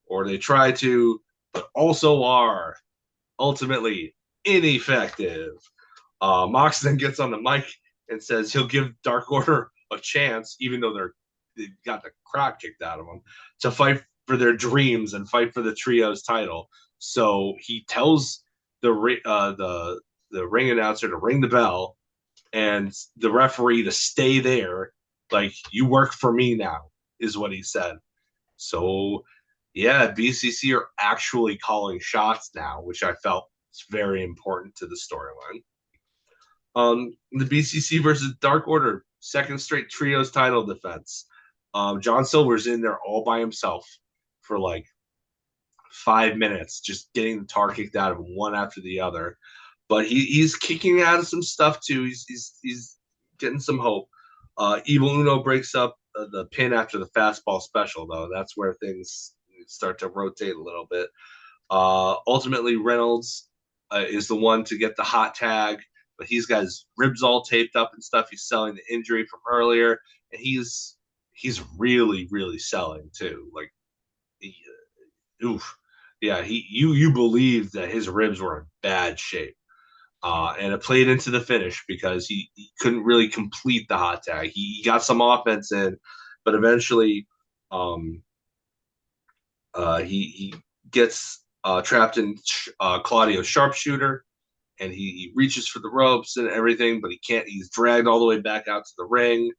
or they try to, but also are ultimately ineffective. Mox then gets on the mic and says he'll give Dark Order a chance, even though they've got the crap kicked out of them, to fight for their dreams and fight for the trios title. So he tells the ring announcer to ring the bell and the referee to stay there. Like, you work for me now, is what he said. So yeah, BCC are actually calling shots now, which I felt is very important to the storyline. The BCC versus Dark Order, second straight trios title defense. John Silver's in there all by himself for like 5 minutes, just getting the tar kicked out of him one after the other. But he's kicking out of some stuff too. He's getting some hope. Evil Uno breaks up the pin after the fastball special, though. That's where things start to rotate a little bit. Ultimately, Reynolds is the one to get the hot tag, but he's got his ribs all taped up and stuff. He's selling the injury from earlier, and he's really selling too. Like, oof, yeah. You believe that his ribs were in bad shape. And it played into the finish because he couldn't really complete the hot tag. He got some offense in, but eventually he gets trapped in Claudio's sharpshooter, and he reaches for the ropes and everything, but he can't. He's dragged all the way back out to the ring.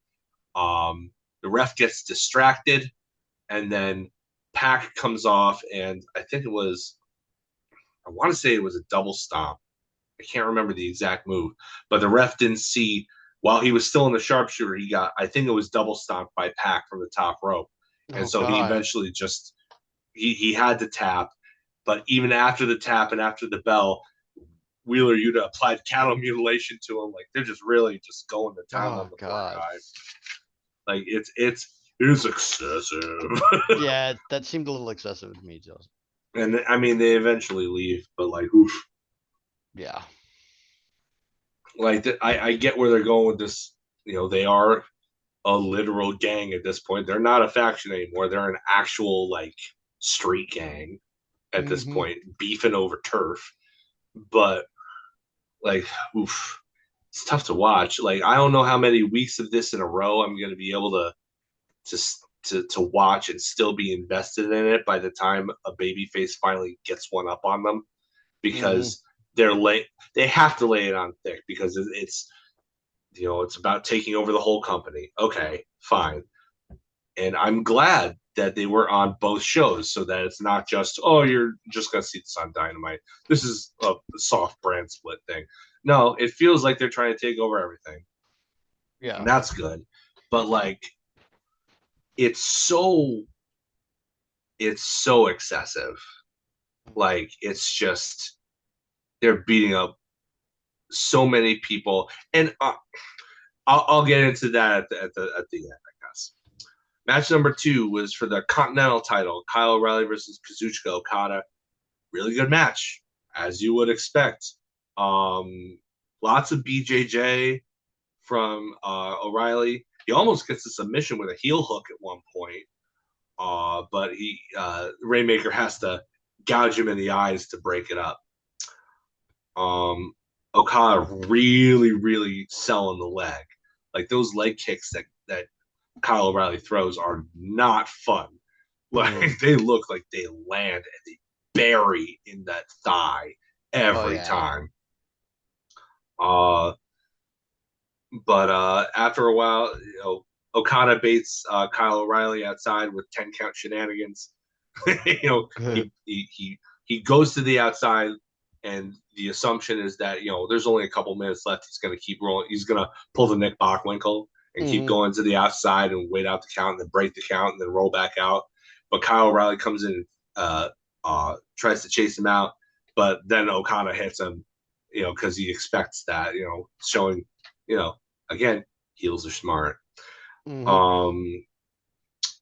The ref gets distracted, and then Pac comes off, and I want to say it was a double stomp. I can't remember the exact move, but the ref didn't see while he was still in the sharpshooter. I think it was double stomped by Pac from the top rope. And so he eventually just, he had to tap. But even after the tap and after the bell, Wheeler Yuta applied cattle mutilation to him. Like, they're just really just going to town on the poor guy. Like, it's excessive. Yeah, that seemed a little excessive to me, Joseph. And I mean, they eventually leave, but like, oof. Yeah. Like, I get where they're going with this. You know, they are a literal gang at this point. They're not a faction anymore. They're an actual, like, street gang at this point, beefing over turf. But, like, oof, it's tough to watch. Like, I don't know how many weeks of this in a row I'm going to be able to watch and still be invested in it by the time a babyface finally gets one up on them, because they have to lay it on thick, because it's it's about taking over the whole company. Okay, fine. And I'm glad that they were on both shows, so that it's not just, oh, you're just going to see this on Dynamite. This is a soft brand split thing. No, it feels like they're trying to take over everything. Yeah. And that's good. But, like, it's so excessive. Like, it's just, they're beating up so many people. And I'll get into that at the end, I guess. Match number 2 was for the Continental title, Kyle O'Reilly versus Kazuchika Okada. Really good match, as you would expect. Lots of BJJ from O'Reilly. He almost gets a submission with a heel hook at one point, but Rainmaker has to gouge him in the eyes to break it up. Okada really selling the leg. Like, those leg kicks that Kyle O'Reilly throws are not fun. Like, they look like they land and they bury in that thigh every time. But after a while, Okada baits Kyle O'Reilly outside with 10 count shenanigans. He goes to the outside, and the assumption is that there's only a couple minutes left. He's going to keep rolling. He's going to pull the Nick Bockwinkel and keep Mhm. going to the outside and wait out the count and then break the count and then roll back out. But Kyle O'Reilly comes in and tries to chase him out, but then Okada hits him, because he expects that, showing, again, heels are smart. Mhm. Um,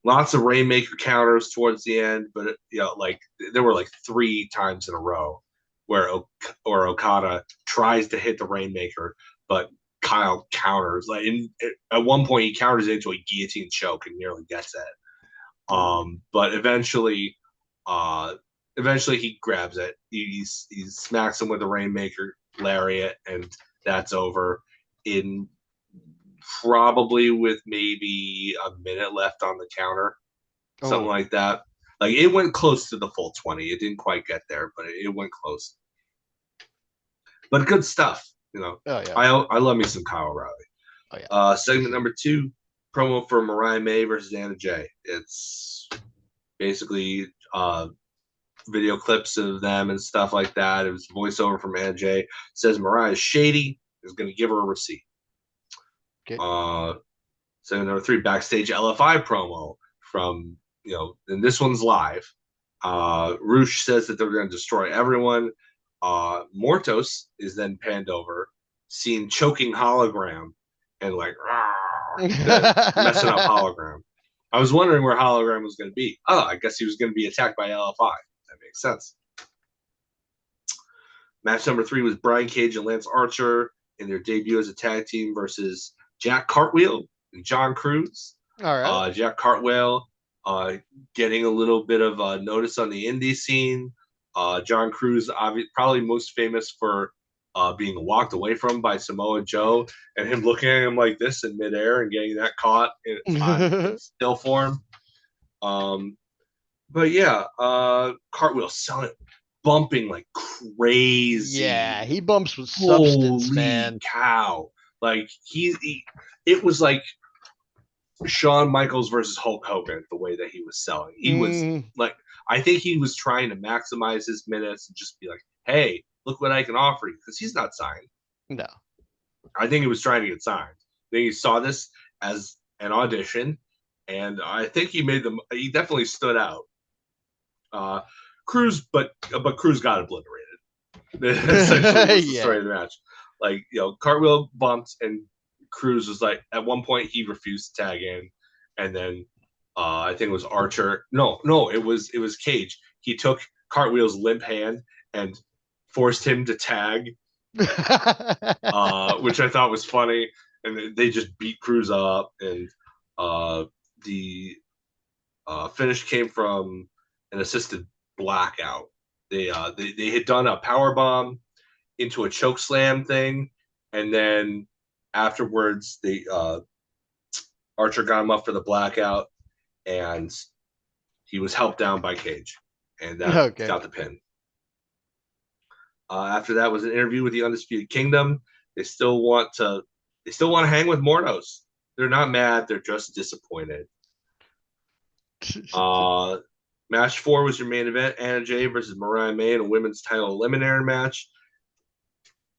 Lots of Rainmaker counters towards the end, but like there were like 3 times in a row where Okada tries to hit the Rainmaker, but Kyle counters. Like at one point, he counters into a guillotine choke and nearly gets it. But uh, eventually he grabs it. He smacks him with a Rainmaker lariat, and that's over in probably with maybe a minute left on the counter, something Oh. like that. Like it went close to the full 20. It didn't quite get there, but it went close. But good stuff. Oh yeah. I love me some Kyle O'Reilly. Oh yeah. Segment number 2, promo for Mariah May versus Anna Jay. It's basically video clips of them and stuff like that. It was voiceover from Anna Jay. Says Mariah's shady, is going to give her a receipt. Okay. Segment number 3, backstage LFI promo from, and this one's live. Roosh says that they're going to destroy everyone. Mortos is then panned over, seen choking Hologram and like messing up Hologram. I was wondering where Hologram was going to be. Oh, I guess he was going to be attacked by LFI. That makes sense. Match number 3 was Brian Cage and Lance Archer in their debut as a tag team versus Jack Cartwheel and John Cruz. All right. Jack Cartwheel getting a little bit of notice on the indie scene. John Cruz, probably most famous for being walked away from by Samoa Joe and him looking at him like this in midair and getting that caught in still form. But yeah, Cartwheel selling, bumping like crazy. Yeah, he bumps with substance, Holy man. cow! Like it was like Shawn Michaels versus Hulk Hogan, the way that he was selling. He was Mm. like, I think he was trying to maximize his minutes and just be like, hey, look what I can offer you, because he's not signed. No. I think he was trying to get signed. Then he saw this as an audition, and I think he definitely stood out. Cruz, but Cruz got obliterated. Essentially was the Yeah. story of the match. Like, Cartwheel bumped, and Cruz was like, at one point he refused to tag in, and then I think it was Archer. No, it was Cage. He took Cartwheel's limp hand and forced him to tag, which I thought was funny. And they just beat Cruz up, and the finish came from an assisted blackout. They had done a power bomb into a choke slam thing, and then afterwards, Archer got him up for the blackout, and he was helped down by Cage, and that Okay. got the pin. After that was an interview with the Undisputed Kingdom. They still want to hang with Mortos. They're not mad. They're just disappointed. Uh, Match 4 was your main event: Anna Jay versus Mariah May in a women's title eliminator match.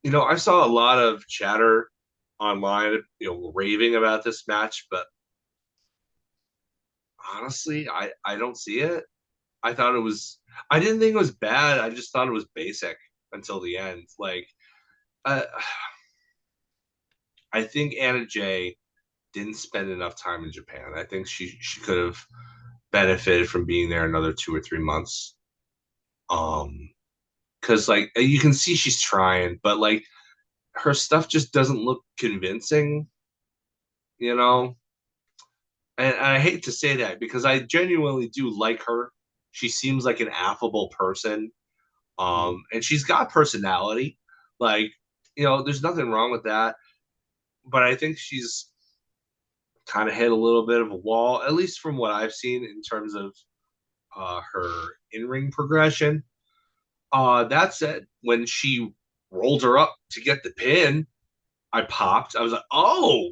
I saw a lot of chatter online, raving about this match, but honestly, I don't see it. I didn't think it was bad. I just thought it was basic until the end. Like, uh, I think Anna Jay didn't spend enough time in Japan. I think she could have benefited from being there another 2 or 3 months. Because like you can see she's trying, but like her stuff just doesn't look convincing, you know. And I hate to say that because I genuinely do like her. She seems like an affable person, and she's got personality. Like, there's nothing wrong with that. But I think she's kind of hit a little bit of a wall, at least from what I've seen in terms of her in-ring progression. That said, when she rolled her up to get the pin, I popped. I was like, "Oh,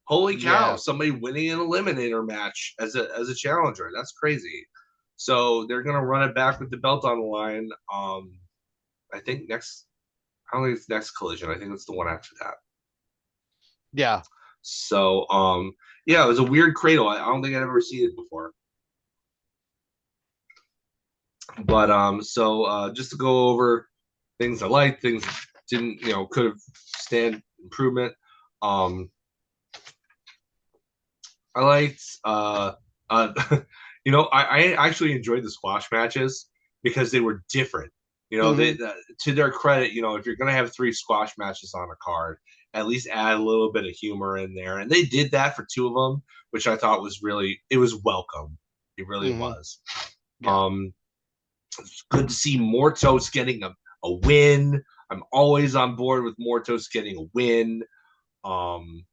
holy cow! Yeah. Somebody winning an eliminator match as a challenger. That's crazy." So they're gonna run it back with the belt on the line. I think next. I don't think it's next Collision. I think it's the one after that. Yeah. So yeah, it was a weird cradle. I don't think I've ever seen it before. But just to go over things I liked, things didn't, could have stand improvement. Um, I liked, uh, I actually enjoyed the squash matches because they were different. Mm-hmm. To their credit, if you're gonna have three squash matches on a card, at least add a little bit of humor in there, and they did that for two of them, which I thought was it was welcome. It really Mm-hmm. was. Yeah. Um, it's good to see Mortos getting a win. I'm always on board with Mortos getting a win. Um,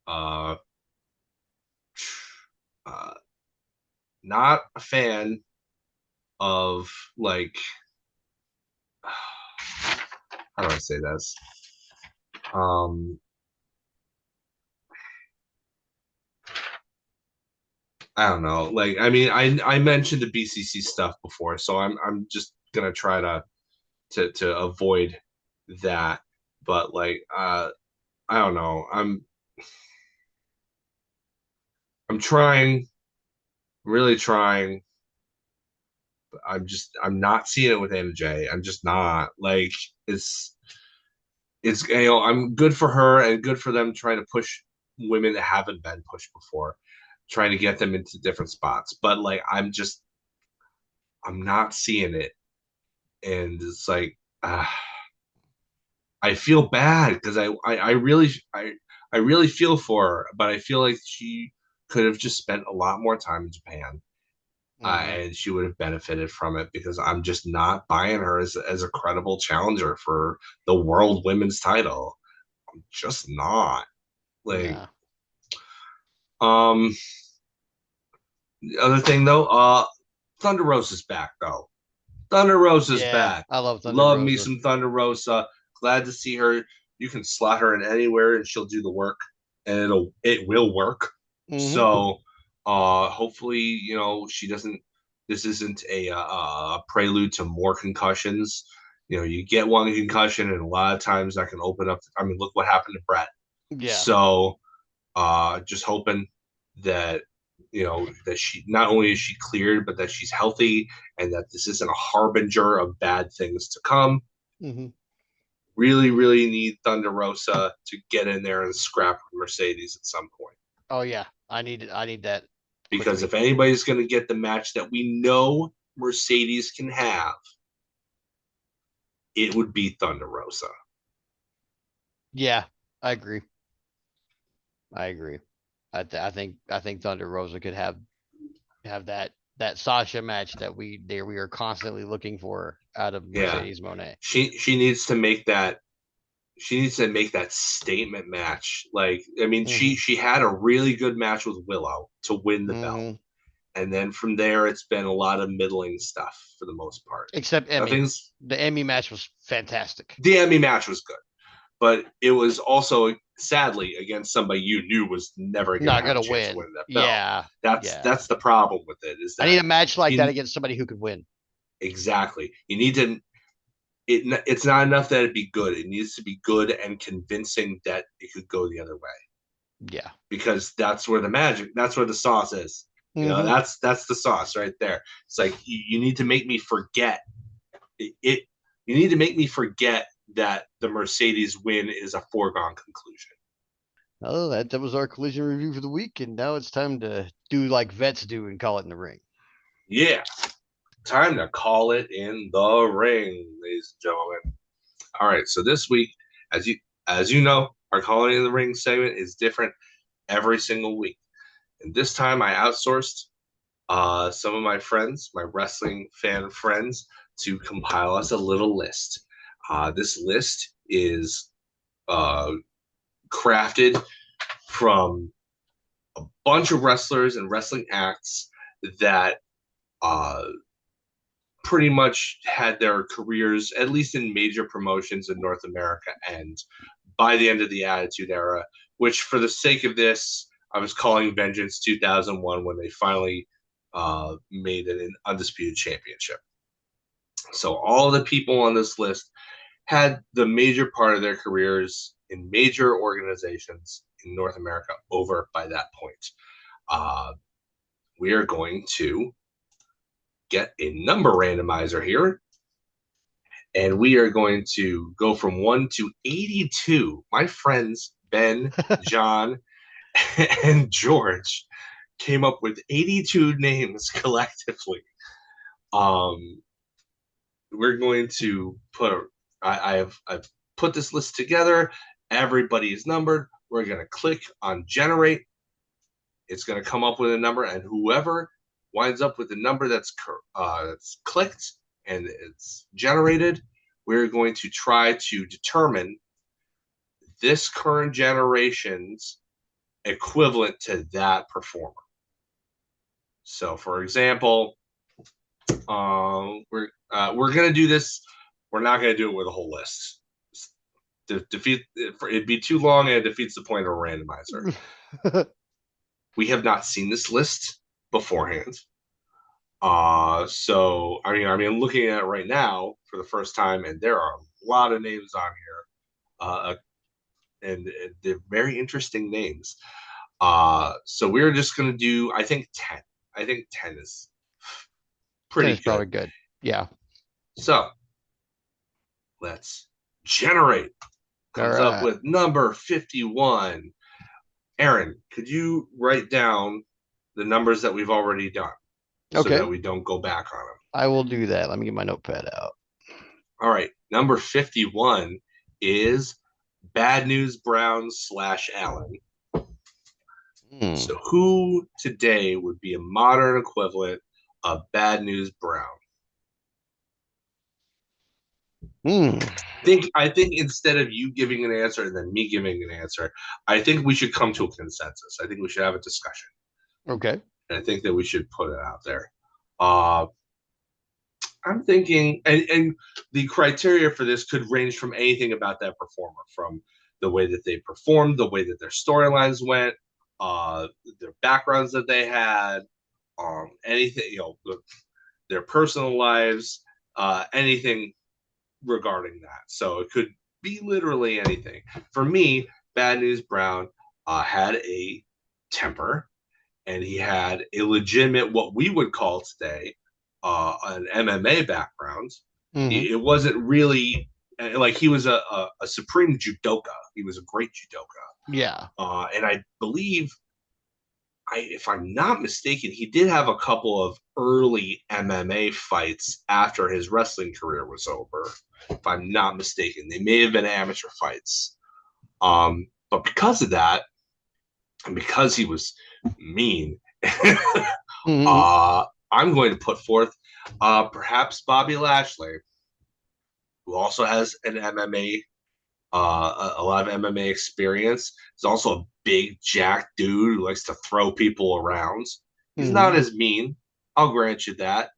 uh, uh, Not a fan of like how do I say this? Um, I don't know. Like, I mean, I mentioned the BCC stuff before, so I'm just gonna try to avoid that. But like, I don't know. I'm trying, really trying. But I'm not seeing it with Anna Jay. I'm just not like it's I'm good for her and good for them trying to push women that haven't been pushed before, trying to get them into different spots. But like I'm not seeing it, and it's like I feel bad because I really feel for her, but I feel like she could have just spent a lot more time in Japan. Mm-hmm. And she would have benefited from it because I'm just not buying her as a credible challenger for the world women's title. I'm just not. Like, Yeah. um, the other thing though, Thunder Rosa's back though. Thunder Rosa's Yeah. back. I love Thunder Love me Rosa. some Thunder Rosa. Glad to see her. You can slot her in anywhere and she'll do the work, and it will work. Mm-hmm. So, hopefully, she doesn't. This isn't a prelude to more concussions. You get one concussion, and a lot of times that can open up. I mean, look what happened to Brett. Yeah. So, just hoping that that she not only is she cleared, but that she's healthy, and that this isn't a harbinger of bad things to come. Mm-hmm. Really, really need Thunder Rosa to get in there and scrap Mercedes at some point. Oh yeah. I need that Because quickly. if anybody's going to get the match that we know Mercedes can have, it would be Thunder Rosa. Yeah. I agree. I agree. I think Thunder Rosa could have that Sasha match that we are constantly looking for out of Yeah, Mercedes Monet. she needs to make that. She needs to make that statement match. Like, I mean, Mm-hmm. she had a really good match with Willow to win the belt, Mm-hmm. and then from there, it's been a lot of middling stuff for the most part. Except Emmy. Nothing's The Emmy match was fantastic. The Emmy match was good, but it was also sadly against somebody you knew was never going to Not have a gonna chance of win. winning that belt. Yeah. That's Yeah. the problem with it is I need that a match like that you against somebody who could win. exactly you need to. It's not enough that it be good. It needs to be good and convincing that it could go the other way, Yeah. because that's where the magic, that's where the sauce is. Mm-hmm. That's the sauce right there. It's like you need to make me forget it. You need to make me forget that the Mercedes win is a foregone conclusion. Oh, that was our collision review for the week, and now it's time to do like vets do and call it in the ring. Yeah, time to call it in the ring, ladies and gentlemen. All right, so this week, as you know, our calling in the ring segment is different every single week. And this time I outsourced some of my friends, my wrestling fan friends, to compile us a little list. This list is uh, crafted from a bunch of wrestlers and wrestling acts that uh, pretty much had their careers, at least in major promotions in North America, end by the end of the Attitude Era, which, for the sake of this, I was calling Vengeance 2001 when they finally made it an undisputed championship. So all the people on this list had the major part of their careers in major organizations in North America over by that point. Uh, we are going to get a number randomizer here, and we are going to go from 1 to 82. My friends Ben, John, and George came up with 82 names collectively. We're going to I've put this list together. Everybody is numbered. We're going to click on generate. It's going to come up with a number, and whoever winds up with the number that's clicked and it's generated, we're going to try to determine this current generation's equivalent to that performer. So, for example, we're going to do this. We're not going to do it with a whole list. It'd be too long, and it defeats the point of a randomizer. We have not seen this list beforehand. So I'm looking at it right now for the first time, and there are a lot of names on here, and they're very interesting names. So we're just going to do, I think 10. I think 10 is pretty good. Probably good. Yeah. So let's generate. Comes up with number 51. Aaron, could you write down the numbers that we've already done so that we don't go back on them? I will do that. Let me get my notepad out. All right. Number 51 is Bad News Brown / Allen. So who today would be a modern equivalent of Bad News Brown? I think instead of you giving an answer and then me giving an answer, I think we should come to a consensus. I think we should have a discussion. Okay. And I think that we should put it out there. I'm thinking, and the criteria for this could range from anything about that performer, from the way that they performed, the way that their storylines went, their backgrounds that they had, anything, their personal lives, anything regarding that. So it could be literally anything. For me, Bad News Brown had a temper, and he had a legitimate, what we would call today, an MMA background. It wasn't really like he was a supreme judoka. He was a great judoka. Yeah. And I believe, if I'm not mistaken, he did have a couple of early MMA fights after his wrestling career was over. If I'm not mistaken, they may have been amateur fights. But because of that, and because he was mean, I'm going to put forth perhaps Bobby Lashley, who also has an MMA, a lot of MMA experience. He's also a big jack dude who likes to throw people around. He's not as mean. I'll grant you that.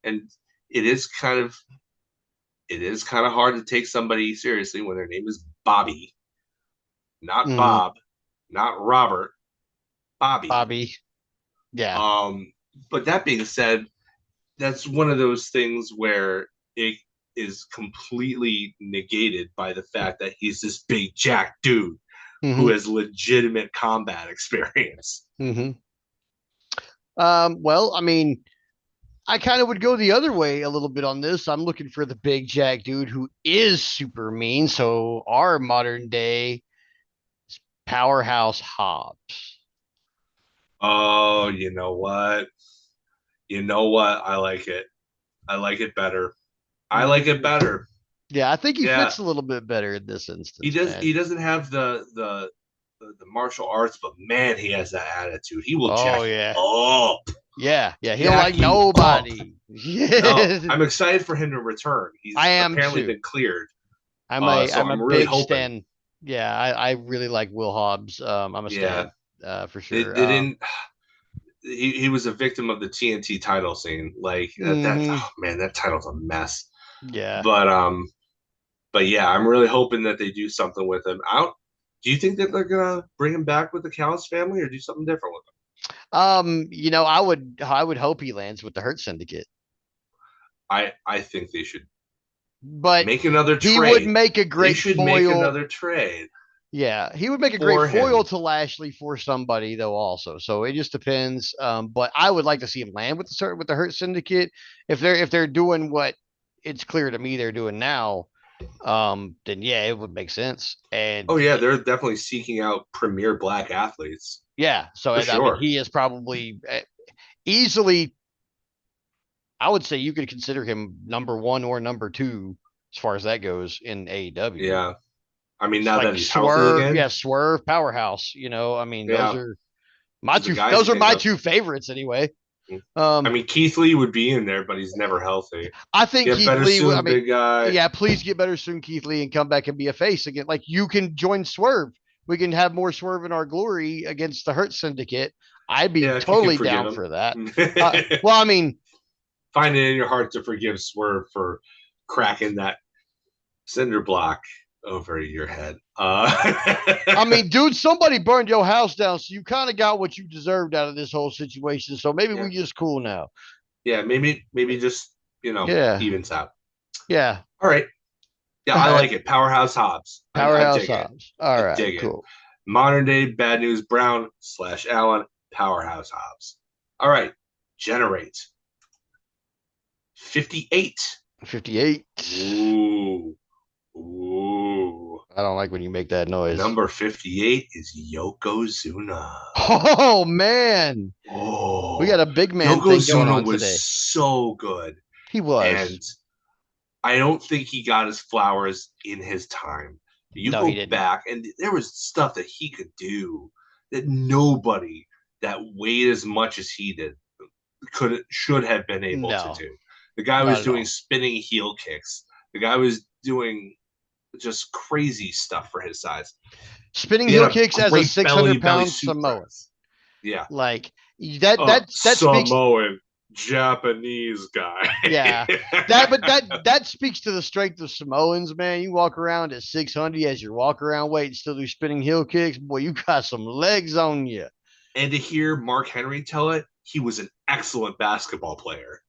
And it is kind of hard to take somebody seriously when their name is Bobby, not Bob, not Robert, Bobby. Yeah. But that being said, that's one of those things where it is completely negated by the fact that he's this big jack dude who has legitimate combat experience. Well, I mean, I kind of would go the other way a little bit on this. I'm looking for the big jack dude who is super mean. So our modern day powerhouse Hobbs. Oh, you know what? I like it. I like it better. I like it better. Yeah, I think he fits a little bit better in this instance. He does. Man. He doesn't have the martial arts, but man, he has that attitude. He will jack up. Yeah, he'll like nobody. No, I'm excited for him to return. He's apparently been cleared. I'm a really big stan. Yeah, I really like Will Hobbs. I'm a stan for sure. They didn't. He was a victim of the TNT title scene. Like that title's a mess. Yeah. But yeah, I'm really hoping that they do something with him. Do you think that they're gonna bring him back with the Callis family or do something different with him? I would hope he lands with the Hurt Syndicate. I think they should make another trade. He would make a great foil. Make another trade. Yeah, he would make a great for foil him. to Lashley for somebody though. Also, so it just depends. But I would like to see him land with the Hurt Syndicate if they're doing what it's clear to me they're doing now. Then yeah, it would make sense. Oh And yeah, they're definitely seeking out premier black athletes yeah, so for I mean, sure. he is probably easily. I would say you could consider him number one or number two as far as that goes in AEW. Yeah, I mean It's now like that he's healthy Swerve, yeah, again, Swerve, Powerhouse. I mean, those yeah, are my because the two. guys Those he are ended my up. two favorites anyway. I Um, mean Keith Lee would be in there, but he's never healthy. I think Get Keith better Lee. I soon, mean, big guy. yeah, please get better soon, Keith Lee, and come back and be a face again. Like you can join Swerve. We can have more Swerve in our glory against the Hurt Syndicate. I'd be Yeah, if you can totally forgive down him. for that. Well, I mean, Find it in your heart to forgive Swerve for cracking that cinder block over your head. dude, somebody burned your house down, so you kind of got what you deserved out of this whole situation. So maybe Yeah, we just cool now. yeah, maybe just Yeah, evens out. yeah. All right, yeah, All I right, like it. Powerhouse Hobbs, I Powerhouse dig it. Hobbs. All I right, dig it. cool. Modern day Bad News Brown / Allen, Powerhouse Hobbs. All right, generate 58. 58. Ooh, ooh. I don't like when you make that noise. Number 58 is Yokozuna. Oh man, we got Oh, a big man thing going Yokozuna on was today. so good. He was. And I don't think he got his flowers in his time. You No, he go didn't. back, and there was stuff that he could do that nobody that weighed as much as he did should have been able to No, do. The guy not was at doing all. spinning heel kicks. The guy was doing just crazy stuff for his size. Spinning He had heel a kicks as a great six hundred belly pound Samoan. suplex. Yeah, Like that speaks. Samoan Japanese guy. Yeah, that speaks to the strength of Samoans, man. You walk around at 600 as your walk around weight and still do spinning heel kicks. Boy, you got some legs on you. And to hear Mark Henry tell it, he was an excellent basketball player.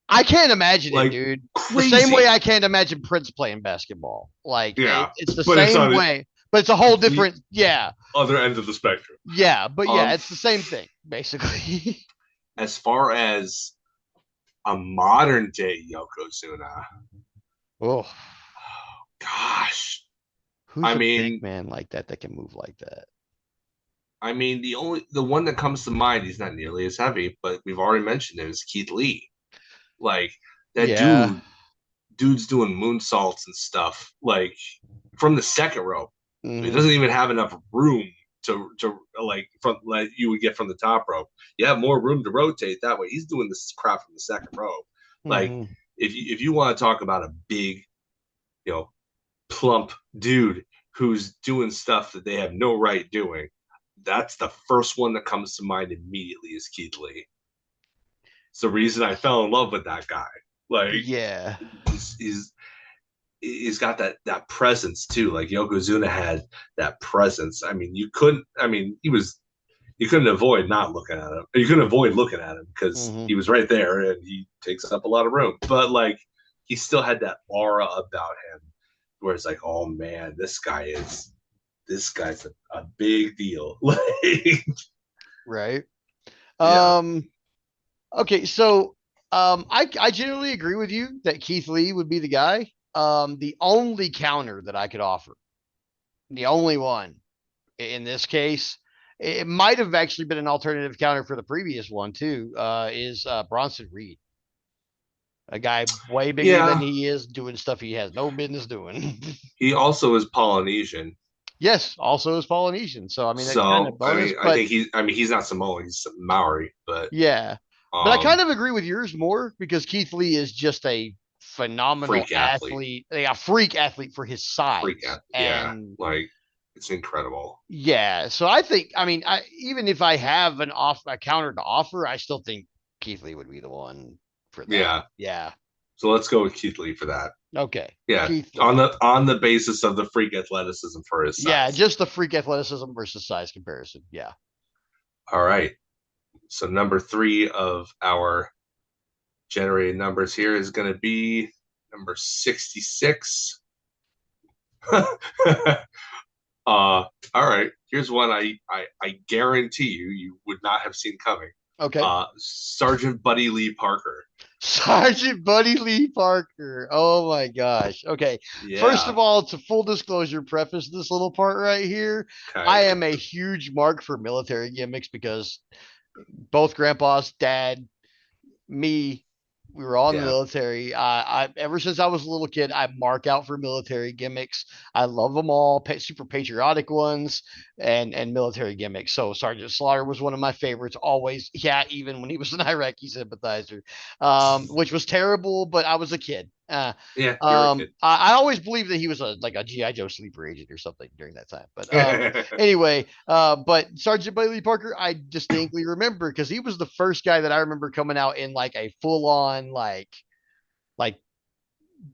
I can't imagine it, Like dude. The same way I crazy. can't imagine Prince playing basketball. Like Yeah. it's the But it's same on way, but it's a whole the different. Yeah, other end of the spectrum. yeah, but yeah, Um, it's the same thing basically. as far as a modern day Yokozuna, Oh, gosh. I who's a big mean, man like that can move like that? the one that comes to mind, he's not nearly as heavy, but we've already mentioned him is Keith Lee. Like that Yeah. dude's doing moonsaults and stuff, like from the second rope. He Hmm. doesn't even have enough room to like from like you would get from the top rope. You have more room to rotate that way. He's doing this crap from the second rope. Like Hmm. if you want to talk about a big, you know, plump dude who's doing stuff that they have no right doing, that's the first one that comes to mind immediately is Keith Lee. It's the reason I fell in love with that guy. Like Yeah. he's he's got that presence too. Like Yokozuna had that presence. I mean, you couldn't. I mean, you couldn't avoid not looking at him. You couldn't avoid looking at him because Hmm. he was right there and he takes up a lot of room. But like, he still had that aura about him, where it's like, oh man, this guy's a big deal. Like, Right. yeah, Um. Okay. So, I generally agree with you that Keith Lee would be the guy. The only counter that I could offer, the only one in this case, it might have actually been an alternative counter for the previous one too. Is Bronson Reed, a guy way bigger than yeah. he is, doing stuff he has no business doing. He also is Polynesian. Yes, also is Polynesian. So I mean that's kind of So bonus, I but think he's not Samoan, he's Maori, but yeah. But I kind um of agree with yours more because Keith Lee is just a phenomenal freak athlete. athlete, a freak athlete for his Freak size. athlete. Yeah. And Like it's incredible. yeah, so I think I mean even if I have a counter to offer, I still think Keith Lee would be the one for that. Yeah. Yeah. So let's go with Keith Lee for that. Okay. Yeah. Keith On Lee. the basis of the freak athleticism for his Yeah, size. just the freak athleticism versus size comparison. Yeah. All right. So number 3 of our generated numbers here is going to be number 66. All right. Here's one I guarantee you would not have seen coming. Okay. Sergeant Buddy Lee Parker. Sergeant Buddy Lee Parker. Oh my gosh. Okay. First of Yeah. all, to full disclosure, preface this little part right here. Okay. I am a huge mark for military gimmicks because both grandpa's dad, me, we were all in the Yeah. military. I ever since I was a little kid, I mark out for military gimmicks. I love them all, super patriotic ones and military gimmicks. So Sergeant Slaughter was one of my favorites. Always, yeah, even when he was an Iraqi sympathizer, which was terrible, but I was a kid. Yeah. You're a kid. I always believed that he was a GI Joe sleeper agent or something during that time. But anyway, but Sergeant Bailey Parker, I distinctly remember because he was the first guy that I remember coming out in like a full on like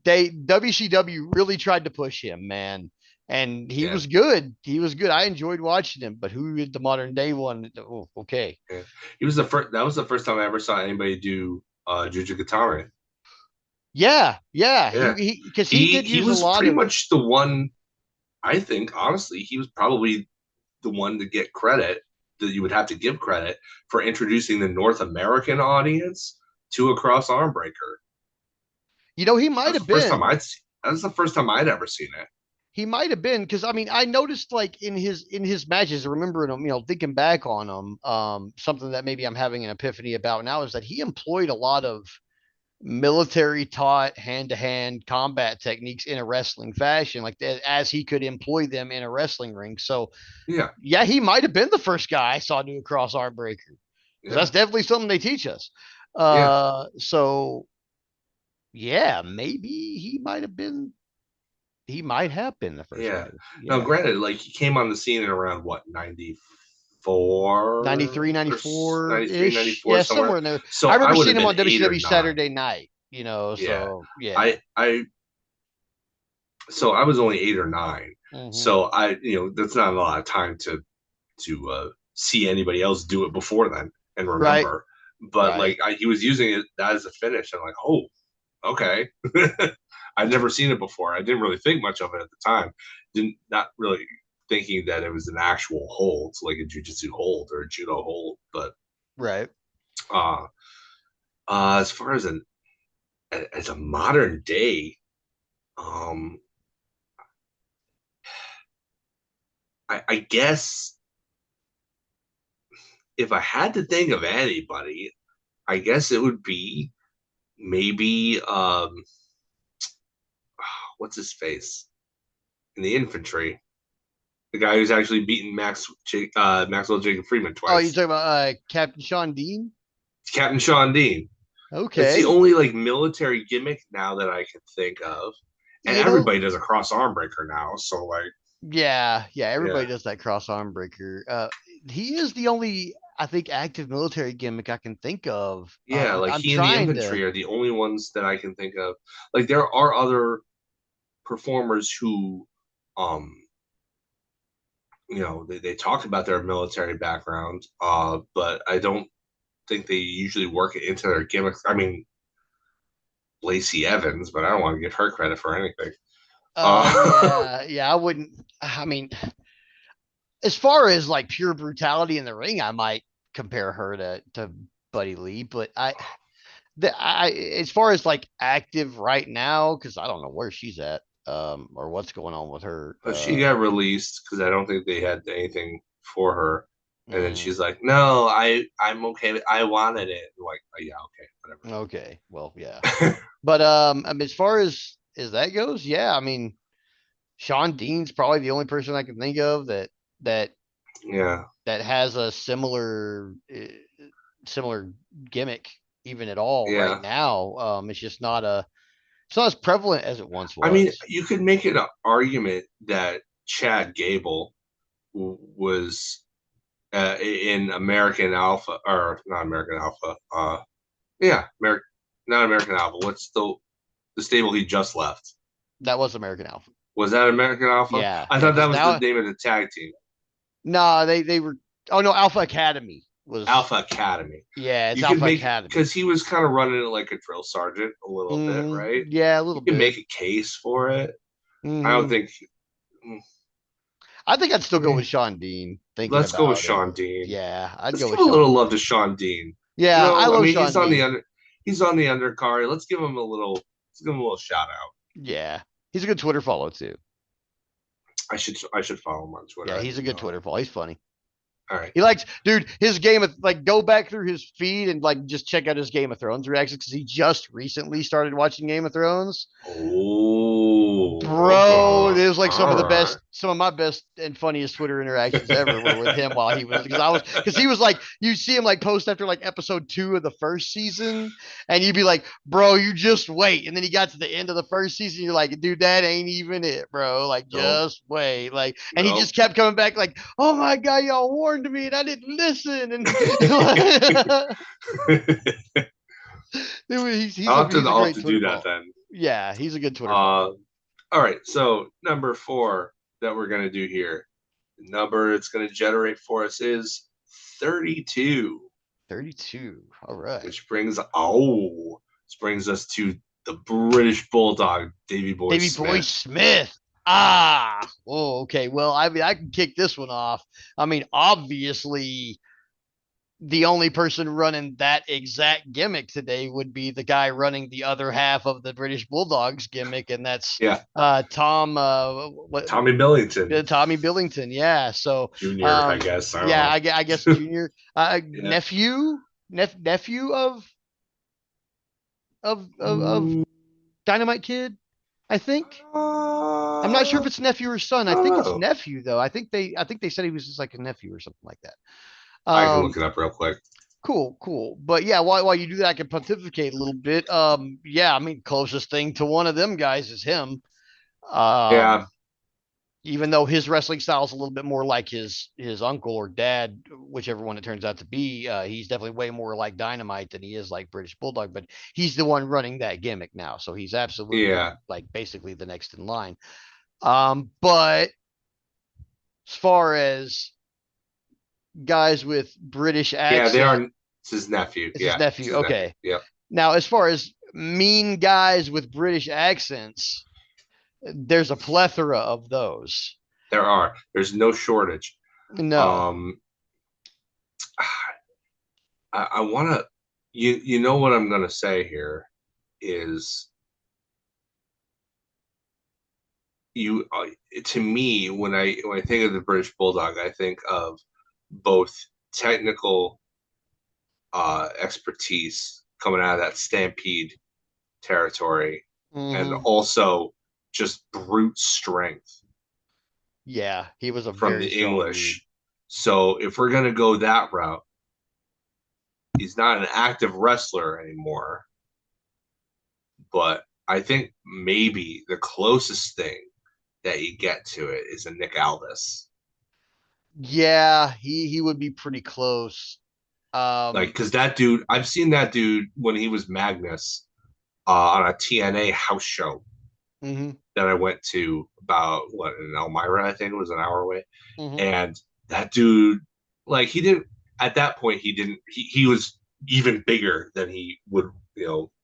they WCW really tried to push him, man. And he Yeah. was good. He was good. I enjoyed watching him. But who is the modern day one? Oh, okay. Yeah. He was the first. That was the first time I ever saw anybody do Juju Katana. Yeah, yeah. Yeah. He because he He did he use a was lot pretty of. much the one. I think honestly, he was probably the one to get credit that you would have to give credit for introducing the North American audience to a cross arm breaker. He might have been. That was the first time I'd ever seen it. He might have been because I mean I noticed like in his matches, remembering them, thinking back on them, something that maybe I'm having an epiphany about now is that he employed a lot of military taught hand to hand combat techniques in a wrestling fashion, like that, as he could employ them in a wrestling ring. So Yeah, yeah, he might have been the first guy I saw do a cross arm breaker because that's yeah, definitely something they teach us. yeah, So yeah, maybe he might have been the first yeah. guy. Now, Yeah. granted, like he came on the scene in around what 94 93, or 94 93, ish. 94 Yeah, somewhere. somewhere in there. So I I remember would seeing have him been on 8 or WCW 9. Saturday night, Yeah, so yeah. I was only 8 or 9. Hmm. So that's not a lot of time to see anybody else do it before then and Right, remember. But right, like he was using it as a finish. I'm like, oh, okay. I'd never seen it before. I didn't really think much of it at the time. Didn't not really thinking that it was an actual hold, like a jujitsu hold or a judo hold. But right. uh, as far as a modern day, um, I guess if I had to think of anybody, I guess it would be maybe what's his face in the infantry, the guy who's actually beaten Maxwell Jacob Freeman Oh, you twice, talking about Captain Sean Dean? Captain Sean Dean. It's the Okay. only like military gimmick now that I can think of, and You know, everybody does a cross arm breaker now. So like, yeah, yeah. yeah, Everybody does that cross arm breaker. He is the only, I think, active military gimmick I can think of. yeah, like I'm he and the trying to. infantry are the only ones that I can think of. Like there are other performers who, um, they talk about their military background, but I don't think they usually work it into their gimmicks. I mean, Lacey Evans, but I don't want to give her credit for anything. Uh, Yeah, yeah. I wouldn't. I mean, as far as like pure brutality in the ring, I might compare her to Buddy Lee, but as far as like active right now, because I don't know where she's at, or what's going on with her. she got released because I don't think they had anything for her. And then Mm, she's like, "No, I'm okay. I wanted it." I'm like, oh, yeah, okay, okay, well, yeah, whatever. but I mean, as far as that goes, yeah, I mean, Sean Dean's probably the only person I can think of that Yeah, that has a similar gimmick even at all right yeah. now. It's not as prevalent as it once I mean, was. you could make an argument that Chad Gable was in American Alpha or not American Alpha. Yeah, not American Alpha. What's the stable he just left? That was American Alpha. Was that American Alpha? Yeah, I yeah, thought that because was the now name of the tag team, no, they were. Oh no, Alpha Academy was. Alpha Academy. Yeah, it's You could Alpha make Academy. because he was kind of running it like a drill sergeant a little bit, right? Yeah, a You little can bit. make a case for it. I don't hmm think. I think I'd still go Eh, with Sean Dean. Thinking let's go with about it, Sean Dean. yeah, I'd Let's go give with a little Sean love to Dean. Sean Dean. Yeah, I I love mean, Sean Dean. he's on the undercard. Let's give him a little. Let's give him a little shout out. Yeah, he's a good Twitter follow too. I should follow him on Twitter. Yeah, I he's a didn't good know Twitter that. follow. He's funny. All right. He likes, dude, his game of like go back through his feed and like just check out his Game of Thrones reactions because he just recently started watching Game of Thrones. Oh, Bro, it okay. was like some of All the right. best, some of my best and funniest Twitter interactions ever were with him while he was because he was like you see him like post after like episode 2 of the first season, and you'd be like, bro, you just wait, and then he got to the end of the first season, you're like, dude, that ain't even it, bro, like Nope. just wait, like, and he just Nope. kept coming back like, oh my god, y'all warned me and I didn't listen, and he's he's a I'll have great to do Twitter that follow. then. Yeah, he's a good Twitter follow. Uh, all right. So number 4 that we're gonna do here, the number it's gonna generate for us is 32, 32. All right. which brings us to the British Bulldog, Davy Boy Davy Boy Smith. Smith. Ah, oh, okay. Well, I mean, I can kick this one off. I mean, obviously, the only person running that exact gimmick today would be the guy running the other half of the British Bulldogs gimmick, and that's Yeah, Tom Tommy Billington Tommy Billington. Yeah. So, Jr. I guess I don't yeah, know. I guess Junior Yeah. nephew of Mm, Dynamite Kid, I think. I'm not sure if I it's nephew or son. I don't think it's know. nephew though. I think they said he was just like a nephew or something like that. I can Um, look it up real quick. cool. But yeah, while you do that, I can pontificate a little bit. Yeah, I mean, closest thing to one of them guys is him. Yeah, Um, even though his wrestling style is a little bit more like his uncle or dad, whichever one it turns out to be, he's definitely way more like Dynamite than he is like British Bulldog. But he's the one running that gimmick now, so he's absolutely yeah, like basically the next in line. But as far as guys with British yeah. They accent, are. It's his nephew. it's his Yeah, it's nephew. his nephew. Okay. Yep, Now, as far as mean guys with British accents, there's a plethora of those. there are. There's no shortage. No. Um, I want to. You know what I'm gonna say here is you to me when I think of the British Bulldog, I think of both technical expertise coming out of that Stampede territory, and Mm-hmm. also just brute strength Yeah, he was a from very the strong dude. English. So if we're gonna go that route, he's not an active wrestler anymore, but I think maybe the closest thing that you get to it is a Nick Aldis. Yeah, he would be pretty close. Like, Um, because that dude, I've seen that dude when he was Magnus on a TNA house show mhm, that I went to about what in Elmira, I think it was an hour away. mhm, And that dude, like, he didn't at that point, he was even bigger than he would,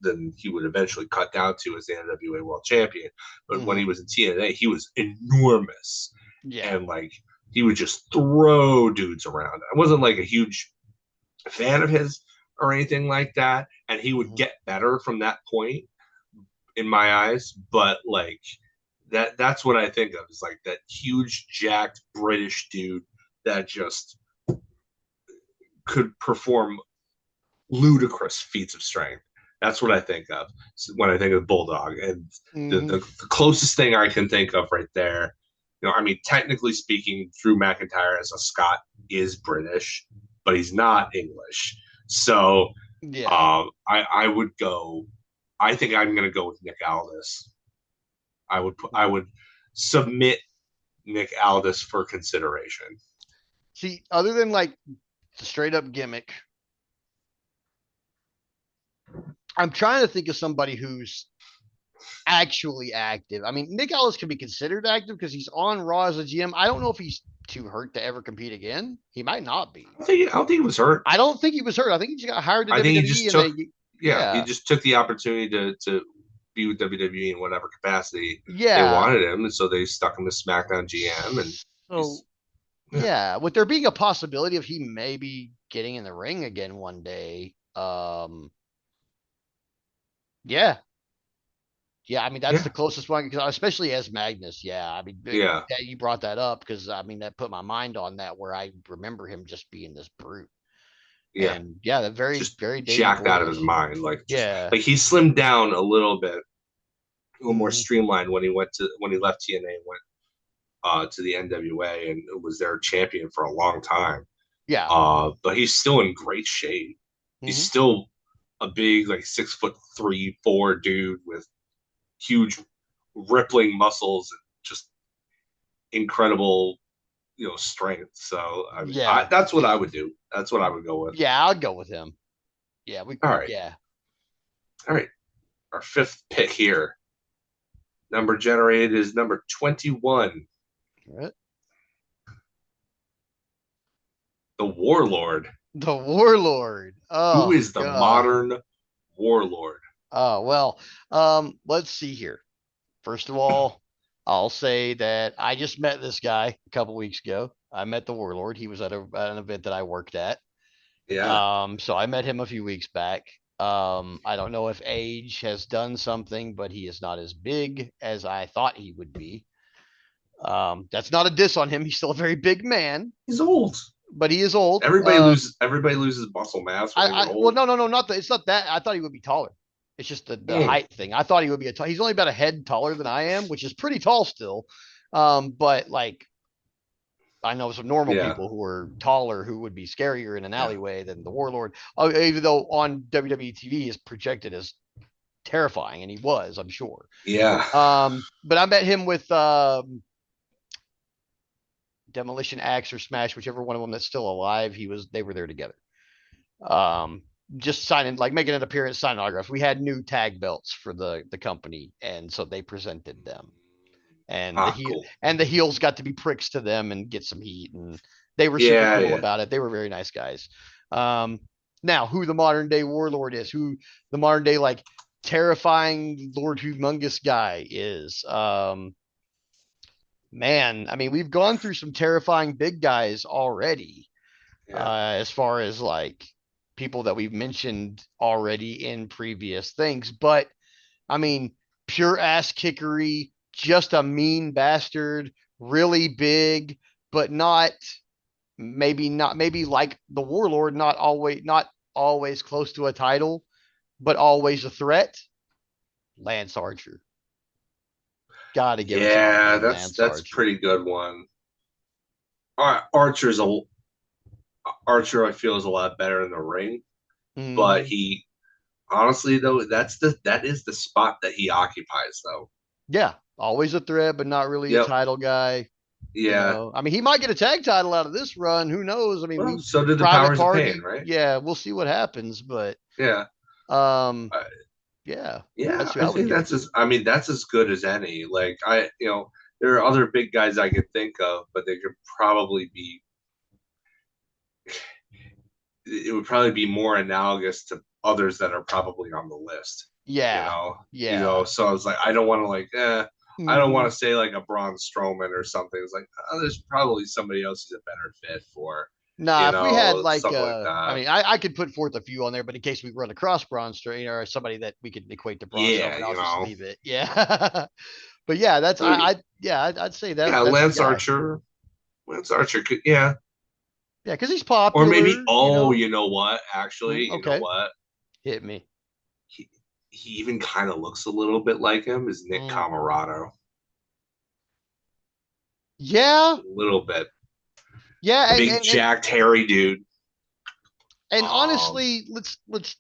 than he would eventually cut down to as the NWA World Champion. But when he mhm. was in TNA, he was enormous, Yeah. and like he would just throw dudes around. I wasn't like a huge fan of his or anything like that, and he would Mhm. get better from that point in my eyes. But like that's what I think of is like that huge jacked British dude that just could perform ludicrous feats of strength. That's what I think of when I think of Bulldog. And Mhm. the closest thing I can think of right there, I mean, technically speaking, Drew McIntyre as a Scot is British, but he's not English. So Yeah. I would go. I think I'm going to go with Nick Aldis. I would submit Nick Aldis for consideration. See, other than like the straight up gimmick, I'm trying to think of somebody who's actually active. I mean, Nick Ellis can be considered active because he's on Raw as a GM. I don't know if he's too hurt to ever compete again. He might not be. I don't think he was hurt. I don't think he was hurt. I think he just got hired to I think he WWE just and took, they, yeah, he yeah, just took the opportunity to be with WWE in whatever capacity they yeah. wanted him, and so they stuck him to SmackDown GM. And So yeah, with there being a possibility of he maybe getting in the ring again one day. Yeah, yeah. I mean, that's the yeah, closest one, because especially as Magnus. Yeah, I mean, yeah, yeah, you brought that up because I mean that put my mind on that, where I remember him just being this brute. yeah. And yeah, the very, Just very Davy jacked out of his Boyish. mind. Like just Yeah. like he slimmed down a little bit, a little more Mhm. streamlined when he left TNA and went to the NWA and was their champion for a long time. Yeah. But he's still in great shape. He's Hmm. still a big, like 6'3", 4" dude with huge, rippling muscles and just incredible, strength. So I mean, Yeah. that's what I would do. That's what I would go with. Yeah. I'll go with him. Yeah. All right, Yeah. all right. Our fifth pick here. Number generated is number 21, Right. the Warlord. The Warlord. Who Oh, is the God. modern Warlord? Oh, well, let's see here. First of all, I'll say that I just met this guy a couple weeks ago. I met the Warlord. He was at an event that I worked at. Yeah, So I met him a few weeks back. I don't know if age has done something, but he is not as big as I thought he would be. That's not a diss on him. He's still a very big man, he's old. but he is old. Everybody loses muscle mass when they get Well, old. no, no, no, not the. It's not that. I thought he would be taller. It's just the Mm, height thing. I thought he would be he's only about a head taller than I am, which is pretty tall still. But like I know some normal yeah, people who are taller who would be scarier in an yeah, alleyway than the Warlord. Even though on WWE TV is projected as terrifying, and he was, I'm sure. yeah, But I met him with Demolition Axe or Smash, whichever one of them that's still alive. They were there together. Um, just signing, like making an appearance, signing autographs. We had new tag belts for the company, and so they presented them. And cool. the heels got to be pricks to them and get some heat, and they were super Yeah, cool yeah, about it. They were very nice guys. Um, now, who the modern day Warlord is, who the modern day like terrifying Lord Humongous guy is. Man, I mean, we've gone through some terrifying big guys already, yeah, as far as like people that we've mentioned already in previous things. But I mean, pure ass kickery, just a mean bastard, really big, but maybe like the Warlord, not always close to a title, but always a threat. Lance Archer. Gotta give it to my yeah. man, That's Lance that's a Archer. pretty good one. Archer. I feel is a lot better in the ring, but Mm-hmm. he honestly though that is the spot that he occupies though. Yeah, always a threat, but not really a Yep. title guy. Yeah. I mean, he might get a tag title out of this run. Who knows? I mean, Well, we so did the private powers of pain, party. right? Yeah, we'll see what happens. But Yeah. um, Uh, yeah, yeah, that's who I I would think give it that's to. as I mean that's as good as any. Like there are other big guys I could think of, but they could probably be it would probably be more analogous to others that are probably on the list. You Yeah, know, yeah. So I was like, I don't want to I don't want Hmm. to say like a Braun Strowman or something. It's like there's probably somebody else who's a better fit for, Nah, if we had like, something like I that. mean, I could put forth a few on there, but in case we run across Braun Strowman or somebody that we could equate to Braun Yeah, Strowman, I'll just leave it. Yeah, but yeah, that's oh, yeah, I'd say yeah, that's the Lance guy. Archer. Lance Archer could, yeah, Yeah, because he's or maybe. Oh, popular. you know what? Actually, you know Okay, what? hit me. He he even kind of looks a little bit like him. Is Nick Mm. Camarado Yeah, a little bit yeah, and big, and and jacked, hairy dude. and Um, honestly,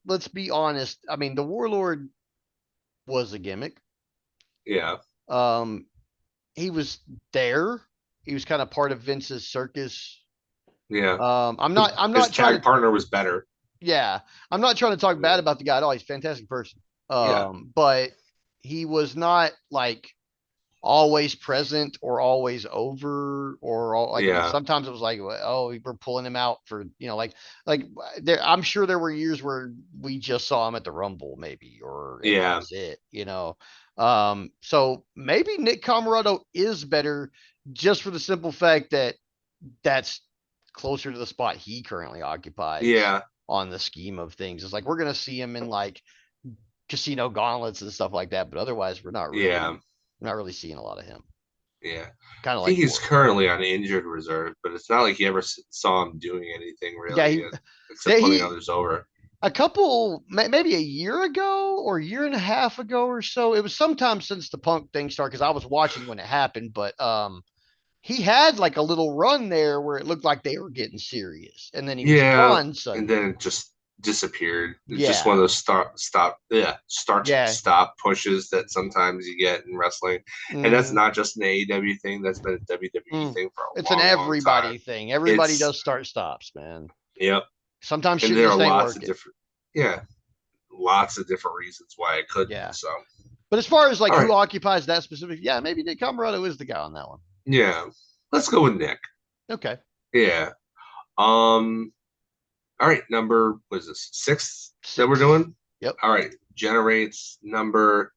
let's be honest. I mean, the Warlord was a gimmick. yeah, Um, he was there. He was kind of part of Vince's circus. yeah. I'm His not trying tag to, partner was better. yeah, I'm not trying to talk bad Yeah, about the guy at all. He's a fantastic person. yeah, But he was not like always present or always over or all, like yeah, sometimes it was like, oh, we're pulling him out for, like there, I'm sure there were years where we just saw him at the Rumble maybe, and that yeah. was it. So maybe Nick Camarado is better just for the simple fact that that's closer to the spot he currently occupies Yeah, on the scheme of things. It's like we're gonna see him in like casino gauntlets and stuff like that, but otherwise yeah, we're not really seeing a lot of him. yeah. Kind I of think like he's Ward. currently on injured reserve, but it's not like you ever saw him doing anything Yeah, really, he except that putting he others over. a couple maybe a year ago or a year and a half ago or so. It was sometime since the Punk thing started because I was watching when it happened, but he had like a little run there where it looked like they were getting serious, and then he was Yeah, gone and then suddenly. it just disappeared. It's just one of Yeah, those start yeah. stop pushes that sometimes you get in wrestling, and that's Mm-hmm. not just an AEW thing. That's been a WWE Mm. thing for a It's an long time. everybody thing. Everybody It's does start stops, man. Yep, Sometimes and shit there are just ain't lots of working. different yeah, lots of different reasons why it couldn't. Yeah. So, But as far as like all who right, occupies that specific, yeah, maybe Nick Camarado is the guy on that one. yeah, let's go with Nick. Okay. Yeah. Um. All right, number was this sixth that we're 6. doing? Yep. All right, generates number.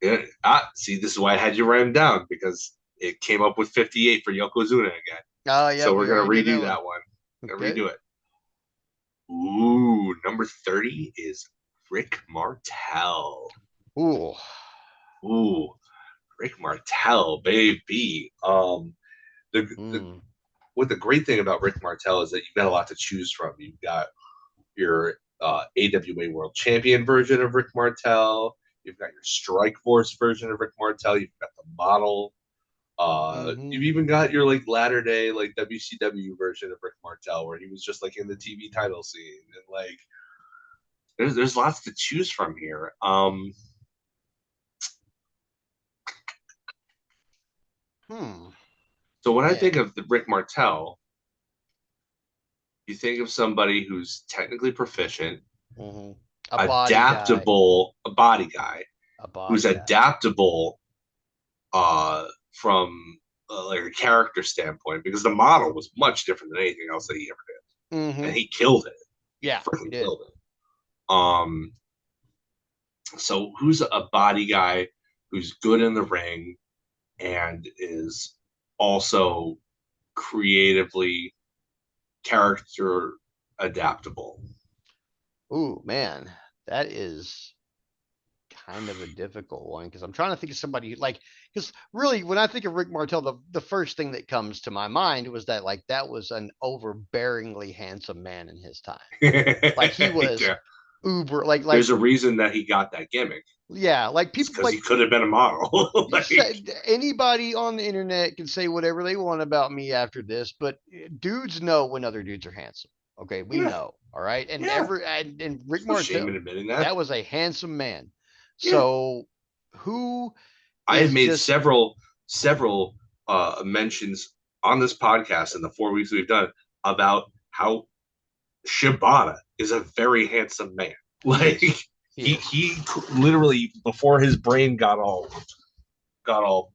Yeah, see, this is why I had you write him down because it came up with 58 for Yokozuna again. Oh, So yep. we're We gonna already did that redo one. that one. Gonna Okay. redo it. Ooh, number 30 is Rick Martel. Ooh. Ooh, Rick Martel, baby. The Mm. what the great thing about Rick Martel is that you've got a lot to choose from. You've got your AWA World Champion version of Rick Martel. You've got your Strike Force version of Rick Martel. You've got the model. Mm-hmm. You've even got your like latter day like WCW version of Rick Martel, where he was just like in the TV title scene, and like there's lots to choose from here. Hmm. So when I think Man. of the Rick Martel, you think of somebody who's technically proficient, Mm-hmm. A body guy. adaptable, a body guy A who's body guy. adaptable from like a character standpoint, because the model was much different than anything else that he ever did, Mm-hmm. and he killed it. He Yeah, he freaking did. killed it. Um, so who's a body guy who's good in the ring and is also creatively character adaptable? Ooh, man. That is kind of a difficult one because I'm trying to think of somebody like because really when I think of Rick Martel, the first thing that comes to my mind was that like that was an overbearingly handsome man in his time. Like he was Yeah. uber There's a reason that he got that gimmick. yeah, like It's people because like he could have been a model. you Like, said anybody on the internet can say whatever they want about me after this, but dudes know when other dudes are handsome. Okay, we yeah, know. All right. yeah. And Rick There's no shame in Martel, admitting that. that was a handsome man. Yeah. So who I have is made just several mentions on this podcast in the 4 weeks we've done about how Shibata is a very handsome man. he Like is. He is. he literally before his brain got all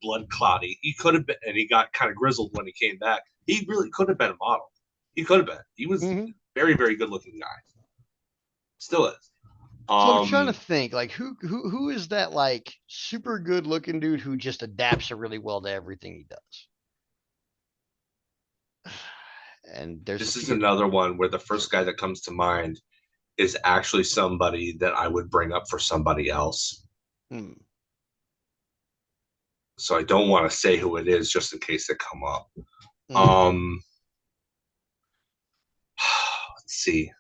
blood clotty, he could have been, and he got kind of grizzled when he came back. He really could have been a model. He could have been. He was Mm-hmm. very good looking guy. Still is. So I'm trying to Um, think like who is that like super good looking dude who just adapts really well to everything he does. And there's a this is few. another one where the first guy that comes to mind is actually somebody that I would bring up for somebody else. Hmm. So I don't want to say who it is just in case they come up. Mm-hmm. Um, let's see.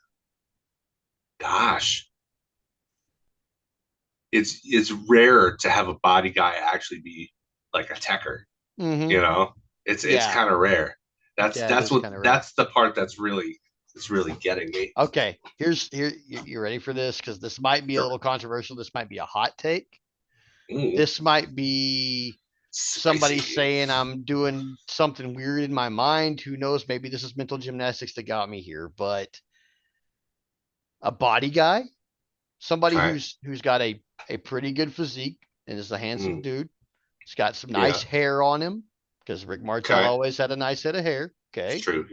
Gosh, it's rare to have a body guy actually be like a techer. Mm-hmm. You know, it's Yeah. kind of rare. That's Yeah, it that's is what kind of rare. that's the part that's really getting me. Okay, here you ready for this? Because this might be a Sure. little controversial. This might be a hot take. Ooh, This might be somebody spicy. saying I'm doing something weird in my mind. Who knows? Maybe this is mental gymnastics that got me here. But a body guy, somebody Okay. who's got a pretty good physique and is a handsome Mm, dude. He's got some nice yeah. hair on him because Rick Martel Okay. always had a nice head of hair. It's Okay, true.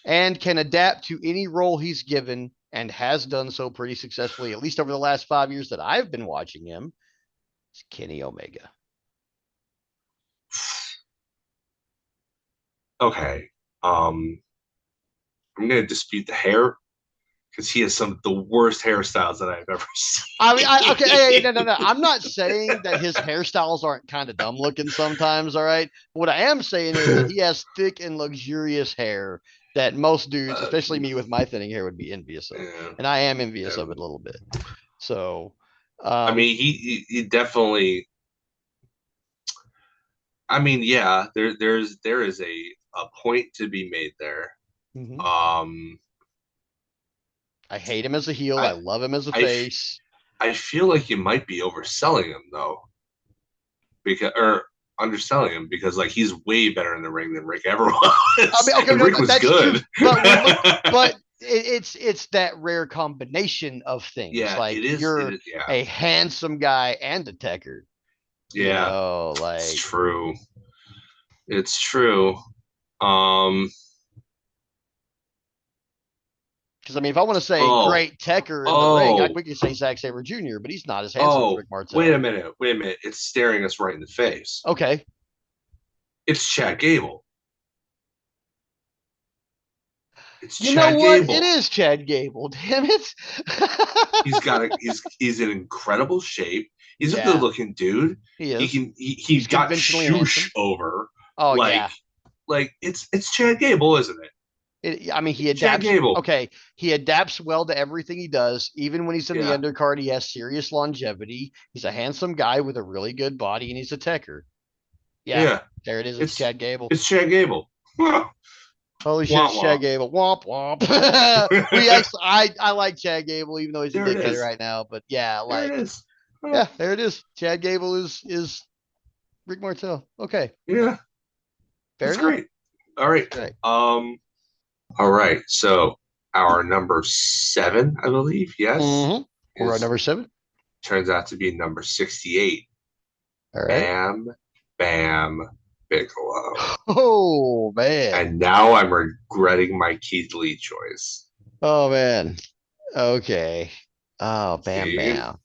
and can adapt to any role he's given and has done so pretty successfully, at least over the last 5 years that I've been watching him, is Kenny Omega. Okay. I'm gonna dispute the hair because he has some of the worst hairstyles that I've ever seen. I mean, okay, hey, no. I'm not saying that his hairstyles aren't kind of dumb looking sometimes. All right, what I am saying is that he has thick and luxurious hair that most dudes, uh, especially me with my thinning hair, would be envious of, yeah. and I am envious of it a little bit. So, I mean, he definitely. I mean, yeah, there is a point to be made there. mhm. Um, I hate him as a heel. I I love him as a I face. I feel like you might be overselling him though, because or underselling him because like he's way better in the ring than Rick ever I was, mean, okay, and no, Rick was that's true, good. but when look, but it's that rare combination of things. Yeah, Like it is. It you're is. Yeah, a handsome guy and a techer. yeah, it's Like true. It's true. Um. because I mean, if I want to say Oh. great techer in the ring, Oh. we could say Zack Sabre Jr., but he's not as handsome as Oh. Rick Wait a Martel. minute. Wait a minute. It's staring us right in the face. Okay, It's Chad Gable. It's you know Chad what? It Gable. is Chad Gable. Damn it. He's in incredible shape. He's a good Yeah, looking dude. he He is. can he He's got conventionally shoosh handsome. over Oh like yeah. it's Chad Gable, isn't it? I mean, he It's Chad adapts. Gable. Okay, he adapts well to everything he does. Even when he's in the Yeah. undercard, he has serious longevity. He's a handsome guy with a really good body, and he's a techer. Yeah, Yeah. there it is. It's It's Chad Gable. it's Chad Gable. Wah Holy shit, it's Chad wah. Gable. Womp womp. We actually, I like Chad Gable, even though he's a There it dickhead is. right now. But yeah, There it like is. Huh. yeah, there it is. Chad Gable is Rick Martel. Okay, Yeah. fair That's enough. great. All right. Right. All right. So our number 7, I believe, yes, Mm-hmm. We're on is number 7. turns out to be number 68. All right. Bam Bam Bigelow. Oh man. And now I'm regretting my Keith Lee choice. Oh man. Okay. Oh, Bam See? Bam.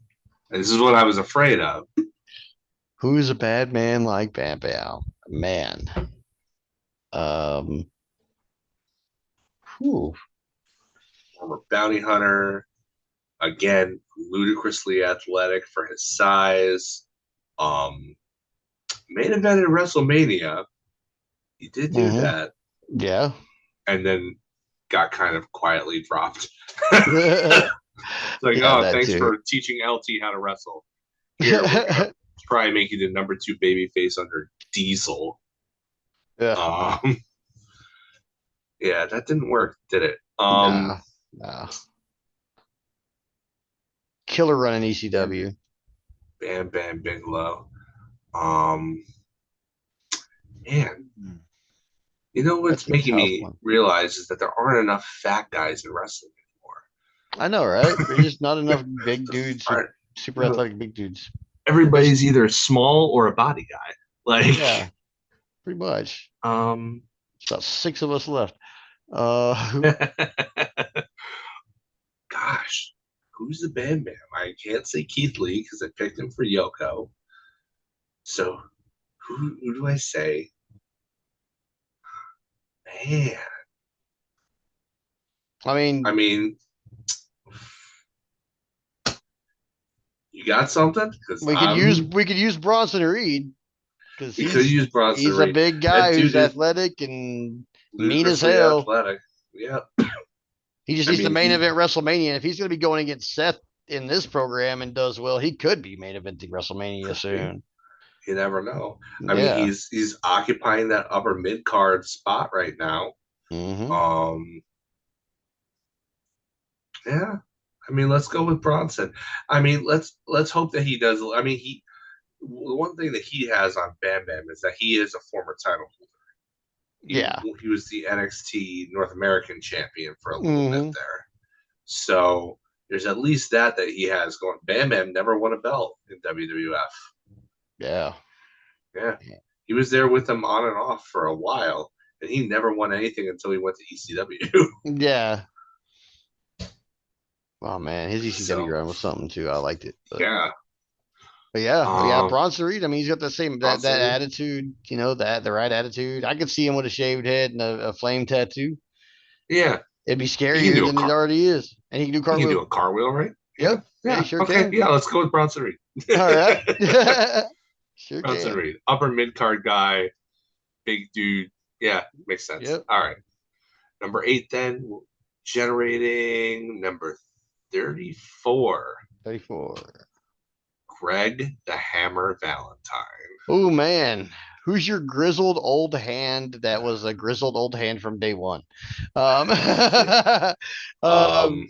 This is what I was afraid of. Who's a bad man like Bam Bam? Man. Um. Whew. Former bounty hunter, again, ludicrously athletic for his size. Um, Main event at WrestleMania. He did do Mm-hmm. that, Yeah. and then got kind of quietly dropped. Yeah, It's like, oh, that thanks too. for teaching LT how to wrestle. Here, we're gonna try and make you the number 2 babyface under Diesel. Yeah. Um, yeah, that didn't work, did it? No. No. Killer run in Bam, ECW. Bam Bam Bigelow. Um, man, you know That's what's a making tough me one. realize is that there aren't enough fat guys in wrestling I know, right? There's just not enough big anymore. dudes, super athletic big dudes. There's, Everybody's either small or a body guy. yeah, Like, pretty much. um, It's about 6 of us left. gosh, who's the Bam Bam? I can't say Keith Lee because I picked him for Yoko. So who do I say? Man, I I mean, mean, you got something? Because we could use Bronson Reed because we could use Bronson he's a Reed. big That guy who's dude is athletic and mean as ludicrously hell. athletic. Yeah, He just I needs to mean main event WrestleMania. And if he's going to be going against Seth in this program and does well, he could be main eventing WrestleMania could be. soon. You never know. I mean, Yeah. he's occupying that upper mid card spot right now. Mm-hmm. Um, yeah. I mean, let's go with Bronson. I mean, let's hope that he does. I mean, the one thing that he has on Bam Bam is that he is a former title holder. Yeah. He was the NXT North American champion for a little bit Mm-hmm. there. So there's at least that he has going. Bam Bam never won a belt in WWF. Yeah. Yeah. He was there with them on and off for a while, and he never won anything until he went to ECW. Yeah. Oh man, his ECW So run was something too. I liked it. yeah, But yeah, um, Bronson Reed. I mean, he's got the same that Bronson Reed. attitude. You know, that the right attitude. I could see him with a shaved head and a flame tattoo. Yeah, It'd be he can scarier do a than it car. already is, and he can do He can cartwheels. do a car wheel, right? Yeah, Yep, yeah, he yeah. sure Okay, can. yeah. Let's go with Bronson Reed. All right, sure Bronson can. Reed, upper mid card guy, big dude. Yeah, makes sense. Yep, All right, number 8 then, generating number 34, 34. Greg the Hammer Valentine. Oh man, who's your grizzled old hand that was a grizzled old hand from day one? Um, Um,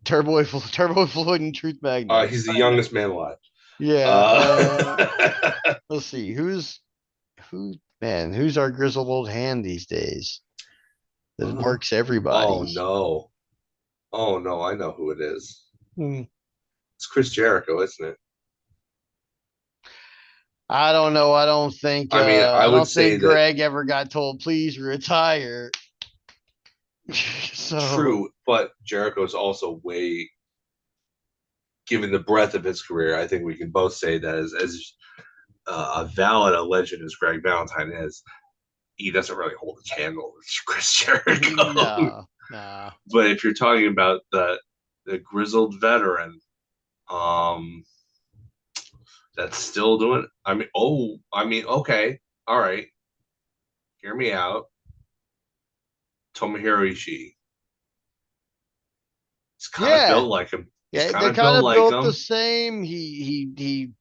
Turbo Floyd and Truth Magnet. he's the youngest man alive. Yeah. Uh, Let's see. Who's our grizzled old hand these days that marks oh everybody? no, oh no, I know who it is. Hmm. It's Chris Jericho, isn't it? I don't know. I mean, I I would don't say think that Greg ever got told please retire. So true, but Jericho's also way, given the breadth of his career, I think we can both say that as a valid a legend as Greg Valentine is, he doesn't really hold a candle to Chris Jericho. no, no. But if you're talking about the grizzled veteran, um, that's still doing. Okay, all right, hear me out. Tomohiro Ishii. He's kind of Yeah. built like him. He's Yeah, kind they're of kind built of like built the him. same. He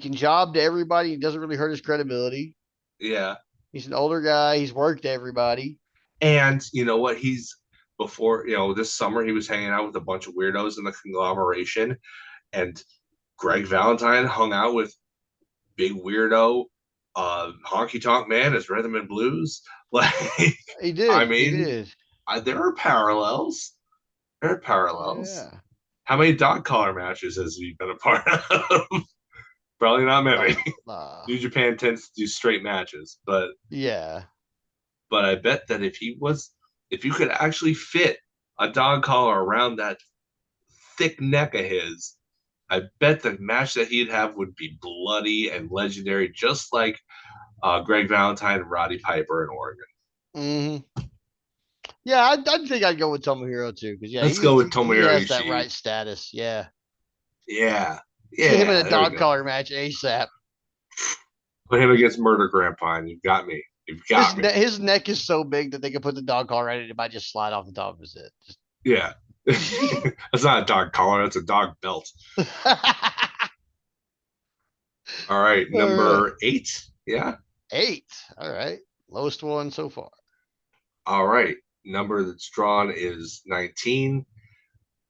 can job to everybody. He doesn't really hurt his credibility. Yeah. He's an older guy. He's worked everybody. And you know what? He's before, this summer he was hanging out with a bunch of weirdos in the conglomeration, and Greg Valentine hung out with big weirdo honky tonk man as rhythm and blues. Like, He did. I He mean, did. there are parallels. There are parallels. Yeah. How many dog collar matches has he been a part of? Probably not many. New Japan tends to do straight matches, Yeah. but I bet that if you could actually fit a dog collar around that thick neck of his, I bet the match that he'd have would be bloody and legendary, just like Greg Valentine and Roddy Piper in Oregon. Hmm. Yeah, I think I'd go with Tomohiro too, because yeah, Let's go with he Tomohiro has that Ishii. right status. Yeah. Yeah, Get him in yeah, a there we dog go. collar match ASAP. Put him against Murder Grandpa, and you've got me. You've got me. His neck is so big that they could put the dog collar right in it. It might just slide off the top of his head. Yeah. That's not a dog collar, that's a dog belt. All right, All right. number 8. Yeah. 8. All right. Lowest one so far. All right. Number that's drawn is 19.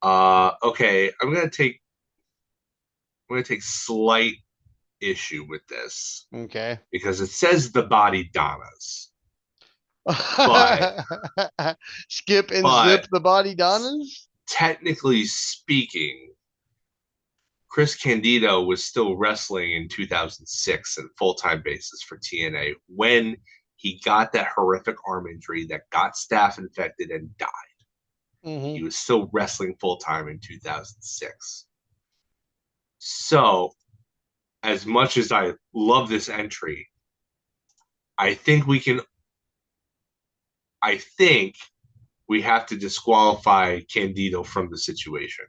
Okay, I'm gonna take slight issue with this Okay. because it says the body Donnas, but Skip and zip but the body Donnas. technically speaking, Chris Candido was still wrestling in 2006 on a full-time basis for TNA when he got that horrific arm injury that got staph infected and died. He Mm-hmm. was still wrestling full-time in 2006. So, as much as I love this entry, I think we can I think we have to disqualify Candido from the situation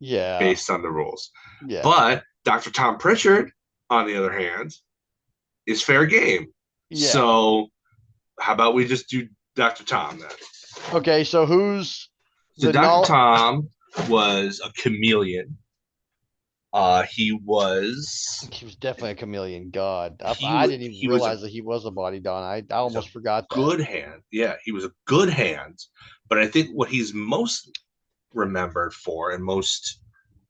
Yeah. based on the rules. Yeah. But Dr. Tom Pritchard, on the other hand, is fair game. Yeah. So how about we just do Dr. Tom then? Okay. So who's So the Dr. null? Tom was a chameleon. He was He was definitely a chameleon. God, I didn't even he was realize that he was a body Don. I a almost forgot that. good hand. Yeah, he was a good hand. But I think what he's most remembered for and most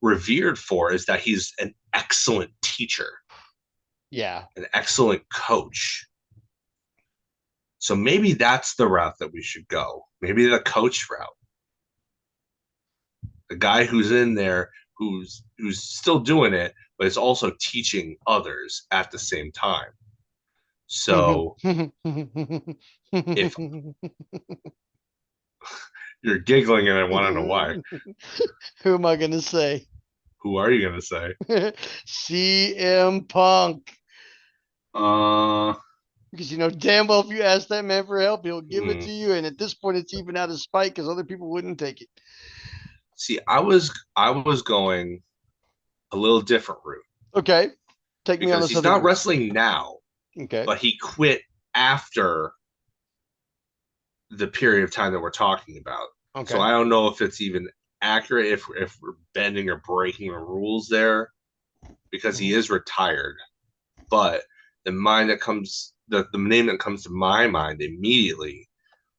revered for is that he's an excellent teacher, Yeah. an excellent coach. So maybe that's the route that we should go. Maybe the coach route. The guy who's in there who's still doing it, but is also teaching others at the same time. So if You're giggling, and I want to know why. Who am I gonna say? Who are you gonna say? CM Punk. Uh, Because you know damn well if you ask that man for help, he'll give it hmm. to you. And at this point, it's even out of spite because other people wouldn't take it. See, I was going a little different route Okay, take me on because this he's other not route. wrestling now, Okay, but he quit after the period of time that we're talking about. So okay. I don't know if it's even accurate if we're bending or breaking the rules there because he Mhm. is retired. But the name that comes to my mind immediately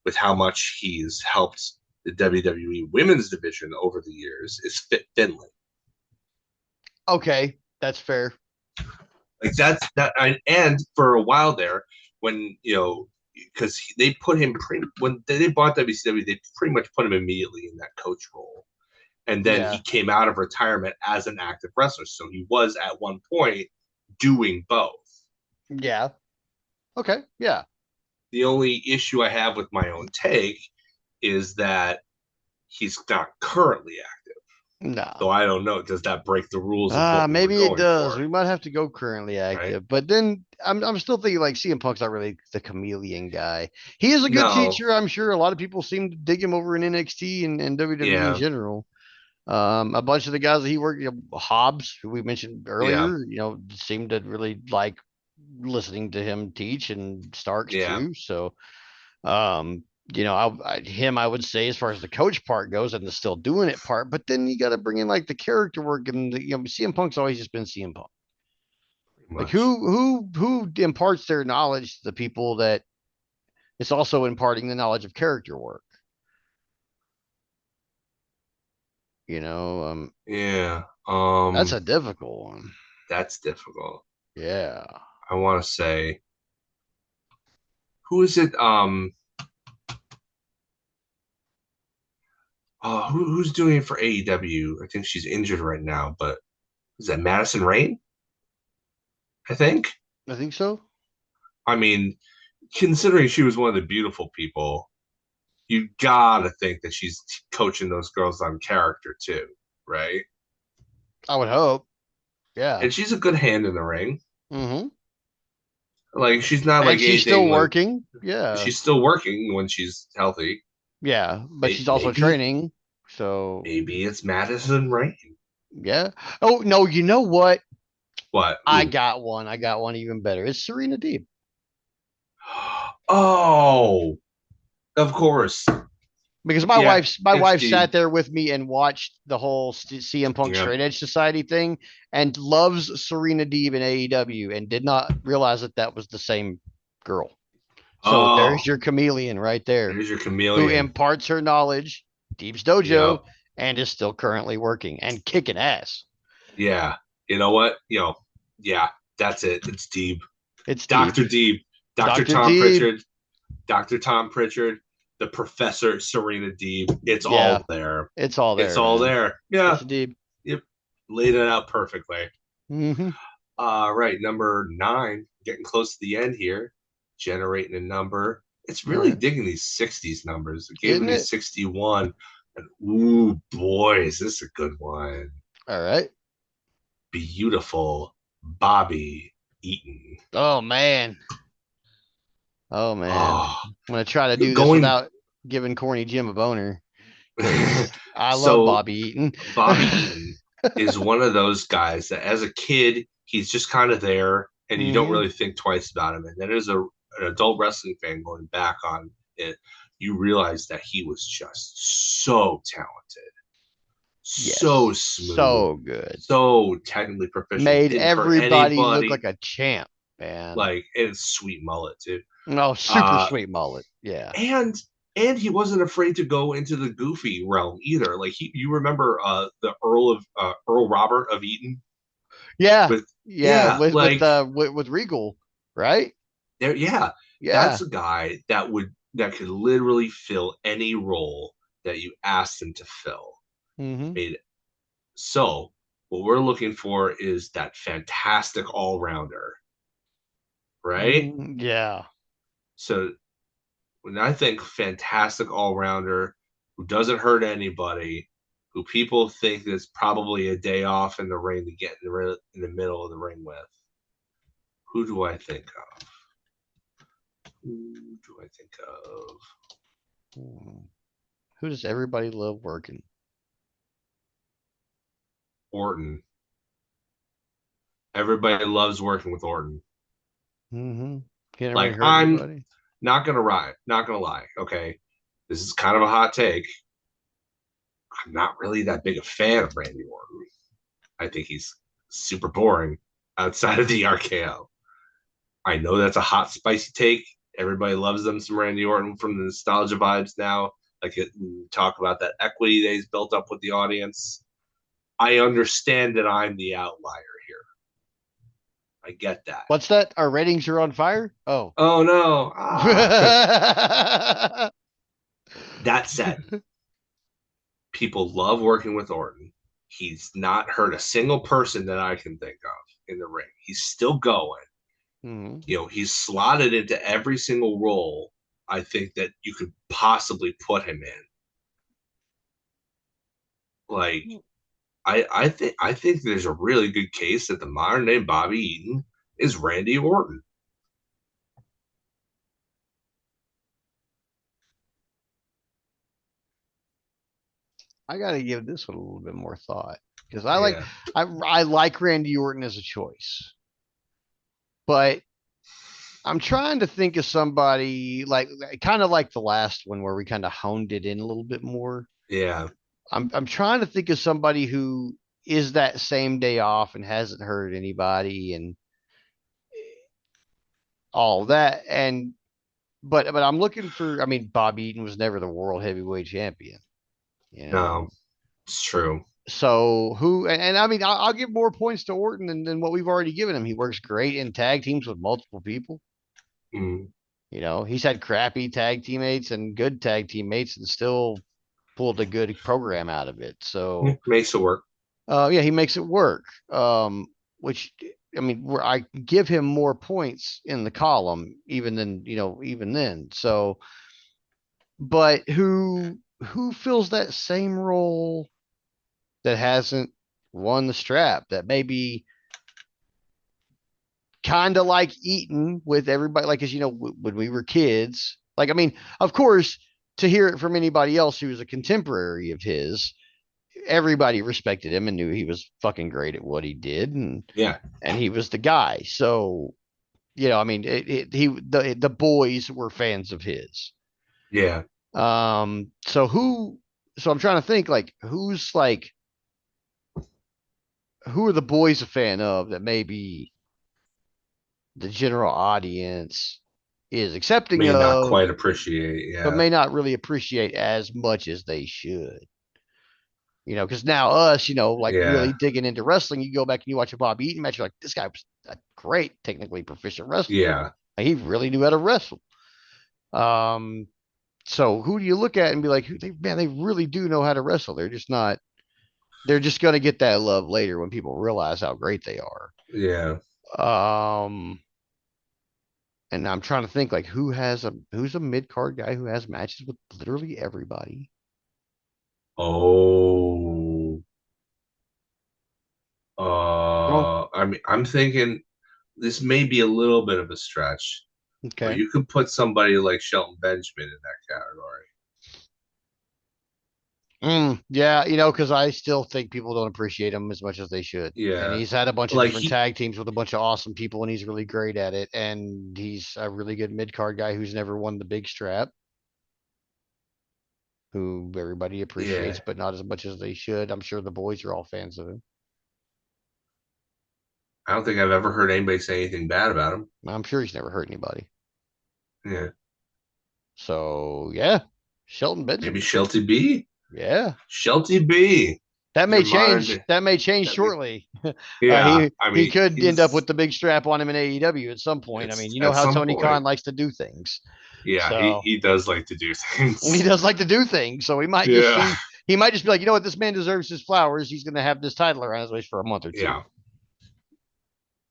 with how much he's helped the WWE women's division over the years is Fit Finlay. Okay, that's fair. Like and for a while there, when because they put him when they bought WCW, they pretty much put him immediately in that coach role, and then he Yeah, came out of retirement as an active wrestler, so he was at one point doing both. yeah. Okay, yeah. The only issue I have with my own take is that he's not currently active. So No. I don't know. Does that break the rules of what we were Maybe it going does. for? We might have to go currently Right? active, but then I'm still thinking like CM Punk's not really the chameleon guy. He is a good No. teacher. I'm sure a lot of people seem to dig him over in NXT and WWE in Yeah. general. A bunch of the guys that he worked, Hobbs, who we mentioned Yeah. earlier, seemed to really like listening to him teach, and Starks Yeah. too. So, um, I would say as far as the coach part goes, and the still doing it part, but then you got to bring in like the character work, and CM Punk's always just been CM Punk. Pretty Like much. who imparts their knowledge to the people that it's also imparting the knowledge of character work. You know, Yeah. that's a difficult one. That's difficult. Yeah. I want to say, who is it? Who's doing it for AEW? I think she's injured right now, but is that Madison Rain? I think. I think so. I mean, considering she was one of the beautiful people, you gotta think that she's coaching those girls on character too, right? I would hope. Yeah. And she's a good hand in the ring. Mm-hmm. Like she's not And like she's still anything like working. Yeah. she's still working when she's healthy. Yeah. But she's also Maybe training. So maybe it's Madison Rain. yeah. Oh no, you know what? What? I Ooh. got one. I got one even better. It's Serena Deeb. Oh, of course. Because Yeah, my it's wife deep. sat there with me and watched the whole CM Punk Yeah. Straight Edge Society thing, and loves Serena Deeb in AEW, and did not realize that that was the same girl. So there's Oh, your chameleon right there, there's your who chameleon. imparts her knowledge, Deeb's dojo, Yep. and is still currently working and kicking ass. Yeah. You know what? Yeah, that's it. It's Deeb. It's Deeb. Dr. Deeb. Dr. Dr. Tom Deeb. Pritchard. Dr. Tom Pritchard. The Professor Serena Deeb. It's Yeah, all there. it's all It's there, all man. there. Yeah. It's Deeb. Yep. Laid it out perfectly. Mm-hmm. Right. Number 9. Getting close to the end here. Generating a number. It's All really right. digging these 60s numbers. It gave Isn't me it? 61. And ooh, boy, is this a good one. All right. Beautiful Bobby Eaton. Oh man. Oh man. Oh, I'm gonna try to do this going. without giving corny Jim a boner because I love So Bobby Eaton. Bobby Eaton is one of those guys that as a kid, he's just kind of there and you don't Mm-hmm. really think twice about him. And then as an adult wrestling fan going back on it, you realize that he was just so talented, so Yes. smooth, So good. so technically proficient, Made didn't hurt everybody look like anybody. a champ, man. Like, and sweet mullet too. Oh, super Uh, sweet mullet. Yeah. and and he wasn't afraid to go into the goofy realm either. Like you remember the Earl Robert of Eaton Yeah. with Yeah. yeah, With like with Regal, right? there yeah, Yeah. that's a guy that could literally fill any role that you asked him to fill. Mm-hmm. Made it. So what we're looking for is that fantastic all rounder, right? Yeah. So when I think fantastic all rounder, who doesn't hurt anybody, who people think is probably a day off in the ring to get in the middle of the ring with. Who do I think of? Who do I think of? Who does everybody love working? Orton. Everybody loves working with Orton. Mm-hmm. Can't really Like hurt I'm anybody. not gonna lie. Okay, this is kind of a hot take. I'm not really that big a fan of Randy Orton. I think he's super boring outside of the RKO. I know that's a hot, spicy take. Everybody loves them some Randy Orton from the nostalgia vibes now. Like talk about that equity that he's built up with the audience. I understand that I'm the outlier here. I get that. What's that? Our ratings are on fire? Oh. Oh no. That said, people love working with Orton. He's not hurt a single person that I can think of in the ring. He's still going. Mm-hmm. You know, he's slotted into every single role I think that you could possibly put him in. Like, I think there's a really good case that the modern day Bobby Eaton is Randy Orton. I got to give this one a little bit more thought because Yeah, I like Randy Orton as a choice, but I'm trying to think of somebody like kind of like the last one where we kind of honed it in a little bit more. yeah, I'm trying to think of somebody who is that same day off and hasn't hurt anybody and all that. And but I'm looking for. I mean, Bob Eaton was never the world heavyweight champion, you no, know. it's true. So who? And I mean, I'll give more points to Orton than what we've already given him. He works great in tag teams with multiple people. Mm, You know, he's had crappy tag teammates and good tag teammates, and still pulled a good program out of it. yeah, So, makes it work. yeah, he makes it work. Which I mean, where I give him more points in the column, even than even then. So, but who fills that same role that hasn't won the strap? That maybe kind of like Eaton with everybody, like as when we were kids. Like, I mean, of course, to hear it from anybody else who was a contemporary of his, everybody respected him and knew he was fucking great at what he did, Yeah, and he was the guy. So, I mean, the boys were fans of his. yeah. So so I'm trying to think like who are the boys a fan of that maybe the general audience is accepting May not of, quite appreciate. but Yeah, may not really appreciate as much as they should. Because now us, like really yeah, digging into wrestling, you go back and you watch a Bob Eaton match, you're like, this guy was a great, technically proficient wrestler. yeah, Like, he really knew how to wrestle. Um, so who do you look at and be like, man, they really do know how to wrestle. They're just not. They're just gonna get that love later when people realize how great they are. yeah. Um, and I'm trying to think like who's a mid card guy who has matches with literally everybody. Oh, Well, I mean, I'm thinking this may be a little bit of a stretch, but okay. you could put somebody like Shelton Benjamin in that category. Yeah, because I still think people don't appreciate him as much as they should. And Yeah, he's had a bunch of like different he, tag teams with a bunch of awesome people, and he's really great at it. And he's a really good mid card guy who's never won the big strap, who everybody appreciates, yeah. but not as much as they should. I'm sure the boys are all fans of him. I don't think I've ever heard anybody say anything bad about him. I'm sure he's never hurt anybody. Yeah, So yeah, Shelton maybe Benjamin. Shelty B. Yeah, Shelty B. that may Your modern change. day. That may change That may, shortly. yeah, I He mean, could end up he's with the big strap on him in AEW at some point. I mean, it's you know at how some Tony point. Khan likes to do things. Yeah, So he does like to do he things. does like to do things. So he might just Yeah, see. He might just be like, you know what, this man deserves his flowers. He's going to have this title around his waist for a month or two. yeah.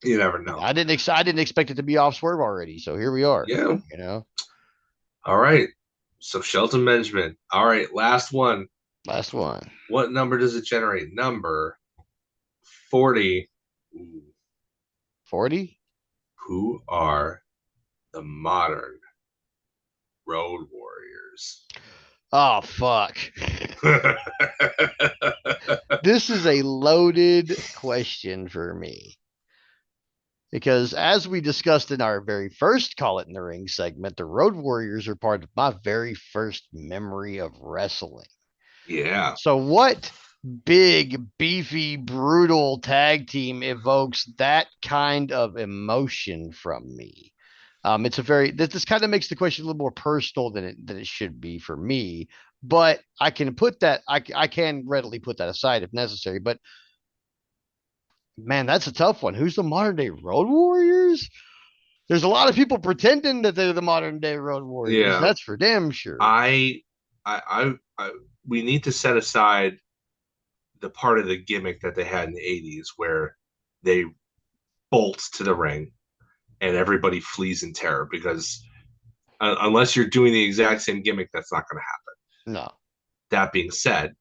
You never know. I didn't expect it to be off Swerve already. So here we are. Yeah. You know. All right. So Shelton Benjamin. All right, last one. Last one. What number does it generate? Number 40. Ooh. 40? Who are the modern Road Warriors? Oh, fuck. This is a loaded question for me. Because as we discussed in our very first Call It in the Ring segment, the Road Warriors are part of my very first memory of wrestling. Yeah. So, what big, beefy, brutal tag team evokes that kind of emotion from me? It's a very this kind of makes the question a little more personal than it should be for me, but I can put that I can readily put that aside if necessary. But man, that's a tough one. Who's the modern day Road Warriors? There's a lot of people pretending that they're the modern day Road Warriors. Yeah. That's for damn sure. I we need to set aside the part of the gimmick that they had in the 80s where they bolt to the ring and everybody flees in terror because unless you're doing the exact same gimmick, that's not going to happen. No. That being said,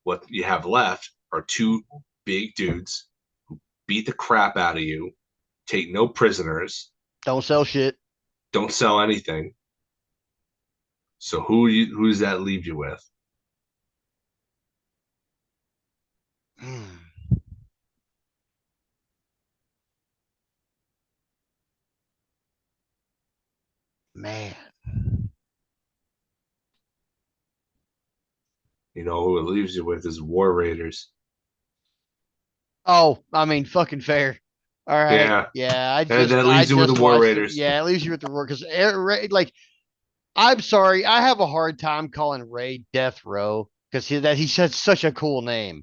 what you have left are two big dudes who beat the crap out of you, take no prisoners, Don't sell shit. don't sell anything. So who does that leave you with? Man. You know who it leaves you with is War Raiders. Oh, I mean, fucking fair. All right. Yeah, Yeah, I that, just that I leaves you with the just War watched it. Raiders. Yeah, it leaves you with the word because like I'm sorry, I have a hard time calling Ray Death Row because he said such a cool name.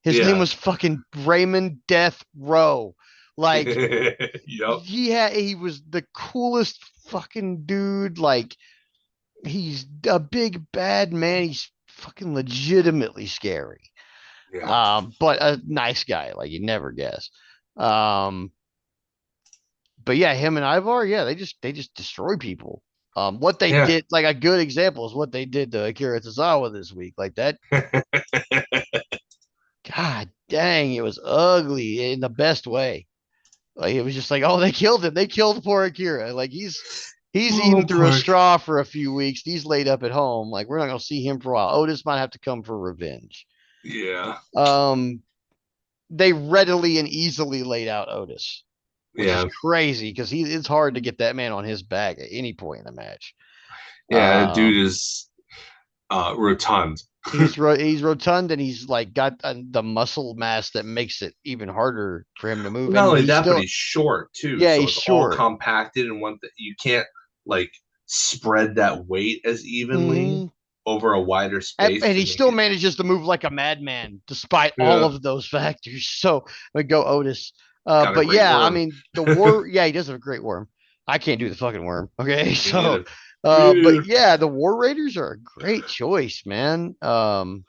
His name Yeah. was fucking Raymond Death Row. Like Yep. he was the coolest fucking dude. Like he's a big bad man. He's fucking legitimately scary. Yeah. But a nice guy, like you never guess. Um, but yeah, him and Ivar, yeah, they just destroy people. What they Yeah. did, like a good example is what they did to Akira Tozawa this week. Like that, god dang, it was ugly in the best way. Like it was just like, oh, they killed him. They killed poor Akira. Like he's Oh, eating through a poor. straw for a few weeks. He's laid up at home. Like we're not gonna see him for a while. Otis might have to come for revenge. Yeah. Um, they readily and easily laid out Otis, which is Yeah. crazy because it's hard to get that man on his back at any point in the match. Yeah. That dude Um, is rotund. he's rotund and he's like got the muscle mass that makes it even harder for him to move. Not And only he's that, but still he's short too, yeah so he's it's all short. compacted in one. You can't like spread that weight as evenly Mm-hmm. over a wider space And to he make still it. manages to move like a madman despite all Yeah. of those factors. So I go Otis. Got a But great yeah, I worm. mean the war. Yeah, he does have a great worm. I can't do the fucking worm. Okay, Me so neither. Me but neither. yeah, the War Raiders are a great choice, man. I'm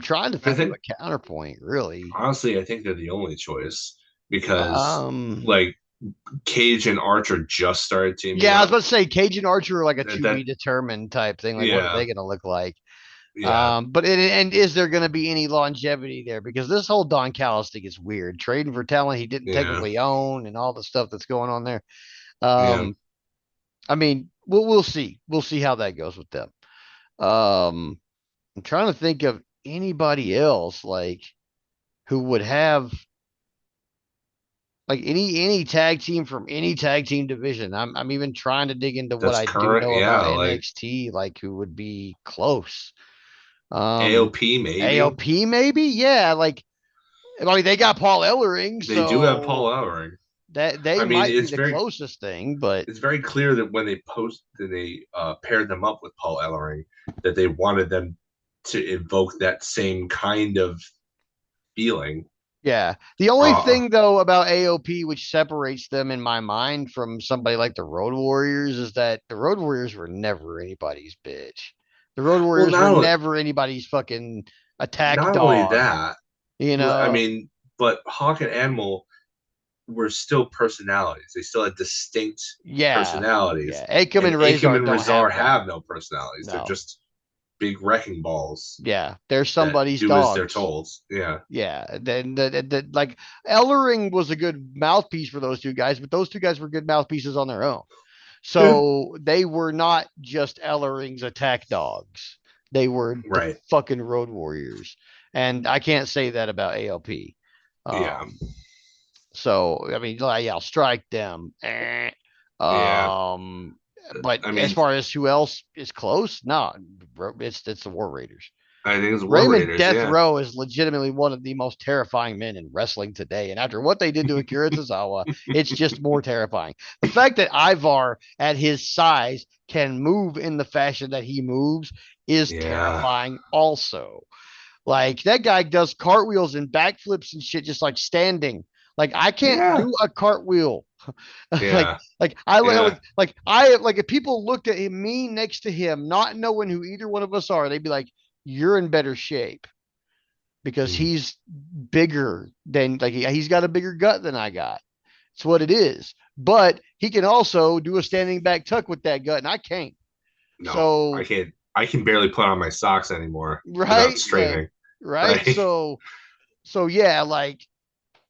trying to I think of think a counterpoint, really. honestly, I think they're the only choice because Um, like Cage and Archer just started teaming yeah, I was up. about to say Cage and Archer are like a to That be determined type thing. Like, what are yeah, they going to look like? yeah, But and is there going to be any longevity there? Because this whole Don Callis thing is weird. Trading for talent he didn't yeah, technically own, and all the stuff that's going on there. yeah. Um, I mean, we'll see. We'll see how that goes with them. Um, I'm trying to think of anybody else like who would have like any tag team from any tag team division. I'm even trying to dig into what That's I do current. know Yeah, about like NXT, like who would be close. Um, AOP maybe. AOP maybe, yeah. Like I mean, they got Paul Ellering, They do have so Paul Ellering. that they I mean, might be the closest thing. But it's very clear that when they paired them up with Paul Ellering, that they wanted them to evoke that same kind of feeling. yeah, the only Uh, thing though about AOP which separates them in my mind from somebody like the Road Warriors is that the Road Warriors were never anybody's bitch. The Road well, Warriors were never anybody's fucking attack not only dog, that, you I know? mean, but Hawk and Animal were still personalities. They still had distinct Yeah. personalities. Yeah. Akam And and Akam Razor and don't Razar have that. have no personalities. They're No. just big wrecking balls Yeah. They're that somebody's do as they're dogs. told. Yeah. Yeah. Then like Ellering was a good mouthpiece for those two guys, but those two guys were good mouthpieces on their own. Yeah. So they were not just Ellering's attack dogs. They were the Right. fucking Road Warriors. And I can't say that about ALP. Yeah. Um, so I mean, like, yeah, I'll strike them. Yeah. Um, but I as mean, far as who else is close, no, it's the War Raiders. I think it's War Raymond Raiders. Death Yeah. Row is legitimately one of the most terrifying men in wrestling today. And after what they did to Akira Tozawa, it's just more terrifying. The fact that Ivar, at his size, can move in the fashion that he moves is Yeah. terrifying also. Like that guy does cartwheels and backflips and shit just like standing. Like I can't Yeah. do a cartwheel. like Yeah. Yeah. like if people looked at him, me next to him, not knowing who either one of us are, they'd be like, "You're in better shape because Mm. he's bigger than like he's got a bigger gut than I got." It's what it is. But he can also do a standing back tuck with that gut, and I can't. No, I So can't. I can barely put on my socks anymore without right, straining. right. Like, So yeah, like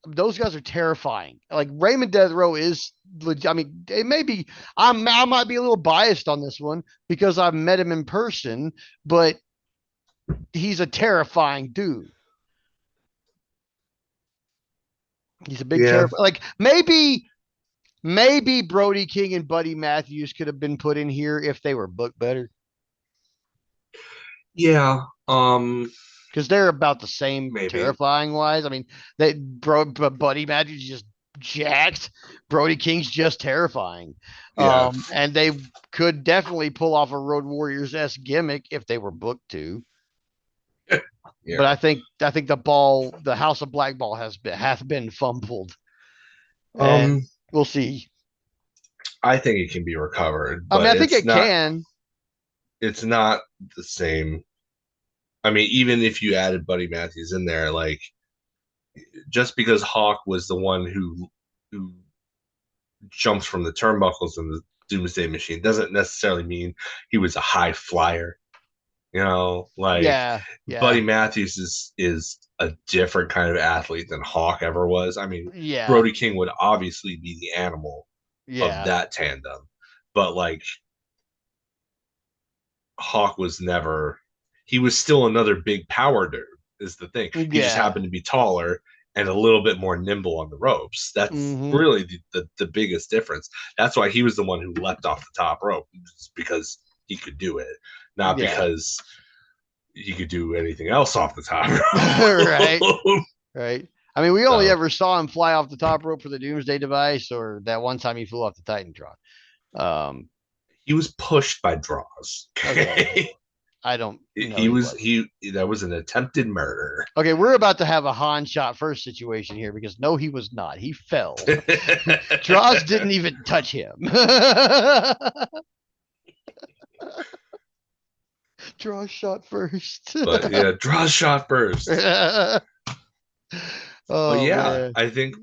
those guys are terrifying. Like Raymond Death Row is legit. I mean, it may be I might be a little biased on this one because I've met him in person, but he's a terrifying dude. He's a big yeah, terrifying. Like maybe Brody King and Buddy Matthews could have been put in here if they were booked better yeah. because they're about the same Maybe. terrifying wise. I mean, Buddy Matthews is just jacked. Brody King's just terrifying. Yeah, And they could definitely pull off a Road Warriors s gimmick if they were booked to. But yeah. I think the House of Black Ball hath been fumbled, and Um, we'll see. I think it can be recovered, I mean, but I think it can. it's not the same. I mean, even if you added Buddy Matthews in there, like just because Hawk was the one who jumps from the turnbuckles in the Doomsday Machine doesn't necessarily mean he was a high flyer. You know, like Yeah, Buddy yeah, Matthews is a different kind of athlete than Hawk ever was. I mean, yeah, Brody King would obviously be the animal of yeah, that tandem, but like Hawk was never. He was still another big power dude. Is the thing. He just yeah. happened to be taller and a little bit more nimble on the ropes. That's Mm-hmm. really the biggest difference. That's why he was the one who leapt off the top rope, because he could do it, not Yeah. because he could do anything else off the top Right. rope. Right. I mean, we only So ever saw him fly off the top rope for the Doomsday device, or that one time he flew off the Titantron. Um, he was pushed by draws. okay. Okay. I don't know he he was was. he that was an attempted murder. Okay, we're about to have a Han shot first situation here because no, he was not. He fell. Draws didn't even touch him. Draws shot first. But yeah, draw shot first. But Oh yeah, man. I think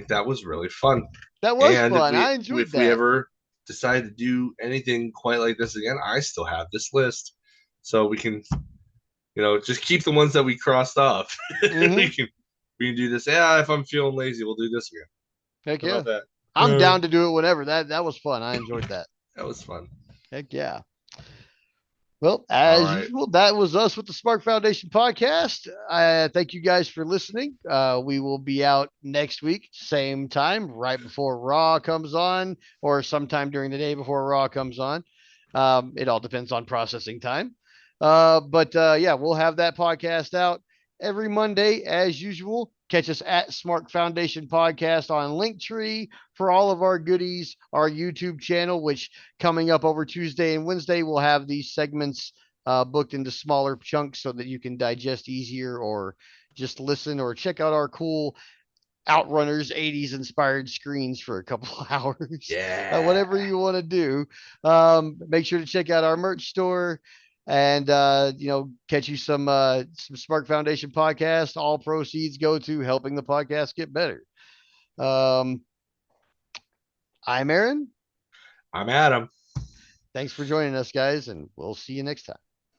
that was really fun. That was And fun. I enjoyed if we that. ever decide to do anything quite like this again, I still have this list, so we can just keep the ones that we crossed off. Mm-hmm. We can do this. Yeah, if I'm feeling lazy, we'll do this again. Heck How yeah. about that? I'm down to do it whenever. That was fun. I enjoyed that. That was fun. Heck yeah. Well, All as right. usual, that was us with the Smark Foundation podcast. I thank you guys for listening. We will be out next week, same time, right before Raw comes on, or sometime during the day before Raw comes on. It all depends on processing time. But yeah, we'll have that podcast out every Monday as usual. Catch us at Smark Foundation Podcast on Linktree for all of our goodies, our YouTube channel, which coming up over Tuesday and Wednesday, we'll have these segments booked into smaller chunks so that you can digest easier or just listen or check out our cool Outrunners 80s inspired screens for a couple of hours. Yeah. Whatever you want to do. Make sure to check out our merch store and catch you some Spark Foundation podcast. All proceeds go to helping the podcast get better. Um, I'm Aaron. I'm Adam. Thanks for joining us, guys, and we'll see you next time.